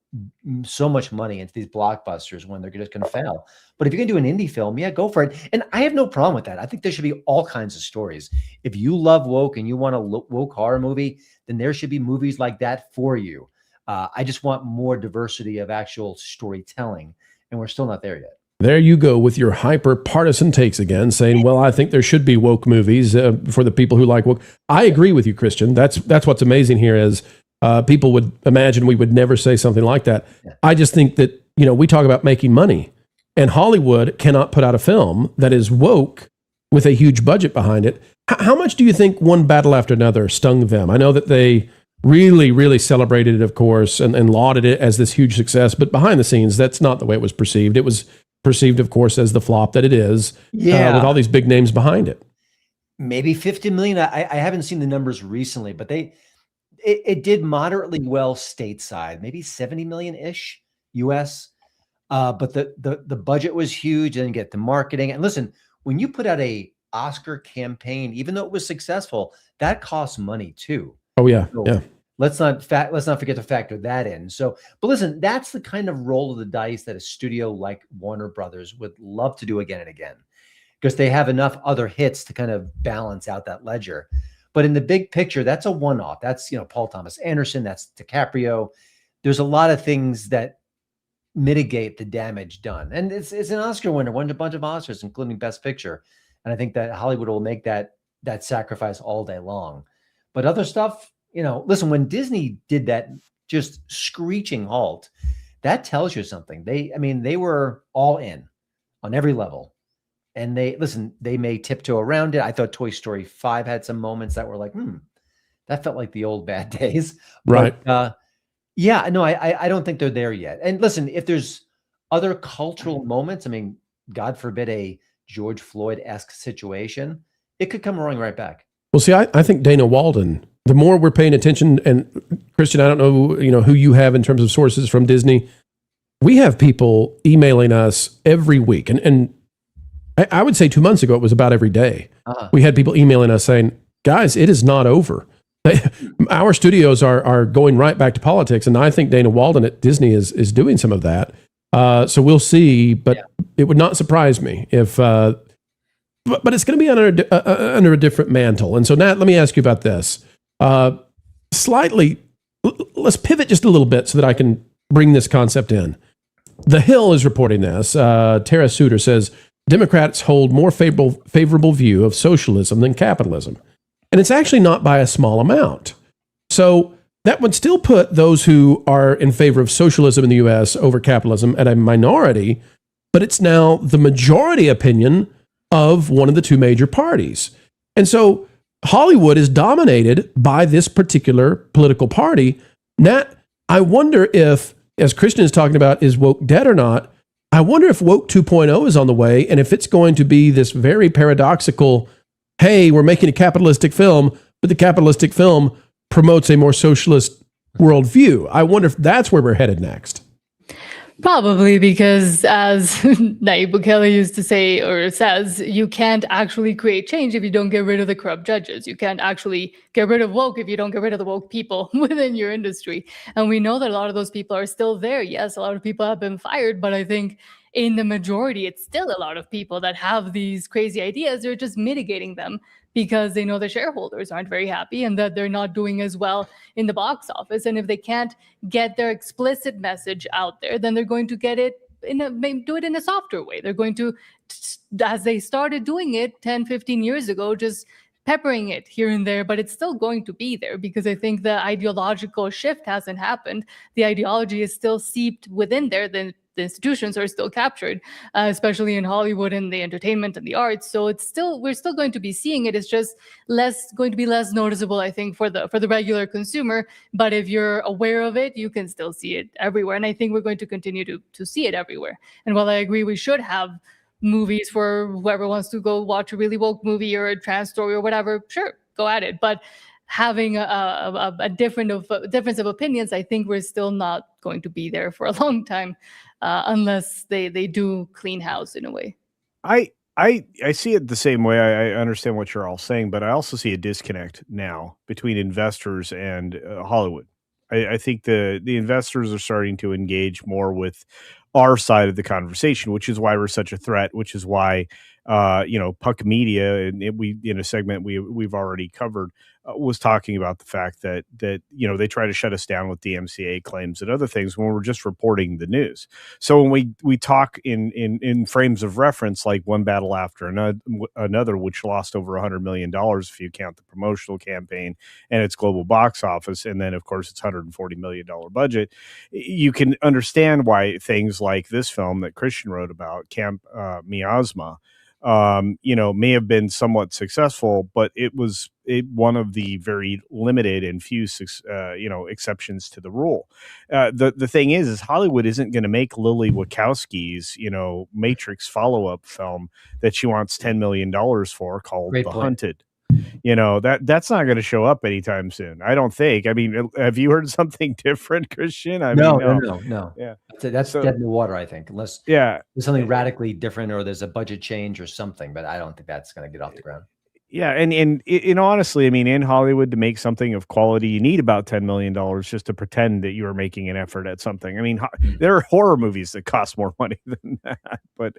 so much money into these blockbusters when they're just going to fail. But if you can do an indie film, yeah, go for it. And I have no problem with that. I think there should be all kinds of stories. If you love woke and you want a woke horror movie, then there should be movies like that for you. I just want more diversity of actual storytelling, and we're still not there yet. There you go with your hyper partisan takes again, saying, well, I think there should be woke movies for the people who like woke. I agree with you, Christian. That's what's amazing here is people would imagine we would never say something like that. Yeah. I just think that, we talk about making money, and Hollywood cannot put out a film that is woke with a huge budget behind it. How much do you think One Battle After Another stung them? I know that they really, really celebrated it, of course, and lauded it as this huge success, but behind the scenes, that's not the way it was perceived. It was perceived, of course, as the flop that it is, with all these big names behind it. Maybe 50 million. I haven't seen the numbers recently, but it did moderately well stateside, maybe 70 million-ish US. But the budget was huge, and get the marketing. And listen, when you put out a Oscar campaign, even though it was successful, that costs money too. Oh yeah, so yeah. Let's not forget to factor that in. So, but listen, that's the kind of roll of the dice that a studio like Warner Brothers would love to do again and again, because they have enough other hits to kind of balance out that ledger. But in the big picture, that's a one-off. That's Paul Thomas Anderson. That's DiCaprio. There's a lot of things that mitigate the damage done, and it's an Oscar winner, won a bunch of Oscars, including Best Picture. And I think that Hollywood will make that sacrifice all day long. But other stuff. Listen, when Disney did that just screeching halt, that tells you something. They were all in on every level. And they may tiptoe around it. I thought Toy Story 5 had some moments that were like, that felt like the old bad days. Right. But, yeah, no, I don't think they're there yet. And listen, if there's other cultural moments, I mean, God forbid a George Floyd-esque situation, it could come roaring right back. Well, see, I think Dana Walden, the more we're paying attention, and Christian, I don't know, who you have in terms of sources from Disney. We have people emailing us every week. And I would say 2 months ago, it was about every day. We had people emailing us saying, guys, it is not over. Our studios are going right back to politics. And I think Dana Walden at Disney is doing some of that. So we'll see, but it would not surprise me if, but it's going to be under a different mantle. And so Nat, let me ask you about this. Let's pivot just a little bit so that I can bring this concept in. The Hill is reporting this. Tara Suter says, Democrats hold more favorable view of socialism than capitalism. And it's actually not by a small amount. So that would still put those who are in favor of socialism in the U.S. over capitalism at a minority, but it's now the majority opinion of one of the two major parties. And so Hollywood is dominated by this particular political party. Nat, I wonder if, as Christian is talking about, is woke dead or not? I wonder if woke 2.0 is on the way, and if it's going to be this very paradoxical, hey, we're making a capitalistic film, but the capitalistic film promotes a more socialist worldview. I wonder if that's where we're headed next. Probably, because as Nayib Bukele used to say, or says, you can't actually create change if you don't get rid of the corrupt judges. You can't actually get rid of woke if you don't get rid of the woke people within your industry. And we know that a lot of those people are still there. Yes, a lot of people have been fired, but I think in the majority, it's still a lot of people that have these crazy ideas. They're just mitigating them because they know the shareholders aren't very happy and that they're not doing as well in the box office. And if they can't get their explicit message out there, then they're going to get it do it in a softer way. They're going to, as they started doing it 10, 15 years ago, just peppering it here and there, but it's still going to be there because I think the ideological shift hasn't happened. The ideology is still seeped within there. The institutions are still captured, especially in Hollywood and the entertainment and the arts. So we're still going to be seeing it. It's just going to be less noticeable, I think, for the regular consumer. But if you're aware of it, you can still see it everywhere. And I think we're going to continue to see it everywhere. And while I agree we should have movies for whoever wants to go watch a really woke movie or a trans story or whatever, sure, go at it. But having a difference of opinions, I think we're still not going to be there for a long time. Unless they do clean house in a way. I see it the same way. I understand what you're all saying, but I also see a disconnect now between investors and Hollywood. I think the investors are starting to engage more with our side of the conversation, which is why we're such a threat, which is why Puck Media, and we in a segment we've already covered, was talking about the fact that they try to shut us down with DMCA claims and other things when we're just reporting the news. So when we talk in frames of reference, like One Battle After Another, which lost over $100 million if you count the promotional campaign and its global box office, and then of course its $140 million budget, you can understand why things like this film that Christian wrote about, Camp Miasma, may have been somewhat successful, but it was one of the very limited and few, exceptions to the rule. The thing is Hollywood isn't going to make Lily Wachowski's, Matrix follow-up film that she wants $10 million for called The Hunted. That's not going to show up anytime soon, I don't think. I mean, have you heard something different, Christian? No. Yeah, that's dead in the water, I think, unless there's something radically different or there's a budget change or something, but I don't think that's going to get off the ground. Yeah, and honestly, I mean, in Hollywood, to make something of quality, you need about $10 million just to pretend that you are making an effort at something. I mean, there are horror movies that cost more money than that, but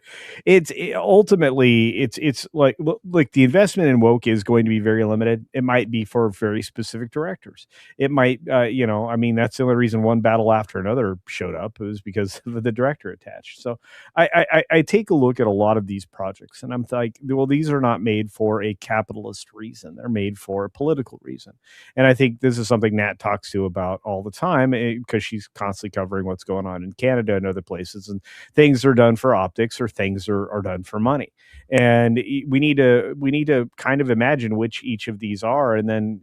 ultimately it's like the investment in woke is going to be very limited. It might be for very specific directors. It might, I mean, that's the only reason One Battle After Another showed up, was because of the director attached. So I take a look at a lot of these projects, and I'm like, well, these are not made for a capitalist capitalist reason. They're made for a political reason. And I think this is something Nat talks to about all the time because she's constantly covering what's going on in Canada and other places. And things are done for optics or things are done for money. And we need to kind of imagine which each of these are. And then,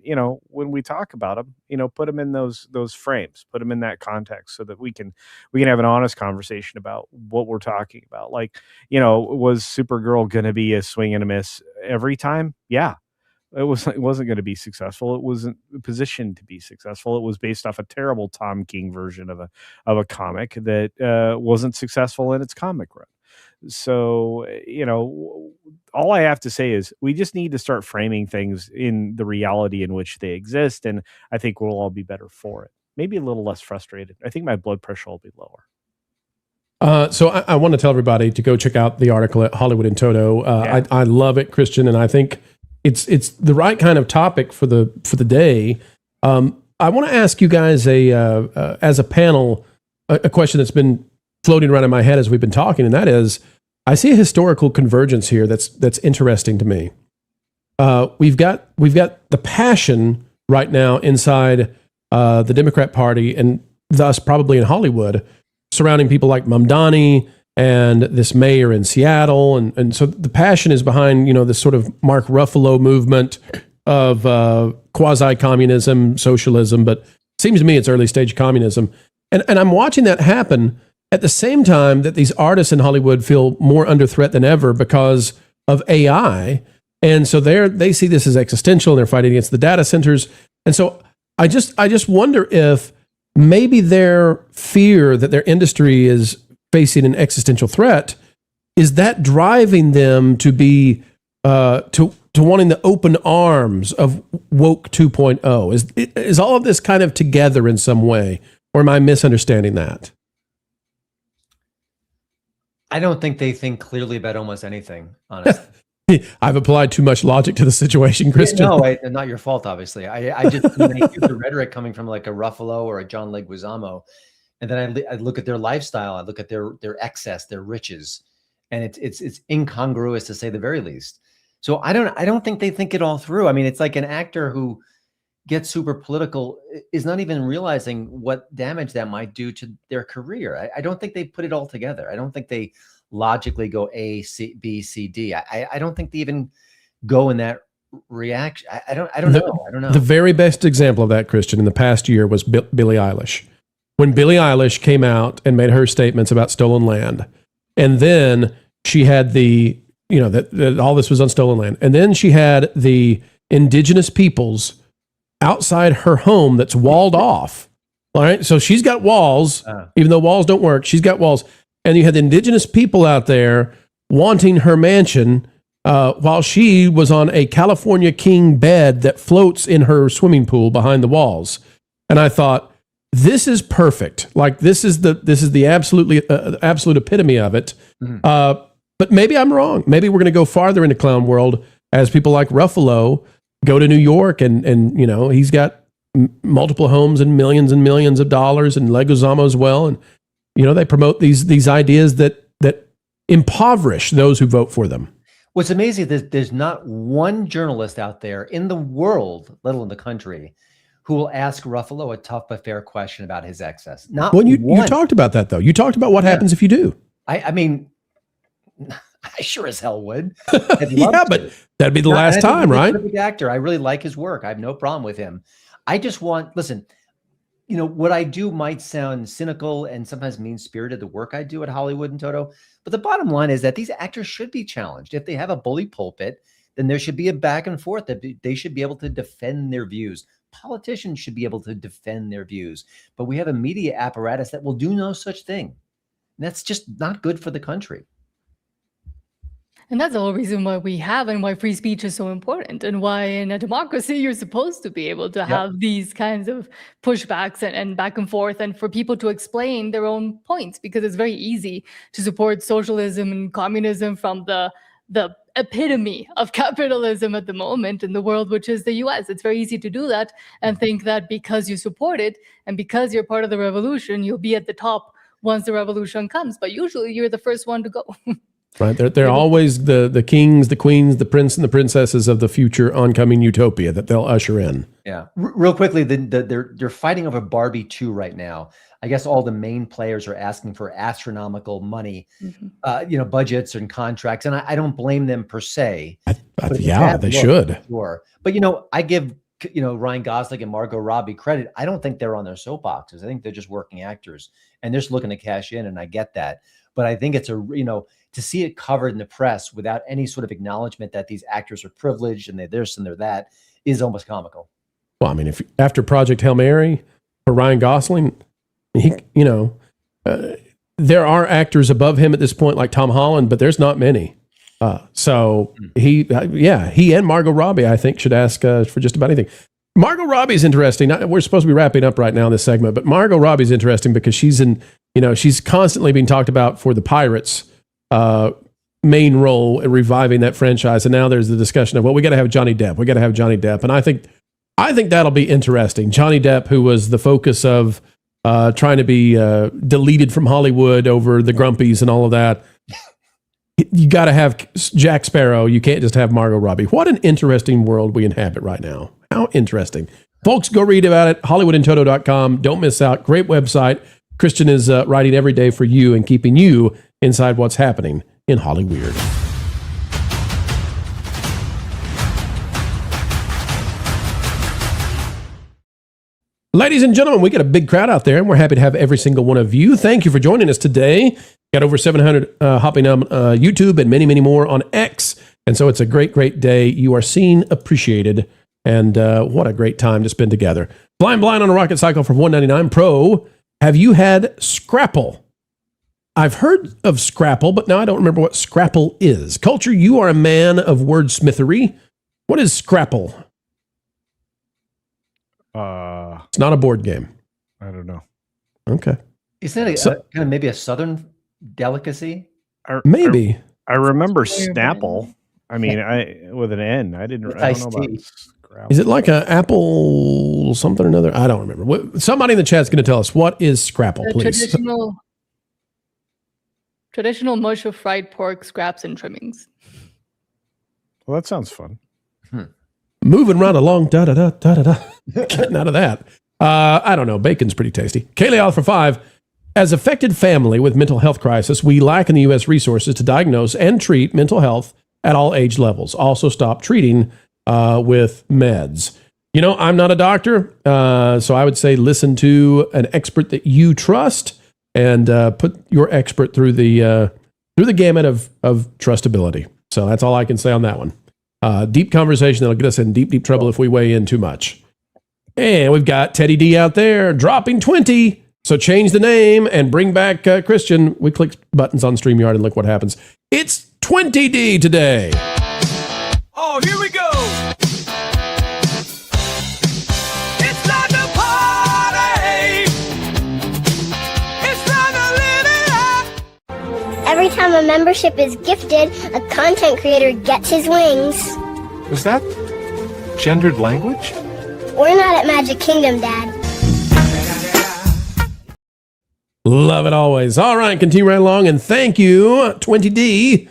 when we talk about them, put them in those frames, put them in that context so that we can have an honest conversation about what we're talking about. Like, was Supergirl going to be a swing and a miss every time? Yeah. It wasn't going to be successful. It wasn't positioned to be successful. It was based off a terrible Tom King version of a comic that wasn't successful in its comic run. So, all I have to say is we just need to start framing things in the reality in which they exist. And I think we'll all be better for it. Maybe a little less frustrated. I think my blood pressure will be lower. So I want to tell everybody to go check out the article at Hollywood in Toto. I love it, Christian, and I think it's the right kind of topic for the day. I want to ask you guys as a panel a question that's been floating around in my head as we've been talking, and that is, I see a historical convergence here that's interesting to me. We've got the passion right now inside the Democrat Party, and thus probably in Hollywood, surrounding people like Mamdani and this mayor in Seattle. And so the passion is behind, this sort of Mark Ruffalo movement of quasi-communism, socialism, but it seems to me it's early stage communism. And I'm watching that happen at the same time that these artists in Hollywood feel more under threat than ever because of AI. And so they see this as existential, and they're fighting against the data centers. And so I just wonder if maybe their fear that their industry is facing an existential threat, is that driving them to be to wanting the open arms of woke 2.0? Is all of this kind of together in some way, or am I misunderstanding that? I don't think they think clearly about almost anything, honestly. I've applied too much logic to the situation, Christian. No, not your fault, obviously. I just hear the rhetoric coming from like a Ruffalo or a John Leguizamo, and then I look at their lifestyle, I look at their excess, their riches, and it's incongruous to say the very least. So I don't think they think it all through. I mean, it's like an actor who gets super political is not even realizing what damage that might do to their career. I don't think they put it all together. I don't think they logically go A, C, B, C, D. I don't think they even go in that reaction. I don't know. The very best example of that, Christian, in the past year was Billie Eilish. When Billie Eilish came out and made her statements about stolen land, and then she had that all this was on stolen land, and then she had the indigenous peoples outside her home that's walled off. All right. So she's got walls, even though walls don't work, she's got walls. And you had the indigenous people out there wanting her mansion while she was on a California king bed that floats in her swimming pool behind the walls. And I thought, this is perfect. Like this is the absolute epitome of it. Mm-hmm. But maybe I'm wrong. Maybe we're going to go farther into clown world as people like Ruffalo go to New York and he's got multiple homes and millions of dollars, and Leguizamo as well. And, they promote these ideas that impoverish those who vote for them. What's amazing is there's not one journalist out there in the world, let alone the country, who will ask Ruffalo a tough but fair question about his excess. Not when you one. talked about that, though. You talked about what happens if you do. I mean, I sure as hell would. Yeah, but that'd be the last time, right? Perfect actor. I really like his work. I have no problem with him. I just listen, what I do might sound cynical and sometimes mean-spirited, the work I do at Hollywood and Toto, but the bottom line is that these actors should be challenged. If they have a bully pulpit, then there should be a back and forth, that they should be able to defend their views. Politicians should be able to defend their views, but we have a media apparatus that will do no such thing. And that's just not good for the country. And that's the whole reason why we have and why free speech is so important, and why in a democracy you're supposed to be able to have these kinds of pushbacks and back and forth, and for people to explain their own points, because it's very easy to support socialism and communism from the epitome of capitalism at the moment in the world, which is the US. It's very easy to do that and think that because you support it and because you're part of the revolution, you'll be at the top once the revolution comes. But usually you're the first one to go. Right? They're always the kings, the queens, the prince, and the princesses of the future oncoming utopia that they'll usher in. Yeah. Real quickly, they're fighting over Barbie 2 right now. I guess all the main players are asking for astronomical money, budgets and contracts, and I don't blame them per se. They should. Sure. But I give Ryan Gosling and Margot Robbie credit. I don't think they're on their soapboxes. I think they're just working actors, and they're just looking to cash in, and I get that. But I think it's to see it covered in the press without any sort of acknowledgement that these actors are privileged and they're this and they're that is almost comical. Well, I mean, if after Project Hail Mary for Ryan Gosling, there are actors above him at this point, like Tom Holland, but there's not many. So he and Margot Robbie, I think, should ask for just about anything. Margot Robbie's interesting. We're supposed to be wrapping up right now in this segment, but Margot Robbie's interesting because she's she's constantly being talked about for the Pirates main role in reviving that franchise. And now there's the discussion of, well, we got to have Johnny Depp. We got to have Johnny Depp. And I think that'll be interesting. Johnny Depp, who was the focus of trying to be deleted from Hollywood over the Grumpies and all of that. You got to have Jack Sparrow. You can't just have Margot Robbie. What an interesting world we inhabit right now. How interesting. Folks, go read about it. HollywoodInToto.com. Don't miss out. Great website. Christian is writing every day for you and keeping you inside what's happening in Hollyweird. Ladies and gentlemen, we got a big crowd out there, and we're happy to have every single one of you. Thank you for joining us today. Got over 700 hopping on YouTube and many, many more on X. And so it's a great, great day. You are seen, appreciated, and what a great time to spend together. Flying blind on a rocket cycle for $199 Pro. Have you had Scrapple? I've heard of Scrapple, but now I don't remember what Scrapple is. Culture, you are a man of wordsmithery. What is Scrapple? It's not a board game. I don't know. Okay. Isn't it kind of maybe a Southern delicacy? Maybe. I remember Snapple. I mean, with an N. I don't know about Scrapple. Is it like an apple something or another? I don't remember. Somebody in the chat's going to tell us, what is Scrapple, please? Traditional mush of fried pork, scraps, and trimmings. Well, that sounds fun. Moving right along, da-da-da. Getting out of that. I don't know. Bacon's pretty tasty. Kaylee for 5. As affected family with mental health crisis, we lack in the U.S. resources to diagnose and treat mental health at all age levels. Also stop treating with meds. I'm not a doctor, so I would say listen to an expert that you trust and put your expert through the gamut of trustability. So that's all I can say on that one. Deep conversation that'll get us in deep, deep trouble if we weigh in too much. And we've got Teddy D out there dropping 20. So change the name and bring back Christian. We click buttons on StreamYard and look what happens. It's 20D today. Oh, here we go. It's time to party. It's time to live it up. Every time a membership is gifted, a content creator gets his wings. Is that gendered language? We're not at Magic Kingdom, Dad. Love it always. All right, continue right along. And thank you, 20D,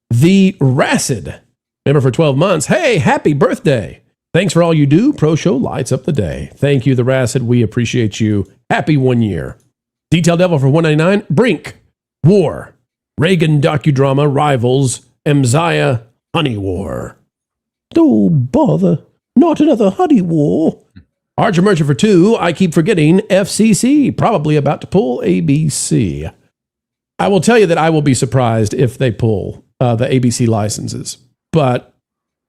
the Racid, member for 12 months. Hey, happy birthday. Thanks for all you do. Pro Show lights up the day. Thank you, the Racid. We appreciate you. Happy 1 year. Detail Devil for $199. Brink, War, Reagan docudrama, Rivals, Mziah, Honey War. Don't bother. Not another honey war. Archer Merchant for 2. I keep forgetting FCC. Probably about to pull ABC. I will tell you that I will be surprised if they pull the ABC licenses. But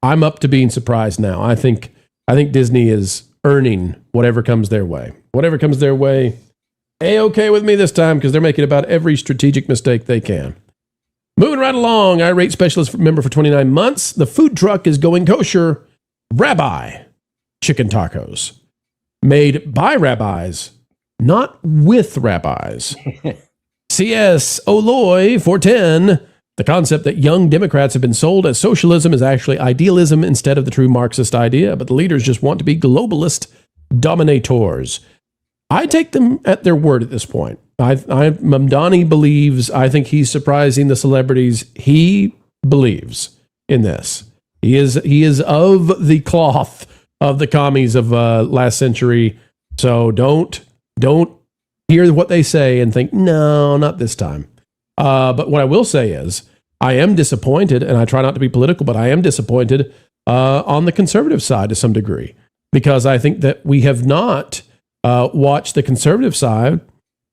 I'm up to being surprised now. I think Disney is earning whatever comes their way. Whatever comes their way, A-okay with me this time because they're making about every strategic mistake they can. Moving right along, Irate Specialist member for 29 months. The food truck is going kosher. Rabbi chicken tacos. Made by rabbis, not with rabbis. CS Oloy 410. The concept that young Democrats have been sold as socialism is actually idealism instead of the true Marxist idea, but the leaders just want to be globalist dominators. I take them at their word at this point. Mamdani believes. I think he's surprising the celebrities. He believes in this. He is of the cloth of the commies of last century. So don't hear what they say and think, no, not this time. But what I will say is, I am disappointed, and I try not to be political, but I am disappointed on the conservative side to some degree, because I think that we have not watched the conservative side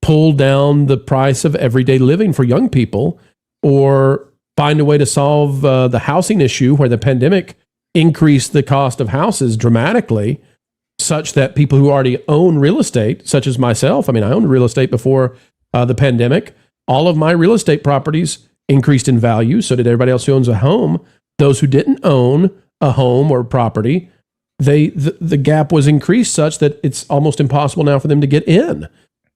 pull down the price of everyday living for young people, or find a way to solve the housing issue where the pandemic increased the cost of houses dramatically, such that people who already own real estate, such as myself, I mean, I owned real estate before the pandemic. All of my real estate properties increased in value. So did everybody else who owns a home. Those who didn't own a home or property, the gap was increased such that it's almost impossible now for them to get in.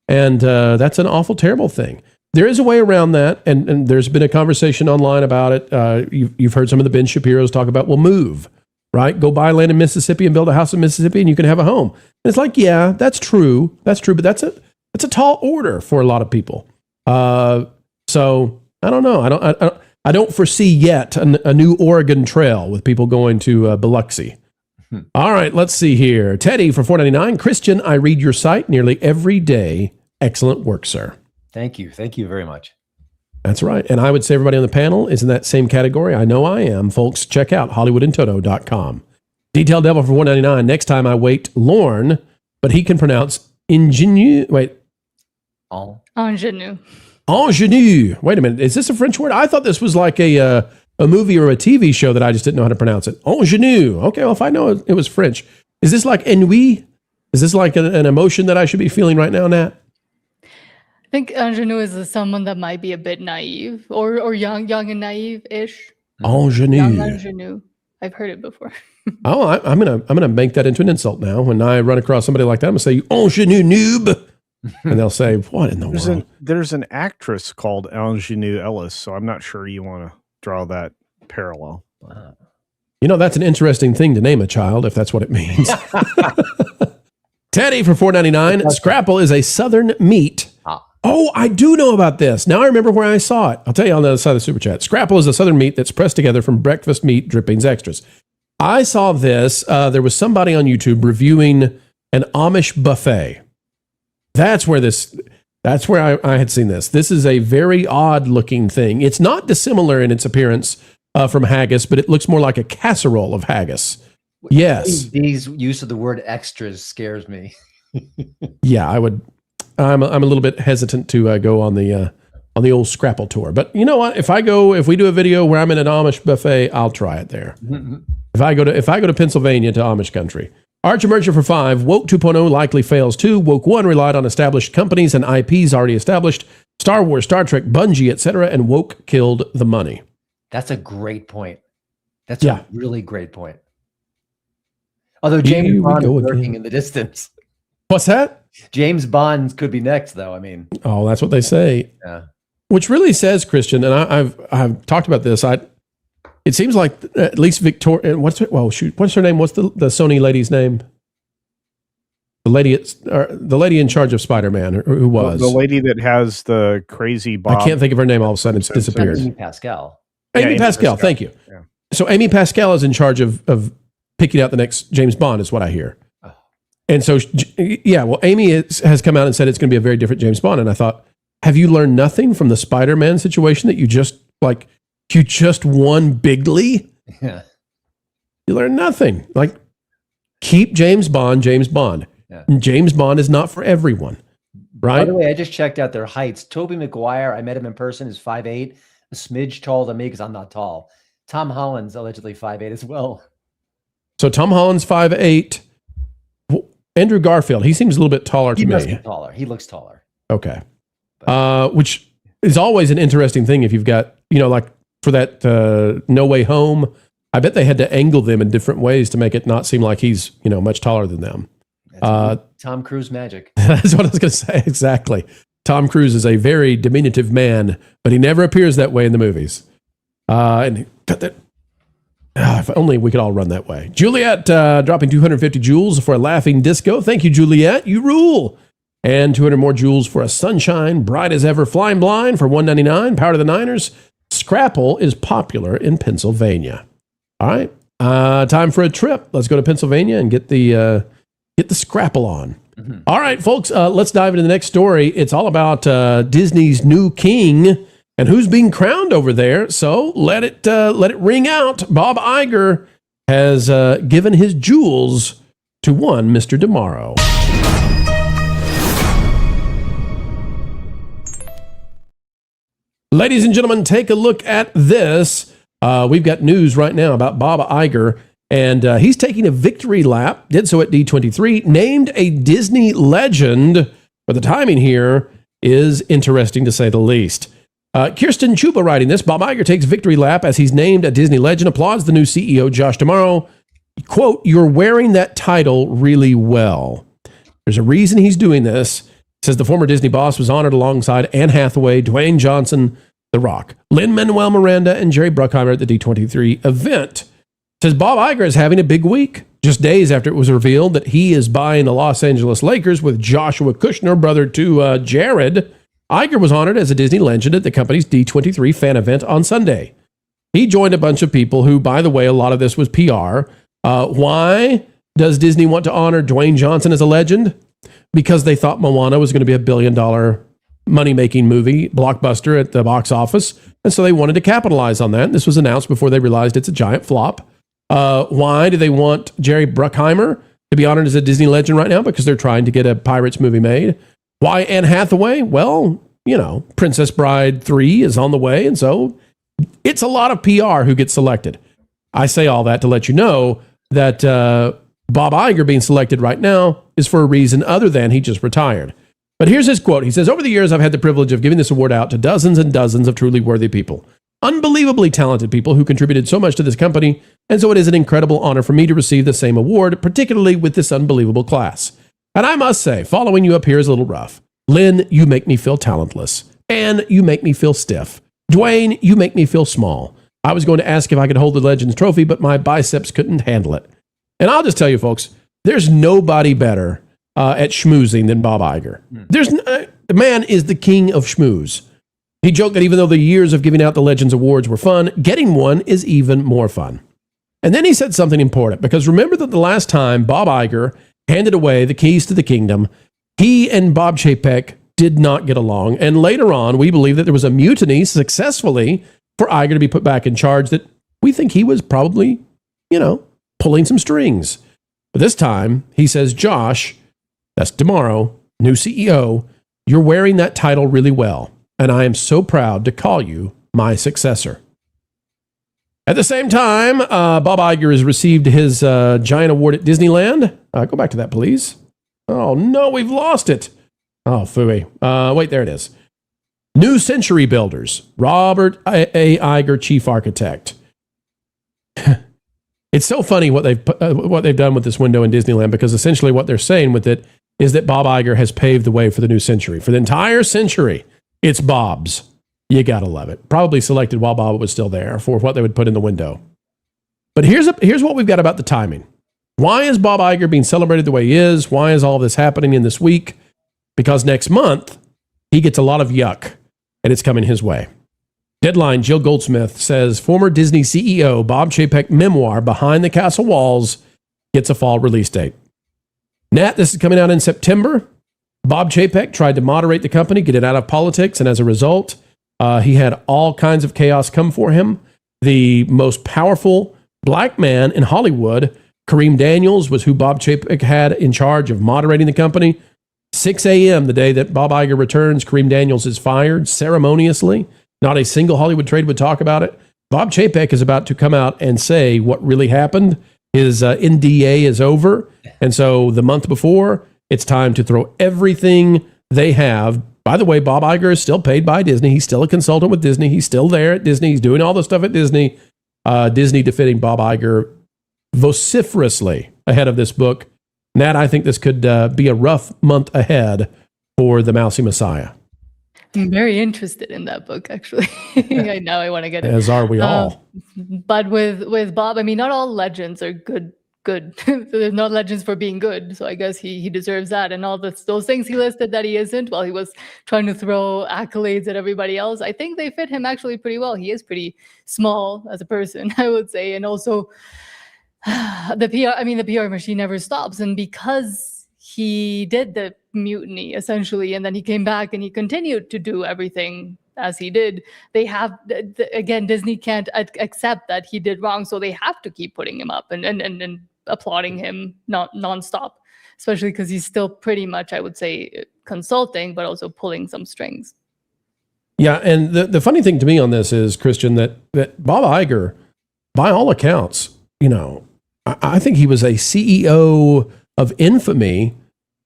And that's an awful, terrible thing. There is a way around that, and there's been a conversation online about it. You've heard some of the Ben Shapiros talk about, well, move, right? Go buy land in Mississippi and build a house in Mississippi, and you can have a home. And it's like, yeah, that's true, but that's a tall order for a lot of people. So I don't know. I don't foresee yet a new Oregon Trail with people going to Biloxi. All right, let's see here. Teddy for $4.99. Christian, I read your site nearly every day. Excellent work, sir. Thank you. Thank you very much. That's right. And I would say everybody on the panel is in that same category. I know I am. Folks, check out HollywoodInToto.com. Detail Devil for $1.99. Next time I wait Lorne, but he can pronounce ingenue. Wait. Ingenue. Ingenue. Wait a minute. Is this a French word? I thought this was like a movie or a TV show that I just didn't know how to pronounce it. Ingenue. Okay, well, if I know it was French. Is this like ennui? Is this like an emotion that I should be feeling right now, Nat? I think ingenue is someone that might be a bit naive or young and naive-ish. Ingenue. Young ingenue. I've heard it before. Oh, I'm gonna make that into an insult now. When I run across somebody like that, I'm gonna say, ingenue noob. And they'll say, what in the world? There's an actress called Ingenue Ellis, so I'm not sure you want to draw that parallel. Wow. You know, that's an interesting thing to name a child, if that's what it means. Teddy for $4.99. Scrapple is a southern meat. Oh, I do know about this. Now I remember where I saw it. I'll tell you on the other side of the super chat. Scrapple is a southern meat that's pressed together from breakfast meat drippings extras. I saw this. There was somebody on YouTube reviewing an Amish buffet. That's where I had seen this. This is a very odd looking thing. It's not dissimilar in its appearance from haggis, but it looks more like a casserole of haggis. Yes. These use of the word extras scares me. Yeah, I'm a little bit hesitant to go on the old Scrapple tour. But you know what? If we do a video where I'm in an Amish buffet, I'll try it there. If I go to Pennsylvania to Amish country. Archer Merchant for $5. Woke 2.0 likely fails too. Woke 1 relied on established companies and IPs already established. Star Wars, Star Trek, Bungie, etc. And Woke killed the money. That's a great point. That's a really great point. Although James Bond is lurking in the distance. What's that? James Bond could be next, though. I mean, oh, that's what they say. Yeah. Which really says, Christian, and I've talked about this. It seems like at least Victoria. What's her name? What's the Sony lady's name? The lady in charge of Spider-Man, who was the lady that has the crazy bob. I can't think of her name. All of a sudden, it's disappeared. Amy Pascal. Amy Pascal. Thank you. Yeah. So Amy Pascal is in charge of picking out the next James Bond, is what I hear. Oh. And so, yeah, well, Amy has come out and said it's going to be a very different James Bond. And I thought, have you learned nothing from the Spider-Man situation that you just won bigly? Yeah. You learned nothing. Like, keep James Bond, James Bond. Yeah. James Bond is not for everyone, right? By the way, I just checked out their heights. Tobey Maguire, I met him in person, is 5'8", a smidge taller than me because I'm not tall. Tom Holland's allegedly 5'8" as well. So Tom Holland's 5'8". Andrew Garfield, he seems a little bit taller to me. He taller. He looks taller. Okay. Which is always an interesting thing if you've got, like for that No Way Home, I bet they had to angle them in different ways to make it not seem like he's, much taller than them. Tom Cruise magic. That's what I was going to say. Exactly. Tom Cruise is a very diminutive man, but he never appears that way in the movies. And cut that. If only we could all run that way. Juliet dropping 250 joules for a laughing disco. Thank you, Juliet. You rule. and 200 more jewels for a sunshine, bright as ever, flying blind for $199. Power to the Niners. Scrapple is popular in Pennsylvania. All right, time for a trip. Let's go to Pennsylvania and get the Scrapple on. Mm-hmm. All right, folks, let's dive into the next story. It's all about Disney's new king and who's being crowned over there. So let it ring out. Bob Iger has given his jewels to one Mr. Tomorrow. Ladies and gentlemen, take a look at this. We've got news right now about Bob Iger, and he's taking a victory lap, did so at D23, named a Disney legend, but the timing here is interesting to say the least. Kirsten Chuba writing this, Bob Iger takes victory lap as he's named a Disney legend, applauds the new CEO, Josh D'Amaro. Quote, "You're wearing that title really well." There's a reason he's doing this. Says the former Disney boss was honored alongside Anne Hathaway, Dwayne Johnson, The Rock, Lin-Manuel Miranda, and Jerry Bruckheimer at the D23 event. Says Bob Iger is having a big week. Just days after it was revealed that he is buying the Los Angeles Lakers with Joshua Kushner, brother to Jared, Iger was honored as a Disney legend at the company's D23 fan event on Sunday. He joined a bunch of people who, by the way, a lot of this was PR. Why does Disney want to honor Dwayne Johnson as a legend? Because they thought Moana was going to be a $1 billion money-making movie, blockbuster at the box office, and so they wanted to capitalize on that. This was announced before they realized it's a giant flop. Why do they want Jerry Bruckheimer to be honored as a Disney legend right now? Because they're trying to get a Pirates movie made. Why Anne Hathaway? Well, you know, Princess Bride 3 is on the way, and so it's a lot of PR who gets selected. I say all that to let you know that Bob Iger being selected right now is for a reason other than he just retired. But here's his quote. He says, "Over the years, I've had the privilege of giving this award out to dozens and dozens of truly worthy people. Unbelievably talented people who contributed so much to this company, and so it is an incredible honor for me to receive the same award, particularly with this unbelievable class. And I must say, following you up here is a little rough. Lynn, you make me feel talentless. Anne, you make me feel stiff. Dwayne, you make me feel small. I was going to ask if I could hold the Legends trophy, but my biceps couldn't handle it." And I'll just tell you, folks, there's nobody better at schmoozing than Bob Iger. The man is the king of schmooze. He joked that even though the years of giving out the Legends Awards were fun, getting one is even more fun. And then he said something important, because remember that the last time Bob Iger handed away the keys to the kingdom, he and Bob Chapek did not get along. And later on, we believe that there was a mutiny successfully for Iger to be put back in charge, that we think he was probably, pulling some strings. But this time, he says, "Josh, that's tomorrow, new CEO, you're wearing that title really well, and I am so proud to call you my successor." At the same time, Bob Iger has received his giant award at Disneyland. Go back to that, please. Oh, no, we've lost it. Oh, phooey. Wait, there it is. New Century Builders, Robert A. Iger, Chief Architect. It's so funny what they've done with this window in Disneyland, because essentially what they're saying with it is that Bob Iger has paved the way for the new century. For the entire century, it's Bob's. You gotta love it. Probably selected while Bob was still there for what they would put in the window. But here's what we've got about the timing. Why is Bob Iger being celebrated the way he is? Why is all of this happening in this week? Because next month, he gets a lot of yuck, and it's coming his way. Deadline, Jill Goldsmith says, former Disney CEO Bob Chapek memoir, Behind the Castle Walls, gets a fall release date. Nat, this is coming out in September. Bob Chapek tried to moderate the company, get it out of politics, and as a result, he had all kinds of chaos come for him. The most powerful black man in Hollywood, Kareem Daniels, was who Bob Chapek had in charge of moderating the company. 6 a.m. the day that Bob Iger returns, Kareem Daniels is fired ceremoniously. Not a single Hollywood trade would talk about it. Bob Chapek is about to come out and say what really happened. His NDA is over. And so the month before, it's time to throw everything they have. By the way, Bob Iger is still paid by Disney. He's still a consultant with Disney. He's still there at Disney. He's doing all the stuff at Disney. Disney defending Bob Iger vociferously ahead of this book. Nat, I think this could be a rough month ahead for the Mousy Messiah. I'm very interested in that book, actually. Now I want to get it. As are we all. But with Bob, I mean, not all legends are good good. So there's not legends for being good. So I guess he deserves that. And all those things he listed that he isn't, while he was trying to throw accolades at everybody else, I think they fit him actually pretty well. He is pretty small as a person, I would say. And also the PR machine never stops. And because he did the mutiny essentially, and then he came back and he continued to do everything as he did, they have, again, Disney can't accept that he did wrong, so they have to keep putting him up and applauding him nonstop, especially because he's still pretty much, I would say, consulting, but also pulling some strings. Yeah, and the funny thing to me on this is, Christian, that Bob Iger, by all accounts, I think he was a CEO of infamy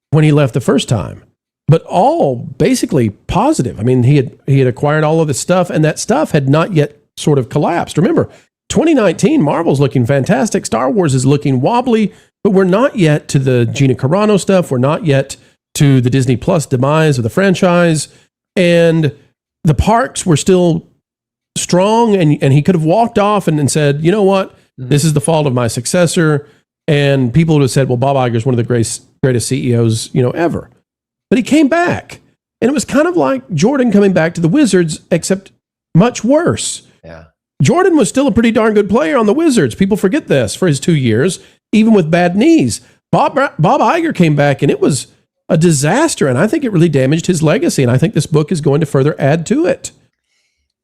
when he left the first time, but all basically positive. I mean, he had acquired all of this stuff, and that stuff had not yet sort of collapsed. Remember, 2019, Marvel's looking fantastic. Star Wars is looking wobbly, but we're not yet to the Gina Carano stuff. We're not yet to the Disney Plus demise of the franchise. And the parks were still strong, and he could have walked off and said, you know what, this is the fault of my successor. And people would have said, well, Bob Iger is one of the greatest CEOs, ever. But he came back, and it was kind of like Jordan coming back to the Wizards, except much worse. Yeah. Jordan was still a pretty darn good player on the Wizards. People forget this for his 2 years, even with bad knees. Bob Iger came back, and it was a disaster, and I think it really damaged his legacy, and I think this book is going to further add to it.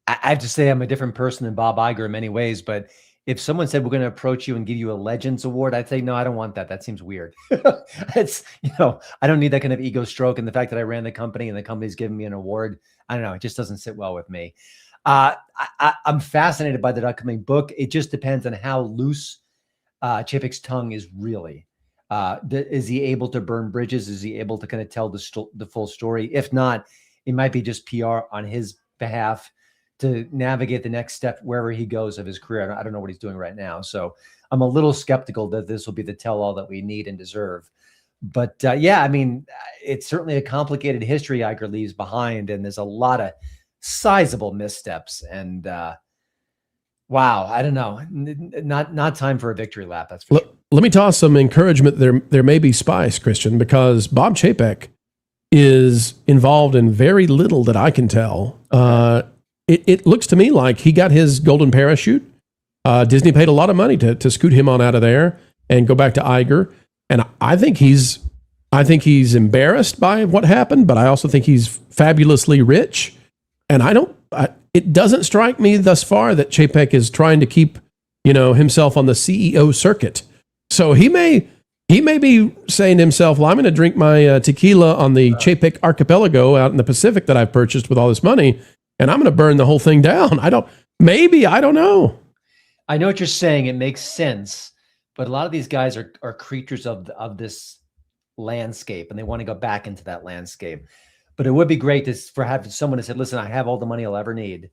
I have to say I'm a different person than Bob Iger in many ways, but if someone said we're going to approach you and give you a Legends Award, I'd say, no, I don't want that. That seems weird. It's, I don't need that kind of ego stroke. And the fact that I ran the company and the company's giving me an award, I don't know, it just doesn't sit well with me. I'm fascinated by that upcoming book. It just depends on how loose Chapek's tongue is really. Is he able to burn bridges? Is he able to kind of tell the full story? If not, it might be just PR on his behalf to navigate the next step wherever he goes of his career. I don't know what he's doing right now. So I'm a little skeptical that this will be the tell-all that we need and deserve. But yeah, I mean, it's certainly a complicated history Iger leaves behind, and there's a lot of sizable missteps. And wow, I don't know. Not time for a victory lap. That's for sure. Let me toss some encouragement. There may be spice, Christian, because Bob Chapek is involved in very little that I can tell. It looks to me like he got his golden parachute. Disney paid a lot of money to scoot him on out of there and go back to Iger. And I think he's embarrassed by what happened, but I also think he's fabulously rich. And it doesn't strike me thus far that Chapek is trying to keep, himself on the CEO circuit. So he may be saying to himself, well, I'm going to drink my tequila on the Chapek archipelago out in the Pacific that I've purchased with all this money, and I'm going to burn the whole thing down. I don't know. I know what you're saying. It makes sense. But a lot of these guys are creatures of this landscape, and they want to go back into that landscape. But it would be great for having someone that said, listen, I have all the money I'll ever need.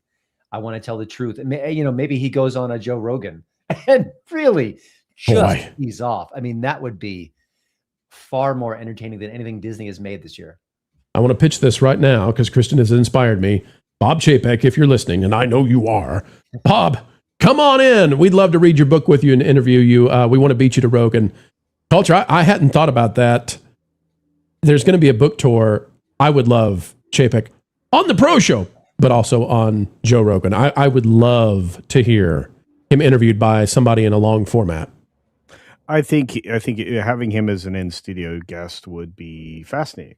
I want to tell the truth. And, maybe he goes on a Joe Rogan and really just ease off. I mean, that would be far more entertaining than anything Disney has made this year. I want to pitch this right now because Kristen has inspired me. Bob Chapek, if you're listening, and I know you are, Bob, come on in. We'd love to read your book with you and interview you. We want to beat you to Rogan. Culture, I hadn't thought about that. There's going to be a book tour. I would love Chapek on the Pro Show, but also on Joe Rogan. I would love to hear him interviewed by somebody in a long format. I think having him as an in-studio guest would be fascinating.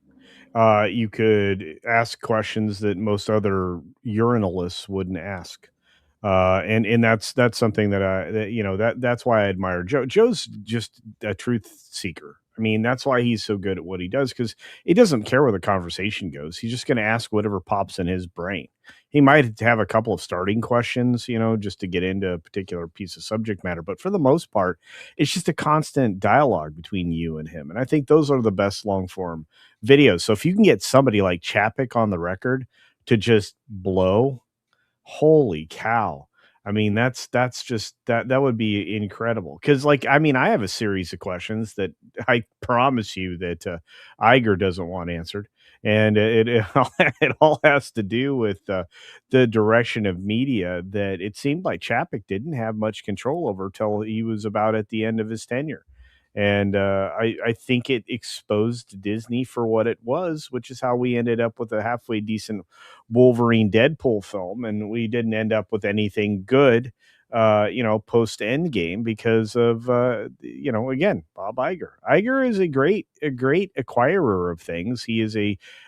You could ask questions that most other urinalists wouldn't ask. And that's something that's why I admire Joe. Joe's just a truth seeker. I mean, that's why he's so good at what he does, because he doesn't care where the conversation goes. He's just going to ask whatever pops in his brain. He might have a couple of starting questions, just to get into a particular piece of subject matter. But for the most part, it's just a constant dialogue between you and him. And I think those are the best long form videos. So if you can get somebody like Chapek on the record to just blow, holy cow. I mean, that's just that would be incredible. Because, I have a series of questions that I promise you that Iger doesn't want answered. And it all has to do with the direction of media that it seemed like Chapek didn't have much control over till he was about at the end of his tenure. And I think it exposed Disney for what it was, which is how we ended up with a halfway decent Wolverine Deadpool film. And we didn't end up with anything good, post Endgame because of, again, Bob Iger. Iger is a great acquirer of things. He is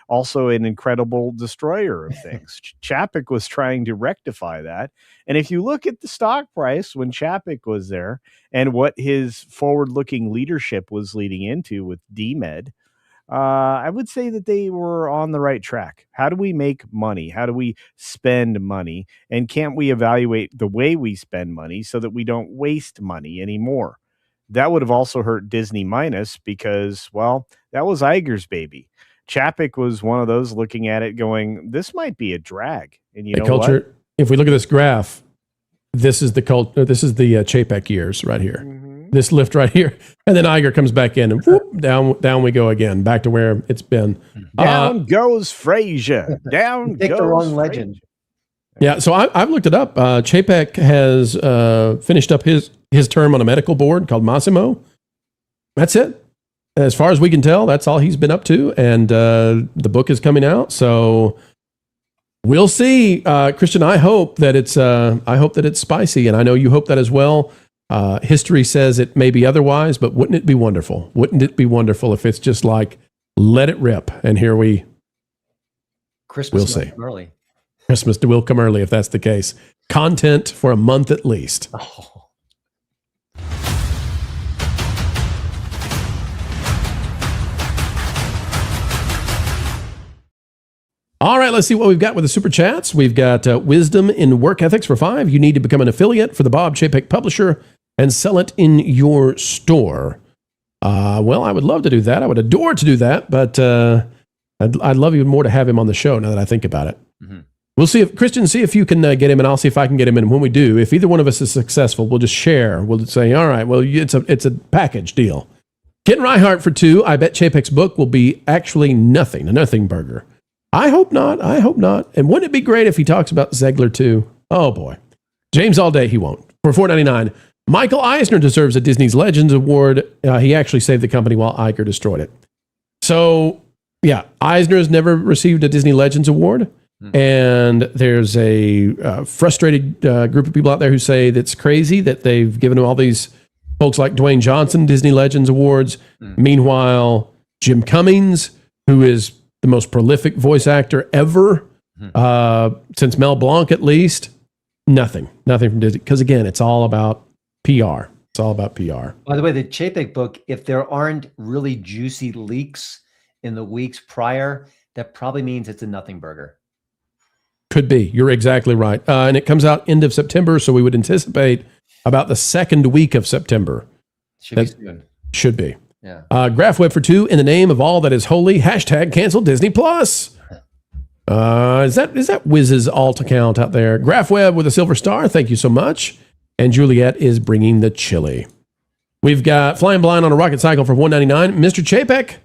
also an incredible destroyer of things. Chapek was trying to rectify that. And if you look at the stock price when Chapek was there and what his forward-looking leadership was leading into with DMED, I would say that they were on the right track. How do we make money? How do we spend money? And can't we evaluate the way we spend money so that we don't waste money anymore? That would have also hurt Disney Minus because, well, that was Iger's baby. Chapek was one of those looking at it going, this might be a drag. And you know culture, what? If we look at this graph, this is the Chapek years right here. Mm-hmm. This lift right here. And then Iger comes back in and whoop, down we go again, back to where it's been. Down goes Frasier. Down goes the wrong legend. Yeah, so I've looked it up. Chapek has finished up his term on a medical board called Massimo. That's it. As far as we can tell, that's all he's been up to, and the book is coming out. So we'll see, Christian. I hope that it's spicy, and I know you hope that as well. History says it may be otherwise, but wouldn't it be wonderful? Wouldn't it be wonderful if it's just like let it rip? And here Christmas we'll see. Early. Christmas will come early if that's the case. Content for a month at least. Oh. All right, let's see what we've got with the super chats. We've got Wisdom in Work Ethics for 5. You need to become an affiliate for the Bob Chapek publisher and sell it in your store. Well, I would love to do that. I would adore to do that, but I'd love even more to have him on the show now that I think about it. Mm-hmm. We'll see if you can get him, and I'll see if I can get him in. And when we do, if either one of us is successful, we'll just share. We'll say, all right, well, it's a package deal. Ken Reihart for 2. I bet Chapek's book will be actually a nothing burger. I hope not. And wouldn't it be great if he talks about Zegler too? Oh boy. James all day, he won't. For $4.99, Michael Eisner deserves a Disney's Legends Award. He actually saved the company while Iger destroyed it. So, yeah, Eisner has never received a Disney Legends Award. And there's a frustrated group of people out there who say that's crazy that they've given him all these folks like Dwayne Johnson Disney Legends Awards. Meanwhile, Jim Cummings, who is the most prolific voice actor ever, since Mel Blanc at least, nothing from Disney. Because again, it's all about PR. It's all about PR. By the way, the Chapek book, if there aren't really juicy leaks in the weeks prior, that probably means it's a nothing burger. Could be. You're exactly right. And it comes out end of September, so we would anticipate about the second week of September. Should be soon. Should be. Yeah. Graph Web for 2, in the name of all that is holy, hashtag cancel Disney Plus. Is that Wiz's alt account out there? Graph Web with a silver star, thank you so much. And Juliet is bringing the chili. We've got Flying Blind on a Rocket Cycle for $1.99. Mr. Chapek,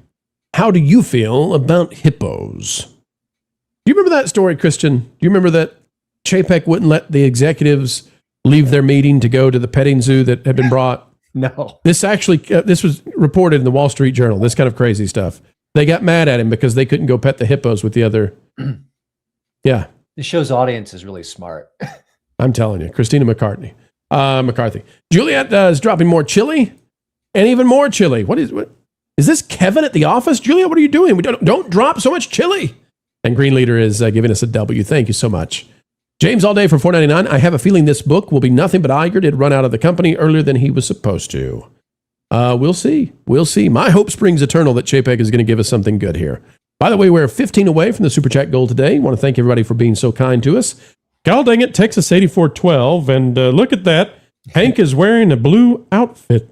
how do you feel about hippos? Do you remember that story, Christian? Do you remember that Chapek wouldn't let the executives leave their meeting to go to the petting zoo that had been brought? No. This was reported in the Wall Street Journal, this kind of crazy stuff. They got mad at him because they couldn't go pet the hippos with the other. Yeah. This show's audience is really smart. I'm telling you, Christina McCarthy. Juliet is dropping more chili and even more chili. What is this Kevin at the office? Juliet, what are you doing? Don't drop so much chili. And Green Leader is giving us a W. Thank you so much. James all day for $4.99. I have a feeling this book will be nothing but Iger did run out of the company earlier than he was supposed to. We'll see. My hope springs eternal that Chapek is going to give us something good here. By the way, we're 15 away from the Super Chat goal today. I want to thank everybody for being so kind to us. God dang it, Texas 8412. And look at that. Hank is wearing a blue outfit.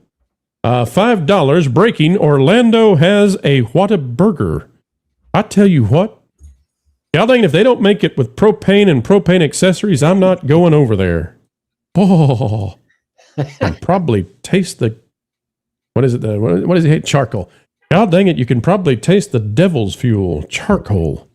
$5 breaking. Orlando has a Whataburger. I tell you what. God dang it, if they don't make it with propane and propane accessories, I'm not going over there. Oh, I probably taste the, what is it? What does he hate? Charcoal. God dang it, you can probably taste the devil's fuel, charcoal.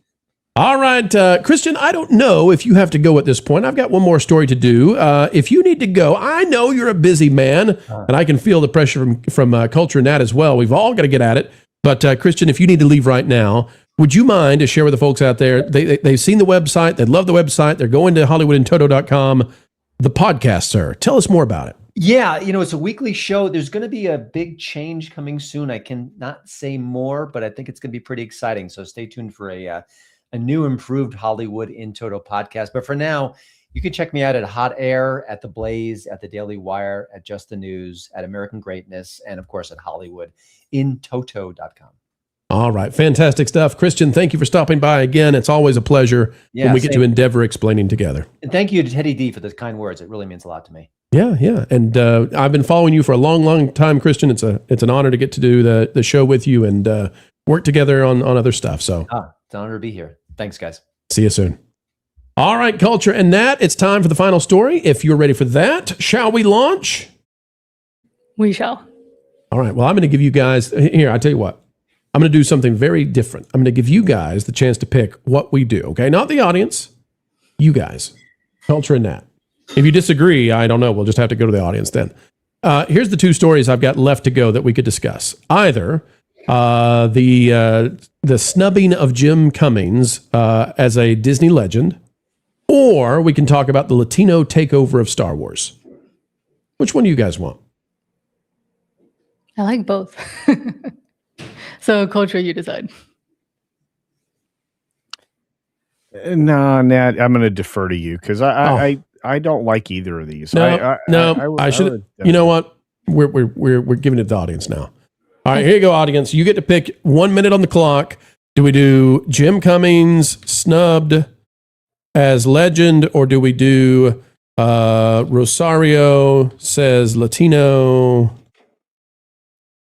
All right, Christian, I don't know if you have to go at this point. I've got one more story to do. If you need to go, I know you're a busy man, and I can feel the pressure from Culture and Nat as well. We've all got to get at it. But Christian, if you need to leave right now, would you mind to share with the folks out there? They've seen the website. They love the website. They're going to HollywoodInToto.com. The podcast, sir. Tell us more about it. Yeah, it's a weekly show. There's going to be a big change coming soon. I cannot say more, but I think it's going to be pretty exciting. So stay tuned for a new improved Hollywood in Toto podcast. But for now, you can check me out at Hot Air, at The Blaze, at The Daily Wire, at Just the News, at American Greatness, and of course at HollywoodInToto.com. All right. Fantastic stuff. Christian, thank you for stopping by again. It's always a pleasure when we get to endeavor explaining together. And thank you to Teddy D for those kind words. It really means a lot to me. Yeah. And I've been following you for a long, long time, Christian. It's an honor to get to do the show with you and work together on other stuff. So it's an honor to be here. Thanks, guys. See you soon. All right, Culture and Nat, it's time for the final story. If you're ready for that, shall we launch? We shall. All right. Well, I'm going to give you guys, here, I'll tell you what. I'm going to do something very different. I'm going to give you guys the chance to pick what we do, okay? Not the audience, you guys, Culture and Nat. If you disagree, I don't know. We'll just have to go to the audience then. Here's the two stories I've got left to go that we could discuss. Either the snubbing of Jim Cummings as a Disney legend, or we can talk about the Latino takeover of Star Wars. Which one do you guys want? I like both. So, Culture, you decide. No, Nat, I'm going to defer to you because I don't like either of these. I should. You know what? We're giving it to the audience now. All right, here you go, audience. You get to pick 1 minute on the clock. Do we do Jim Cummings snubbed as legend, or do we do Rosario says Latino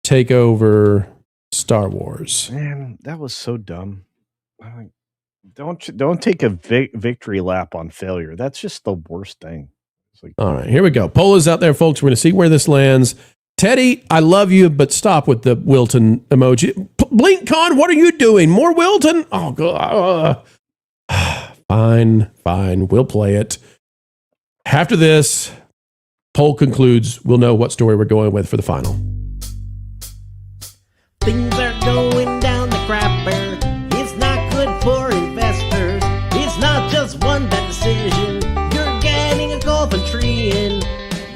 takeover Star Wars? Man, that was so dumb. Don't take a victory lap on failure. That's just the worst thing. All right, here we go. Poll is out there, folks. We're going to see where this lands. Teddy, I love you, but stop with the Wilton emoji. BlinkCon, what are you doing? More Wilton? Oh, God. Fine. We'll play it. After this, poll concludes. We'll know what story we're going with for the final. Things are going down the crapper. It's not good for investors. It's not just one bad decision. You're getting a golden tree in.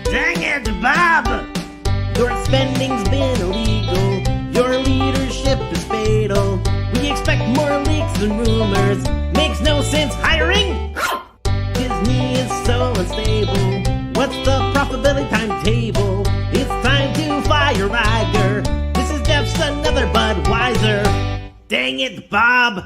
Dang it, Bob! Your spending's been illegal. Your leadership is fatal. We expect more leaks and rumors. Makes no sense hiring. Disney is so unstable. What's the profitability timetable? It's time to fire Iger. This is just another Budweiser. Dang it, Bob!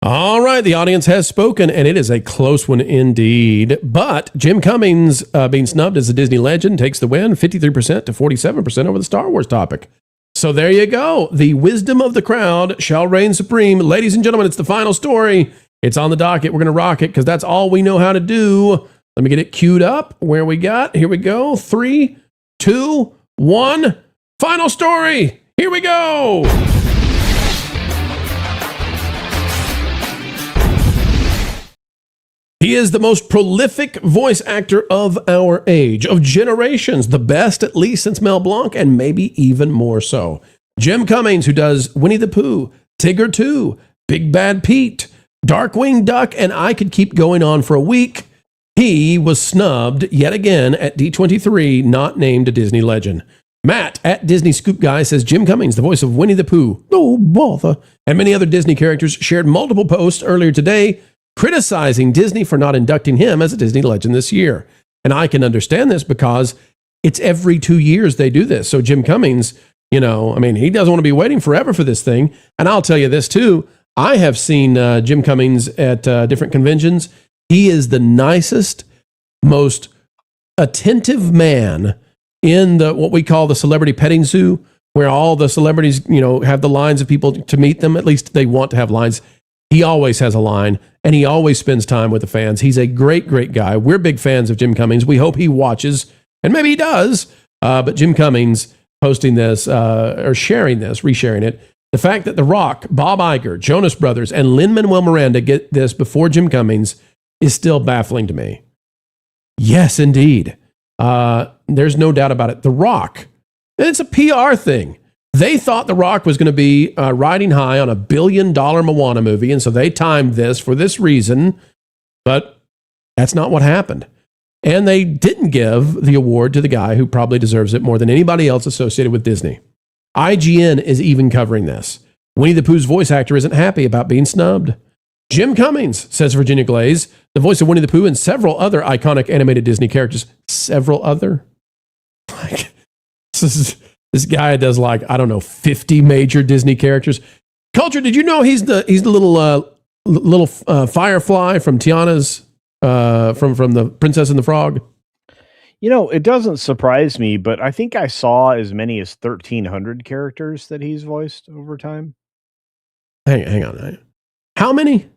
All right, the audience has spoken, and it is a close one indeed. But Jim Cummings being snubbed as a Disney legend takes the win, 53% to 47% over the Star Wars topic. So there you go. The wisdom of the crowd shall reign supreme. Ladies and gentlemen, it's the final story. It's on the docket. We're going to rock it because that's all we know how to do. Let me get it queued up. Where we got? Here we go. 3, 2, 1. Final story. Here we go. He is the most prolific voice actor of our age, of generations, the best at least since Mel Blanc, and maybe even more so. Jim Cummings, who does Winnie the Pooh, Tigger 2, Big Bad Pete, Darkwing Duck, and I could keep going on for a week. He was snubbed yet again at D23, not named a Disney legend. Matt at Disney Scoop Guy says Jim Cummings, the voice of Winnie the Pooh, oh bother, and many other Disney characters, shared multiple posts earlier today criticizing Disney for not inducting him as a Disney legend this year. And I can understand this because it's every 2 years they do this. So Jim Cummings, he doesn't want to be waiting forever for this thing. And I'll tell you this too. I have seen Jim Cummings at different conventions. He is the nicest, most attentive man in what we call the celebrity petting zoo, where all the celebrities, have the lines of people to meet them. At least they want to have lines. He always has a line, and he always spends time with the fans. He's a great, great guy. We're big fans of Jim Cummings. We hope he watches, and maybe he does. But Jim Cummings, posting this or sharing this, resharing it. The fact that The Rock, Bob Iger, Jonas Brothers, and Lin-Manuel Miranda get this before Jim Cummings is still baffling to me. Yes, indeed. There's no doubt about it. The Rock, it's a PR thing. They thought The Rock was going to be riding high on $1 billion Moana movie, and so they timed this for this reason, but that's not what happened. And they didn't give the award to the guy who probably deserves it more than anybody else associated with Disney. IGN is even covering this. Winnie the Pooh's voice actor isn't happy about being snubbed. Jim Cummings, says Virginia Glaze, the voice of Winnie the Pooh and several other iconic animated Disney characters. Several other? Like, this guy does 50 major Disney characters. Culture, did you know he's the little Firefly from Tiana's from the Princess and the Frog? It doesn't surprise me, but I think I saw as many as 1,300 characters that he's voiced over time. Hang on. How many?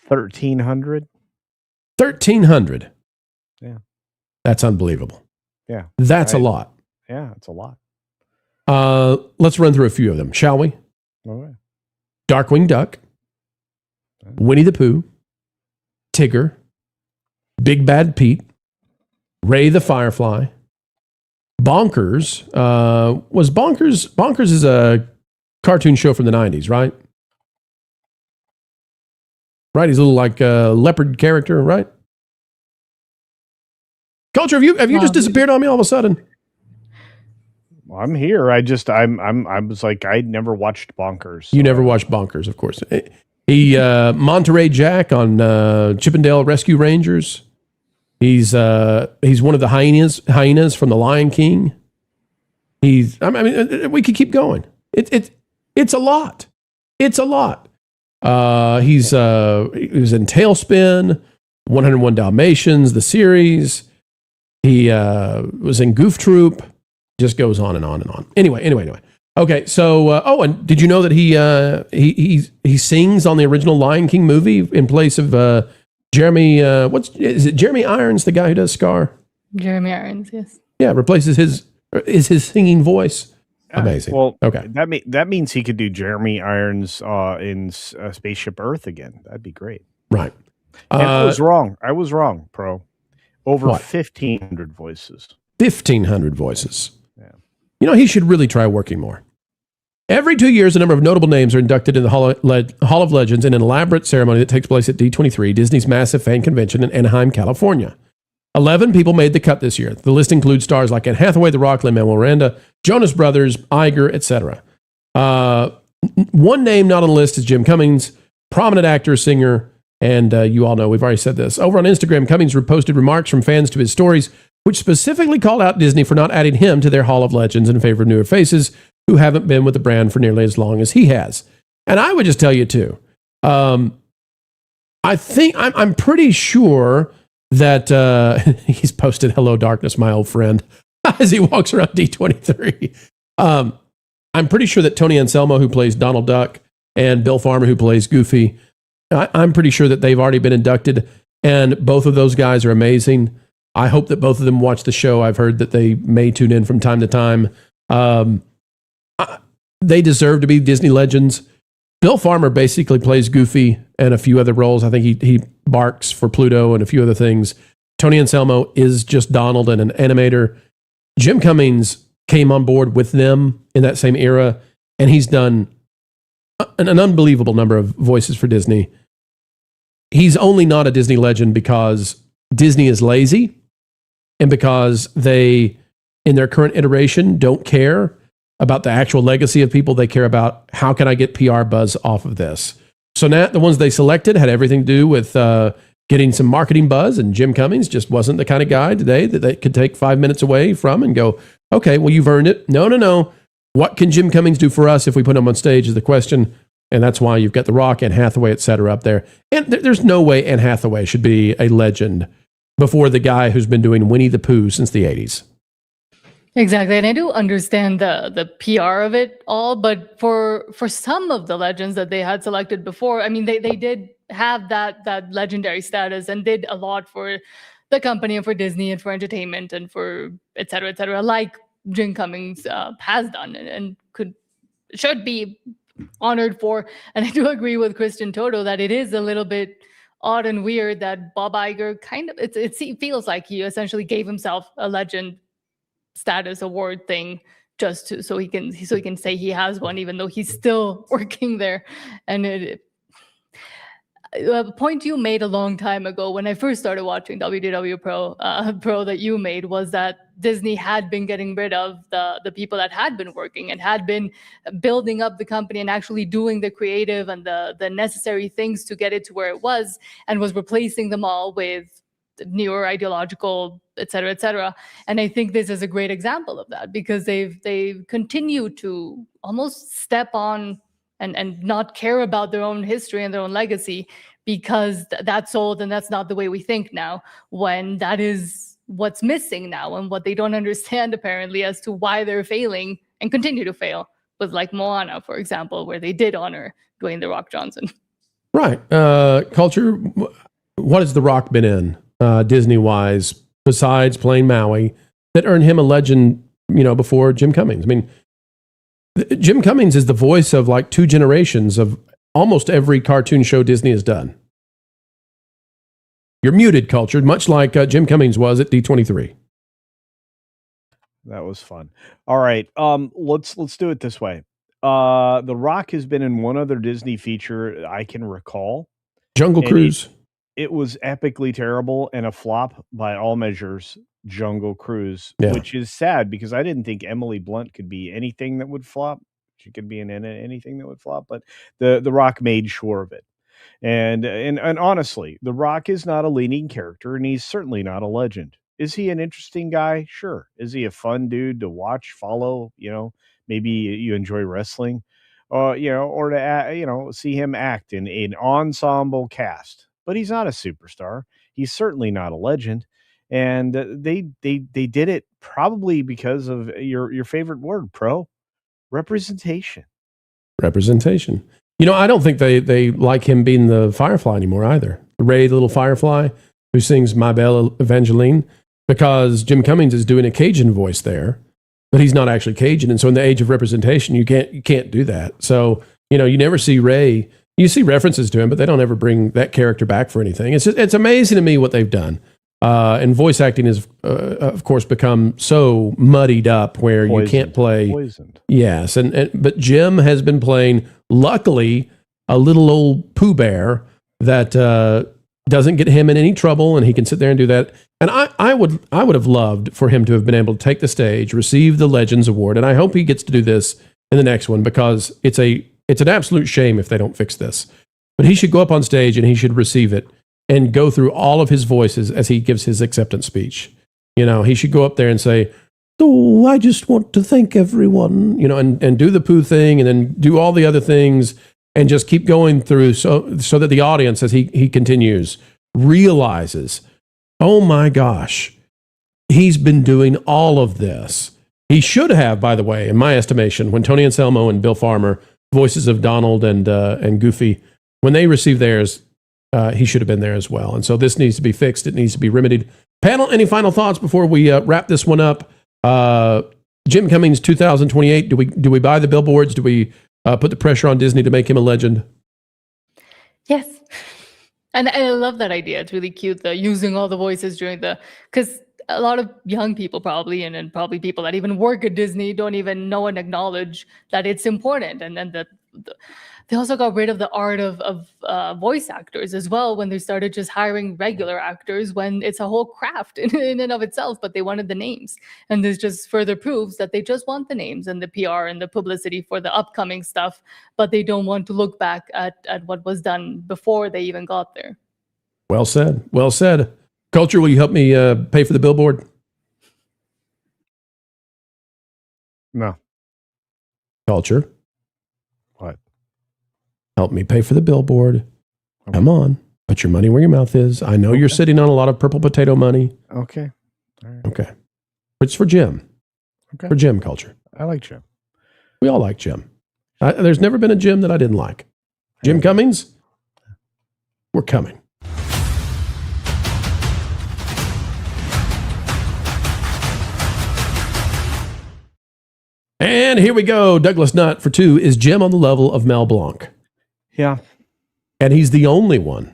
1,300. 1,300. Yeah. That's unbelievable. Yeah. That's a lot. Yeah, it's a lot. Let's run through a few of them, shall we? All right. Darkwing Duck, Winnie the Pooh, Tigger, Big Bad Pete, Ray the Firefly, Bonkers. Was Bonkers is a cartoon show from the 90s, right? Right, he's a little leopard character, right? Culture, have you just disappeared on me all of a sudden? Well, I'm here. I was like, I never watched Bonkers. So. You never watched Bonkers, of course. He Monterey Jack on Chippendale Rescue Rangers. He's one of the hyenas from The Lion King. We could keep going. It's a lot. It's a lot. He was in Tailspin, 101 Dalmatians, the series. He was in Goof Troop. Just goes on and on and on. Anyway. Okay, so and did you know that he sings on the original Lion King movie in place of Jeremy? Is it Jeremy Irons, the guy who does Scar? Jeremy Irons, yes. Yeah, replaces his singing voice. Amazing. Well, okay, that means he could do Jeremy Irons in Spaceship Earth again. That'd be great. Right. And I was wrong, Pro. Over 1,500 voices. 1,500 voices. Yeah. He should really try working more. Every 2 years, a number of notable names are inducted in the Hall of Legends in an elaborate ceremony that takes place at D23, Disney's massive fan convention in Anaheim, California. 11 people made the cut this year. The list includes stars like Anne Hathaway, The Rock, Lin-Manuel Miranda, Jonas Brothers, Iger, etc. One name not on the list is Jim Cummings, prominent actor, singer, and you all know, we've already said this. Over on Instagram, Cummings reposted remarks from fans to his stories, which specifically called out Disney for not adding him to their Hall of Legends in favor of newer faces who haven't been with the brand for nearly as long as he has. And I would just tell you too, I think I'm pretty sure that he's posted "Hello Darkness, my old friend" as he walks around D23. I'm pretty sure that Tony Anselmo, who plays Donald Duck, and Bill Farmer, who plays Goofy, I'm pretty sure that they've already been inducted, and both of those guys are amazing. I hope that both of them watch the show. I've heard that they may tune in from time to time. They deserve to be Disney legends. Bill Farmer basically plays Goofy and a few other roles. I think he barks for Pluto and a few other things. Tony Anselmo is just Donald and an animator. Jim Cummings came on board with them in that same era, and he's done an unbelievable number of voices for Disney. He's only not a Disney legend because Disney is lazy and because they, in their current iteration, don't care about the actual legacy of people. They care about how can I get PR buzz off of this. So now the ones they selected had everything to do with getting some marketing buzz, and Jim Cummings just wasn't the kind of guy today that they could take 5 minutes away from and go, okay, well, you've earned it. No. What can Jim Cummings do for us if we put him on stage is the question. And that's why you've got The Rock, Anne Hathaway, et cetera, up there. And there's no way Anne Hathaway should be a legend before the guy who's been doing Winnie the Pooh since the 80s. Exactly. And I do understand the PR of it all, but for some of the legends that they had selected before, I mean, they did have that legendary status and did a lot for the company and for Disney and for entertainment and for et cetera, like Jim Cummings has done and should be honored for. And I do agree with Christian Toto that it is a little bit odd and weird that Bob Iger kind of it feels like he essentially gave himself a legend status award thing just so he can say he has one, even though he's still working there. And a point you made a long time ago when I first started watching WDW Pro that you made was that Disney had been getting rid of the people that had been working and had been building up the company and actually doing the creative and the necessary things to get it to where it was, and was replacing them all with newer ideological, et cetera, et cetera. And I think this is a great example of that, because they've continued to almost step on and not care about their own history and their own legacy, because that's old and that's not the way we think now, when that is what's missing now and what they don't understand apparently as to why they're failing and continue to fail with, like, Moana, for example, where they did honor Dwayne "The Rock" Johnson. Right. Culture, what has The Rock been in Disney-wise, besides playing Maui, that earned him a legend, before Jim Cummings? I mean, Jim Cummings is the voice of like 2 generations of almost every cartoon show Disney has done. You're muted, Cultured, much like Jim Cummings was at D23. That was fun. All right, let's do it this way. The Rock has been in one other Disney feature I can recall. Jungle Cruise. It was epically terrible and a flop by all measures. Jungle Cruise, which is sad because I didn't think Emily Blunt could be anything that would flop. She could be in anything that would flop, but the Rock made sure of it. And honestly, The Rock is not a leading character, and he's certainly not a legend. Is he an interesting guy? Sure. Is he a fun dude to watch, follow? Maybe you enjoy wrestling, or to see him act in an ensemble cast. But he's not a superstar. He's certainly not a legend. And they did it probably because of your favorite word, Pro, representation. Representation. I don't think they like him being the Firefly anymore either. Ray, the little Firefly, who sings My Belle Evangeline, because Jim Cummings is doing a Cajun voice there, but he's not actually Cajun. And so in the age of representation, you can't do that. So, you never see Ray. You see references to him, but they don't ever bring that character back for anything. It's amazing to me what they've done. And voice acting has, of course, become so muddied up where you can't play. Poisoned. Yes, but Jim has been playing, luckily, a little old Pooh Bear that doesn't get him in any trouble, and he can sit there and do that. And I would have loved for him to have been able to take the stage, receive the Legends Award, and I hope he gets to do this in the next one, because it's an absolute shame if they don't fix this. But he should go up on stage and he should receive it and go through all of his voices as he gives his acceptance speech. He should go up there and say, "Oh, I just want to thank everyone," and do the Pooh thing, and then do all the other things, and just keep going through so that the audience, as he continues, realizes, oh my gosh, he's been doing all of this. He should have, by the way, in my estimation, when Tony Anselmo and Bill Farmer, voices of Donald and Goofy, when they received theirs, he should have been there as well. And so this needs to be fixed. It needs to be remedied. Panel, any final thoughts before we wrap this one up? Jim Cummings 2028. Do we buy the billboards? Do we put the pressure on Disney to make him a legend? Yes. And I love that idea. It's really cute, using all the voices because a lot of young people probably, and probably people that even work at Disney, don't even know and acknowledge that it's important. And then they also got rid of the art of voice actors as well, when they started just hiring regular actors, when it's a whole craft in and of itself, but they wanted the names. And this just further proves that they just want the names and the PR and the publicity for the upcoming stuff, but they don't want to look back at what was done before they even got there. Well said. Well said. Culture, will you help me pay for the billboard? No. Culture. What? Help me pay for the billboard. Okay. Come on. Put your money where your mouth is. I know you're sitting on a lot of purple potato money. Okay. All right. Okay. It's for Jim. Okay. For Jim, Culture. I like Jim. We all like Jim. There's never been a Jim that I didn't like. Jim Cummings, we're coming. And here we go. Douglas Nutt for 2 is Jim on the level of Mel Blanc. Yeah. And he's the only one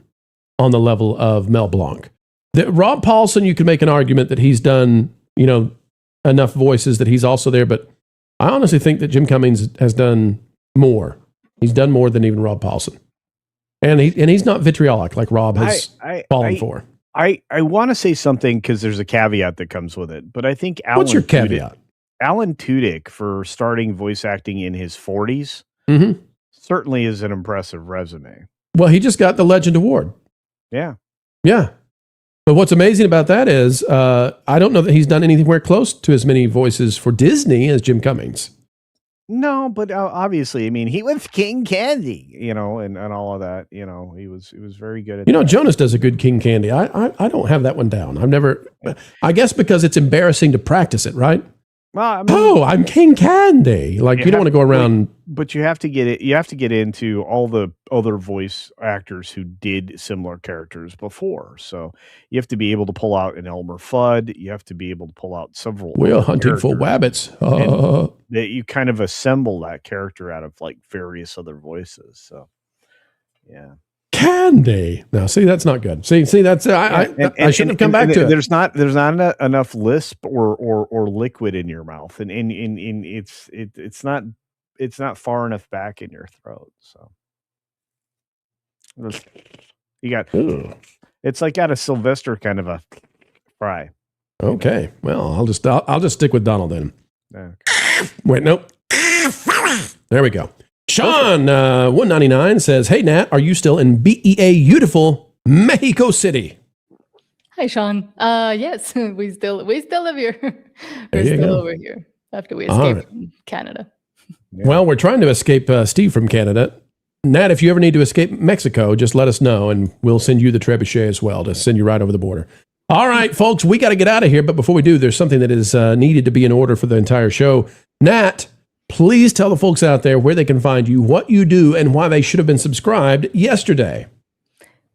on the level of Mel Blanc. Rob Paulson, you could make an argument that he's done, enough voices that he's also there, but I honestly think that Jim Cummings has done more. He's done more than even Rob Paulson. And he's not vitriolic like Rob has fallen for. I want to say something because there's a caveat that comes with it, but I think What's your caveat? Alan Tudyk, for starting voice acting in his 40s, certainly is an impressive resume. Well, he just got the Legend Award. Yeah. Yeah. But what's amazing about that is I don't know that he's done anywhere close to as many voices for Disney as Jim Cummings. No, but obviously, I mean, he was King Candy, and all of that. He was very good at that. Jonas does a good King Candy. I don't have that one down. I've never, I guess because it's embarrassing to practice it, right? Well, I'm King Candy. Like you don't want to go around. But you have to get it. You have to get into all the other voice actors who did similar characters before. So you have to be able to pull out an Elmer Fudd. You have to be able to pull out several. We're hunting for wabbits. That you kind of assemble that character out of like various other voices. So, yeah. Candy. No, see, that's not good. See, that's I shouldn't have come back to it. There's not enough lisp or liquid in your mouth, and it's not far enough back in your throat. So you got it's like got a Sylvester kind of a fry. Okay, well, I'll just stick with Donald then. Okay. Wait, nope. There we go. Sean 199 says, "Hey Nat, are you still in BEA beautiful Mexico City?" Hi Sean. Yes, we still live here. We're still over here after we escaped from Canada. Yeah. Well, we're trying to escape Steve from Canada. Nat, if you ever need to escape Mexico, just let us know and we'll send you the trebuchet as well to send you right over the border. All right, folks, we got to get out of here. But before we do, there's something that is needed to be in order for the entire show. Nat, please tell the folks out there where they can find you, what you do, and why they should have been subscribed yesterday.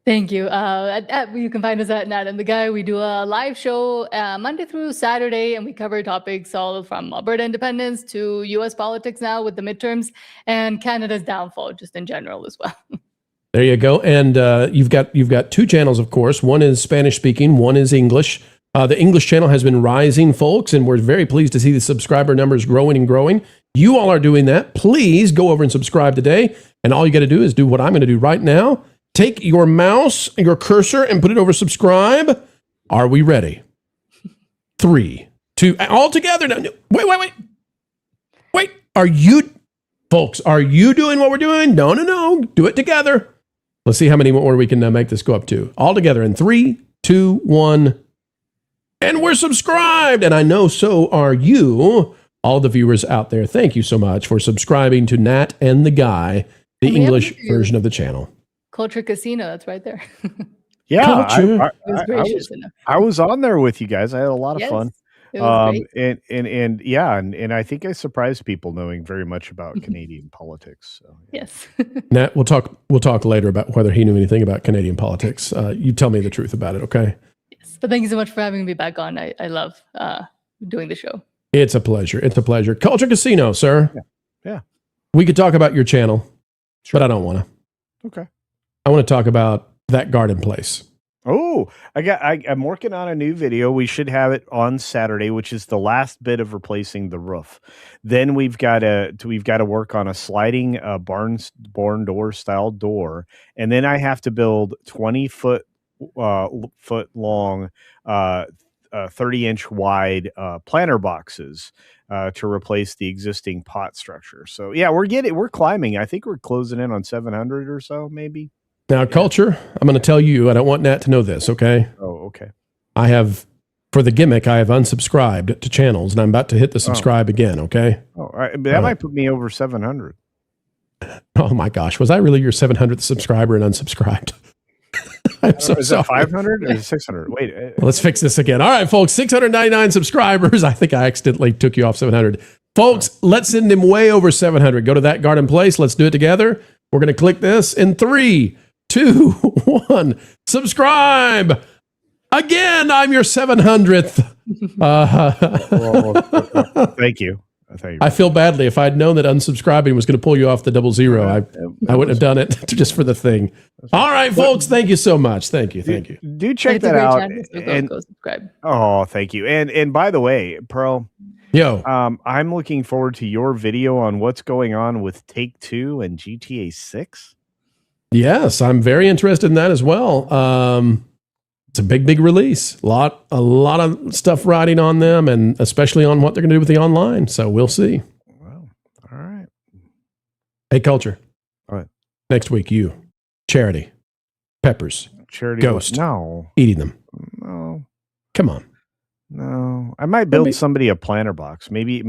Thank you. You can find us at Nat and the Guy. We do a live show Monday through Saturday, and we cover topics all from Alberta independence to U.S. politics now with the midterms and Canada's downfall, just in general as well. There you go. And you've got 2 channels, of course. One is Spanish speaking, one is English. The English channel has been rising, folks, and we're very pleased to see the subscriber numbers growing and growing. You all are doing that. Please go over and subscribe today. And all you got to do is do what I'm going to do right now. Take your mouse, your cursor, and put it over subscribe. Are we ready? 3, 2, all together. Now, wait. Are you, folks, are you doing what we're doing? No. Do it together. Let's see how many more we can make this go up to. All together in 3, 2, 1. And we're subscribed. And I know so are you, all the viewers out there. Thank you so much for subscribing to Nat and the Guy, the English version of the channel. Culture Casino, that's right there. Yeah, I was on there with you guys. I had a lot of fun. It was great. And I think I surprised people knowing very much about Canadian politics. So, yeah. Yes. Nat, we'll talk later about whether he knew anything about Canadian politics. You tell me the truth about it, okay? Yes. But thank you so much for having me back on. I love doing the show. It's a pleasure. Culture Casino, sir. Yeah. We could talk about your channel, but I don't want to. Okay. I want to talk about that garden place. Oh, I'm working on a new video. We should have it on Saturday, which is the last bit of replacing the roof. Then we've got to work on a sliding barn door style door, and then I have to build 20-foot long, 30-inch wide planter boxes to replace the existing pot structure. So yeah, we're climbing. I think we're closing in on 700 or so, maybe. Now, Culture, I'm going to tell you, I don't want Nat to know this, okay? Oh, okay. For the gimmick, I have unsubscribed to channels, and I'm about to hit the subscribe again, okay? Oh, all right. But that might put me over 700. Oh, my gosh. Was I really your 700th subscriber and unsubscribed? I'm so is sorry. That 500 or 600? Wait. Let's fix this again. All right, folks, 699 subscribers. I think I accidentally took you off 700. Folks, let's send him way over 700. Go to that garden place. Let's do it together. We're going to click this in 3, 2, 1. Subscribe. Again, I'm your 700th. Well, thank you. I feel badly. If I'd known that unsubscribing was going to pull you off the 00, I wouldn't have done it just for the thing. All right, folks. Thank you so much. Thank you. Do check that out. And go subscribe. Oh, thank you. And by the way, Pearl, I'm looking forward to your video on what's going on with Take-Two and GTA 6. Yes, I'm very interested in that as well. It's a big release. A lot of stuff riding on them, and especially on what they're going to do with the online. So we'll see. Wow. All right. Hey, Culture. All right. Next week, you, Charity, Peppers, Charity, Ghost. No. Eating them. No. Come on. No. I might build somebody a planter box. Maybe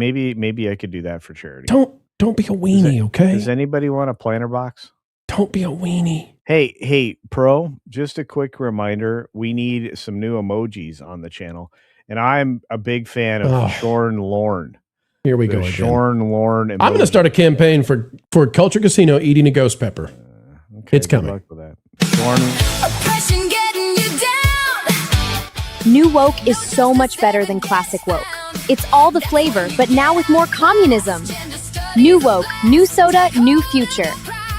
I could do that for charity. Don't be a weenie, okay? Does anybody want a planter box? Don't be a weenie. Hey, Pro, just a quick reminder, we need some new emojis on the channel. And I'm a big fan of Shorn Lorne. Here we go again. Shorn Lorne emoji. I'm going to start a campaign for Culture Casino eating a ghost pepper. Okay, it's coming. Good luck with that. Oppression getting you down. New woke is so much better than classic woke. It's all the flavor, but now with more communism. New woke, new soda, new future.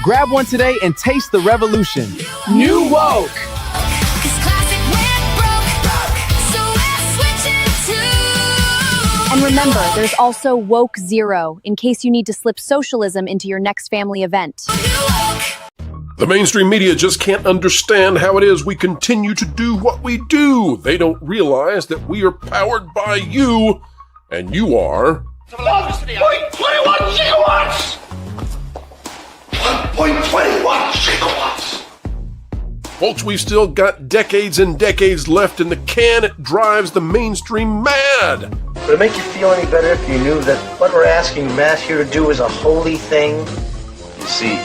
Grab one today and taste the revolution. New woke. And remember, there's also Woke Zero, in case you need to slip socialism into your next family event. The mainstream media just can't understand how it is we continue to do what we do. They don't realize that we are powered by you, and you are... 1.21 gigawatts! 1.21 gigawatts! Folks, we've still got decades and decades left in the can. It drives the mainstream mad. Would it make you feel any better if you knew that what we're asking Matt here to do is a holy thing? You see,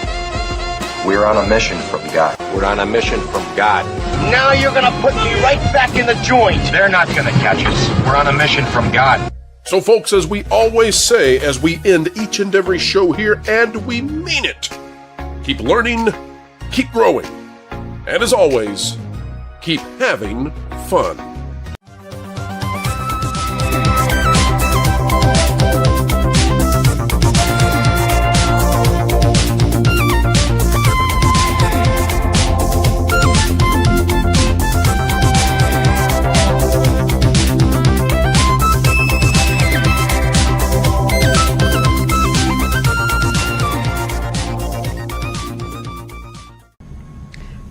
we're on a mission from God. We're on a mission from God. Now you're gonna put me right back in the joint. They're not gonna catch us. We're on a mission from God. So folks, as we always say, as we end each and every show here, and we mean it, keep learning, keep growing, and as always, keep having fun.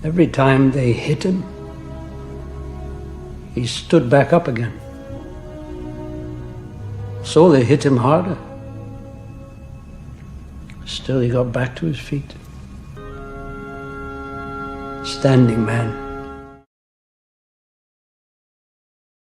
Every time they hit him, he stood back up again. So they hit him harder. Still, he got back to his feet. Standing man.